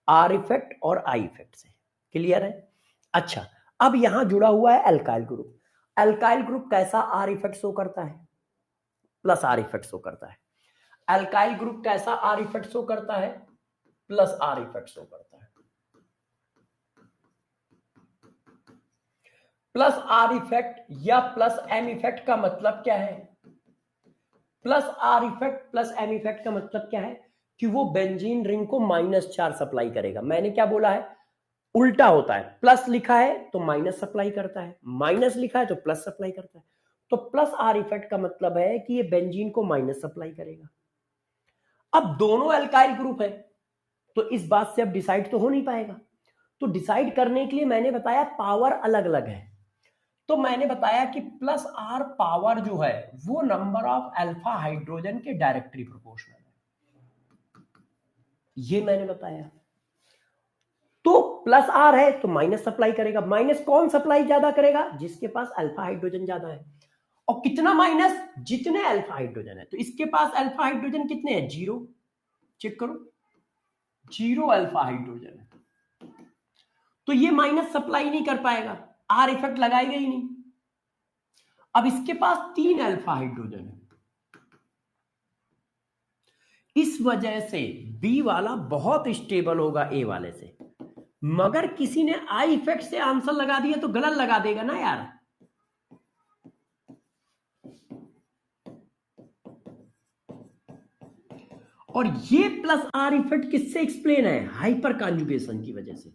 आर इफेक्ट और आई इफेक्ट से। क्लियर है? अच्छा, अब यहां जुड़ा हुआ है अल्काइल ग्रुप, अल्काइल ग्रुप कैसा आर इफेक्ट शो करता है, प्लस आर इफेक्ट शो करता है। अल्काइल ग्रुप कैसा आर इफेक्ट शो करता है, प्लस आर इफेक्ट शो करता है। प्लस आर इफेक्ट या प्लस एम इफेक्ट का मतलब क्या है, plus R effect plus M effect का मतलब क्या है कि वो बेंजीन रिंग को -4 सप्लाई करेगा। मैंने क्या बोला है, उल्टा होता है, प्लस लिखा है तो माइनस सप्लाई करता है, माइनस लिखा है तो प्लस सप्लाई करता है। तो प्लस आर इफेक्ट का मतलब है कि ये बेंजीन को माइनस सप्लाई करेगा। अब दोनों अल्काइल ग्रुप है तो इस बात से अब डिसाइड तो हो नहीं पाएगा, तो डिसाइड करने के लिए मैंने बताया पावर अलग अलग है। तो मैंने बताया कि प्लस आर पावर जो है वो नंबर ऑफ अल्फा हाइड्रोजन के डायरेक्टली प्रोपोर्शनल है, ये मैंने बताया। तो प्लस आर है तो माइनस सप्लाई करेगा, माइनस कौन सप्लाई ज्यादा करेगा, जिसके पास अल्फा हाइड्रोजन ज्यादा है। और कितना माइनस, जितने अल्फा हाइड्रोजन है, तो इसके पास अल्फा हाइड्रोजन कितने हैं, 0, चेक करो 0 अल्फा हाइड्रोजन है, तो ये माइनस सप्लाई नहीं कर पाएगा, आर इफेक्ट लगाएगा ही नहीं। अब इसके पास 3 अल्फा हाइड्रोजन है, इस वजह से बी वाला बहुत स्टेबल होगा ए वाले से। मगर किसी ने आई इफेक्ट से आंसर लगा दिया तो गलत लगा देगा ना यार। और ये प्लस आर इफेक्ट किससे एक्सप्लेन है, हाइपर कॉन्जुगेशन की वजह से।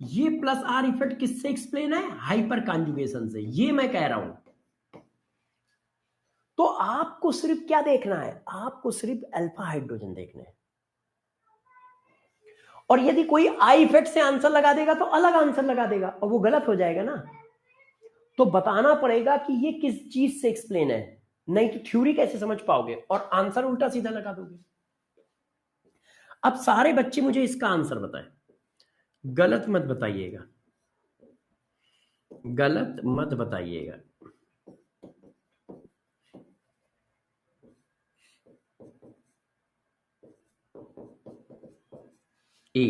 ये प्लस आर इफेक्ट किससे एक्सप्लेन है, हाइपर कॉन्जुगेशन से, ये मैं कह रहा हूं। तो आपको सिर्फ क्या देखना है, आपको सिर्फ अल्फा हाइड्रोजन देखने हैं। और यदि कोई आई इफेक्ट से आंसर लगा देगा तो अलग आंसर लगा देगा और वो गलत हो जाएगा ना। तो बताना पड़ेगा कि ये किस चीज से एक्सप्लेन है, नहीं तो थ्योरी कैसे समझ पाओगे और आंसर उल्टा सीधा लगा दोगे। अब सारे बच्चे मुझे इसका आंसर बताएं, गलत मत बताइएगा, गलत मत बताइएगा। ए,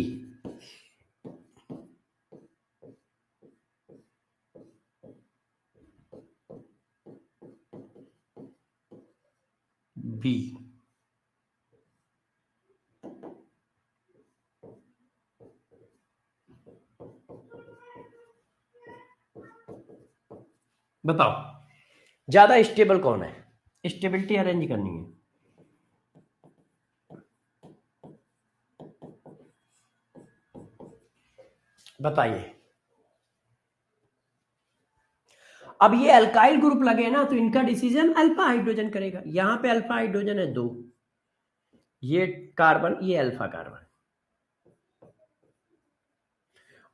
बी, बताओ ज्यादा स्टेबल कौन है, स्टेबिलिटी अरेंज करनी है। बताइए। अब ये अल्काइल ग्रुप लगे ना, तो इनका डिसीजन अल्फा हाइड्रोजन करेगा। यहां पे अल्फा हाइड्रोजन है 2, ये कार्बन, ये अल्फा कार्बन,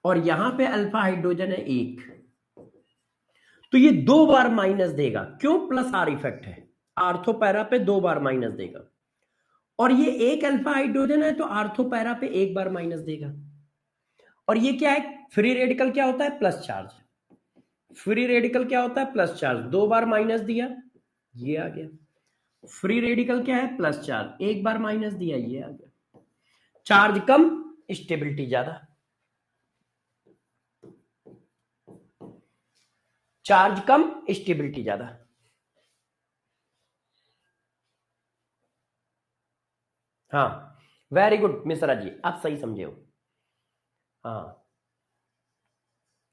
और यहां पे अल्फा हाइड्रोजन है 1, तो ये 2 बार माइनस देगा। क्यों? प्लस आर इफेक्ट है, आर्थो पैरा पे 2 बार माइनस देगा। और ये एक अल्फा हाइड्रोजन है, तो आर्थो पैरा पे 1 बार माइनस देगा। और ये क्या है? फ्री रेडिकल क्या होता है? Plus charge. फ्री रेडिकल क्या होता है? Plus charge. 2 बार माइनस दिया, ये आ गया। फ्री रेडिकल क्या है? Plus charge. 1 बार माइनस दिया, ये आ गया। चार्ज कम, स्टेबिलिटी ज्यादा। चार्ज कम, स्टेबिलिटी ज्यादा। हाँ, वेरी गुड मिश्रा जी, आप सही समझे हो। हाँ,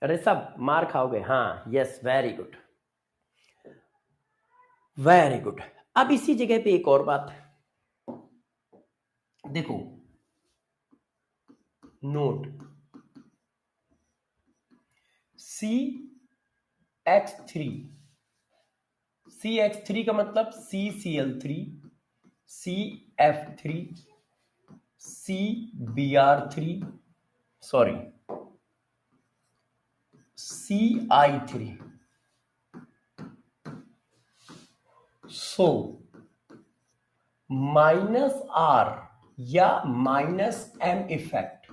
अरे सब मार खाओगे। हाँ, yes, very good, very good. अब इसी जगह पे एक और बात देखो, नोट CH3, CH3 का मतलब CCl3, CF3, CBr3, sorry CI3। So minus R या minus M effect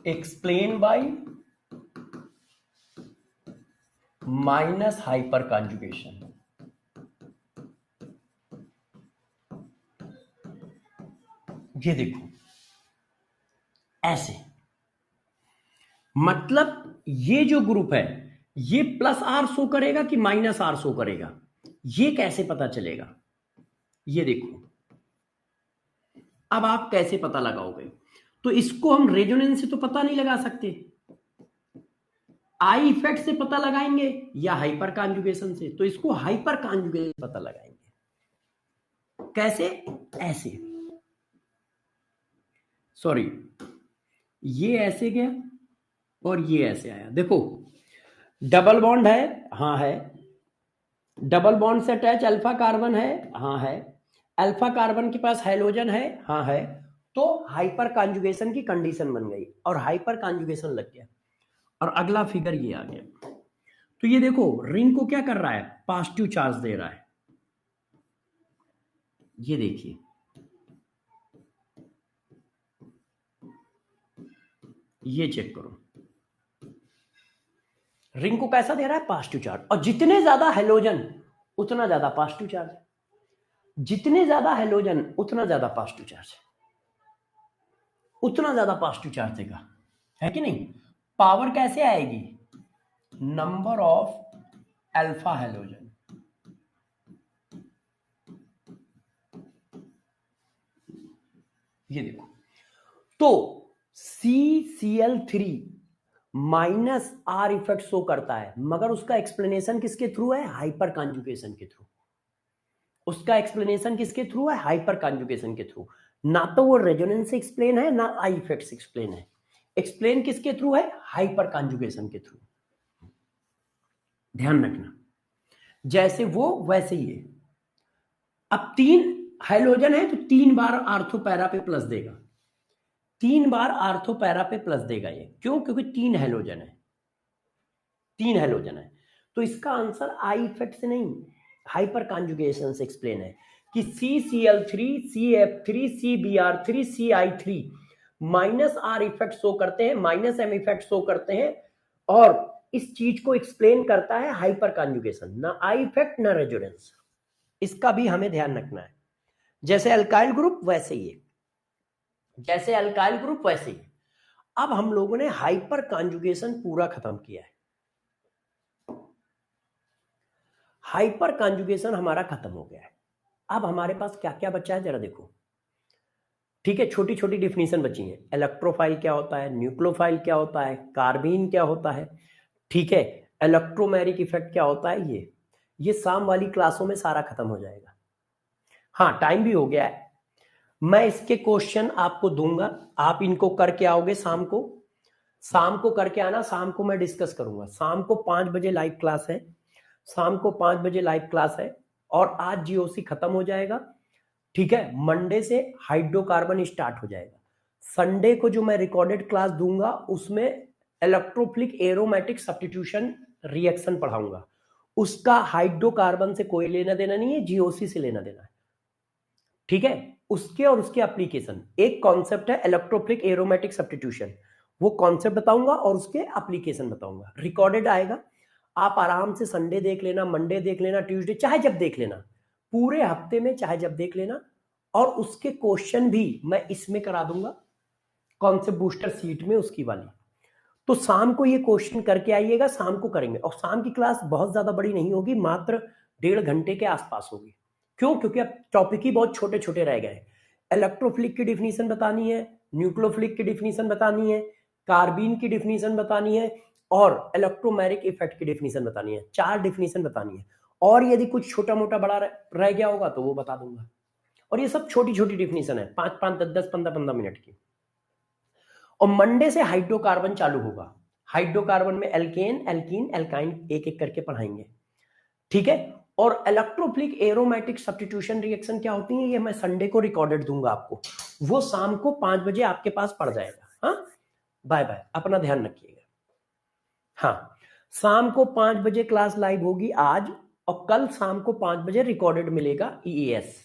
explain by minus hyperconjugation. ये देखो ऐसे, मतलब ये जो ग्रुप है ये प्लस आर शो करेगा कि माइनस आर शो करेगा, ये कैसे पता चलेगा? ये देखो, अब आप कैसे पता लगाओगे? तो इसको हम रेजोनेंस से तो पता नहीं लगा सकते, आई इफेक्ट से पता लगाएंगे या हाइपर कॉन्जुगेशन से। तो इसको हाइपर कॉन्जुगेशन पता लगाएंगे। कैसे? ऐसे, सॉरी, ये ऐसे गया और ये ऐसे आया। देखो डबल बॉन्ड है, हाँ है। डबल बॉन्ड से अटैच अल्फा कार्बन है, हाँ है। अल्फा कार्बन के पास हैलोजन है, हाँ है। तो हाइपर कॉन्जुगेशन की कंडीशन बन गई और हाइपर कॉन्जुगेशन लग गया। और अगला फिगर ये आ गया। तो ये देखो रिंग को क्या कर रहा है? पॉजिटिव चार्ज दे रहा है। ये देखिए, ये चेक करो, रिंग को कैसा दे रहा है? Positive charge. और जितने ज्यादा हेलोजन उतना ज्यादा पॉजिटिव चार्ज, जितने ज्यादा हेलोजन उतना ज्यादा पॉजिटिव चार्ज, उतना ज्यादा पॉजिटिव चार्ज देगा, है कि नहीं? पावर कैसे आएगी? Number of alpha halogen. ये देखो, तो CCl3 minus are effect show करता है, मगर उसका एक्सप्लेनेशन किसके थ्रू है? हाइपर कॉन्जुगेशन के थ्रू। उसका एक्सप्लेनेशन किसके थ्रू है? हाइपर कॉन्जुगेशन के थ्रू। ना तो वो रेजोनेंस से एक्सप्लेन है, ना आई इफेक्ट से एक्सप्लेन है। एक्सप्लेन किसके थ्रू है? हाइपर कॉन्जुगेशन के थ्रू। ध्यान रखना, जैसे वो वैसे ही है। अब 3 हाइड्रोजन है तो 3 बार आर्थो पैरा पे प्लस देगा, 3 बार आर्थो पैरा पे प्लस देगा। ये क्यों? क्योंकि 3 हाइड्रोजन है, 3 हाइड्रोजन है। तो इसका आंसर आई इफेक्ट से नहीं, हाइपर कॉन्जुगेशन से एक्सप्लेन है कि CCl3, CF3, CBr3, CI3 minus are effect show करते हैं, माइनस एम इफेक्ट शो करते हैं। और इस चीज को एक्सप्लेन करता है हाइपर कॉन्जुगेशन, ना आई इफेक्ट ना रेजोनेंस। इसका भी हमें ध्यान रखना है। जैसे अल्काइल ग्रुप वैसे ही है, जैसे अल्काइल ग्रुप वैसे ही। अब हम लोगों ने हाइपर कॉन्जुगेशन पूरा खत्म किया है, हाइपर कॉन्जुगेशन हमारा खत्म हो गया है। अब हमारे पास क्या क्या बचा है जरा देखो। ठीक है, छोटी छोटी डिफिनीशन बची है। इलेक्ट्रोफाइल क्या होता है, न्यूक्लियोफाइल क्या होता है, कार्बीन क्या होता है, ठीक है, इलेक्ट्रोमेरिक इफेक्ट क्या होता है, ये शाम वाली क्लासों में सारा खत्म हो जाएगा। हाँ, टाइम भी हो गया है। मैं इसके क्वेश्चन आपको दूंगा, आप इनको करके आओगे शाम को करके आना, शाम को मैं डिस्कस करूंगा। शाम को 5 बजे लाइव क्लास है, शाम को 5 बजे लाइव क्लास है। और आज जीओसी खत्म हो जाएगा, ठीक है। मंडे से हाइड्रोकार्बन स्टार्ट हो जाएगा। संडे को जो मैं रिकॉर्डेड क्लास दूंगा उसमें इलेक्ट्रोफिलिक एरोमेटिक सब्स्टिट्यूशन रिएक्शन पढ़ाऊंगा। उसका हाइड्रोकार्बन से कोई लेना देना नहीं है, जीओसी से लेना देना है, ठीक है। उसके और उसके एप्लीकेशन, एक कॉन्सेप्ट है इलेक्ट्रोफिलिक एरोमेटिक सब्स्टिट्यूशन, वो कॉन्सेप्ट बताऊंगा और उसके एप्लीकेशन बताऊंगा। रिकॉर्डेड आएगा, आप आराम से संडे देख लेना, मंडे देख लेना, ट्यूसडे चाहे जब देख लेना, पूरे हफ्ते में चाहे जब देख लेना। और उसके क्वेश्चन भी मैं इसमें करा दूंगा, कॉन्सेप्ट बूस्टर सीट में उसकी वाली। तो शाम को ये क्वेश्चन करके आइएगा, शाम को करेंगे। और शाम की क्लास बहुत ज्यादा बड़ी नहीं होगी, मात्र 1.5 घंटे के आसपास होगी। क्यों? क्योंकि अब टॉपिक ही बहुत छोटे छोटे रह गए हैं। इलेक्ट्रोफिलिक की डिफिनीशन बतानी है, न्यूक्लियोफिलिक की डिफिनीशन बतानी है, कार्बीन की डिफिनीशन बतानी है, और इलेक्ट्रोमैरिक इफेक्ट की डिफिनीशन बतानी है। 4 डिफिनीशन बतानी है। और यदि कुछ छोटा मोटा बड़ा रह गया होगा तो वो बता दूंगा। और ये सब छोटी छोटी डिफिनीशन है, 5-5, 10-10, 15-15 मिनट की। और मंडे से हाइड्रोकार्बन चालू होगा। हाइड्रोकार्बन में एल्केन, एल्कीन, एल्काइन एक एक करके पढ़ाएंगे, ठीक है। और इलेक्ट्रोफिलिक एरोमेटिक सब्स्टिट्यूशन रिएक्शन क्या होती है, ये मैं संडे को रिकॉर्डेड दूंगा आपको, वो शाम को 5 बजे आपके पास पड़ जाएगा। हाँ, बाय बाय, अपना ध्यान रखिएगा। हाँ, शाम को 5 बजे क्लास लाइव होगी आज, और कल शाम को 5 बजे रिकॉर्डेड मिलेगा ईईएस।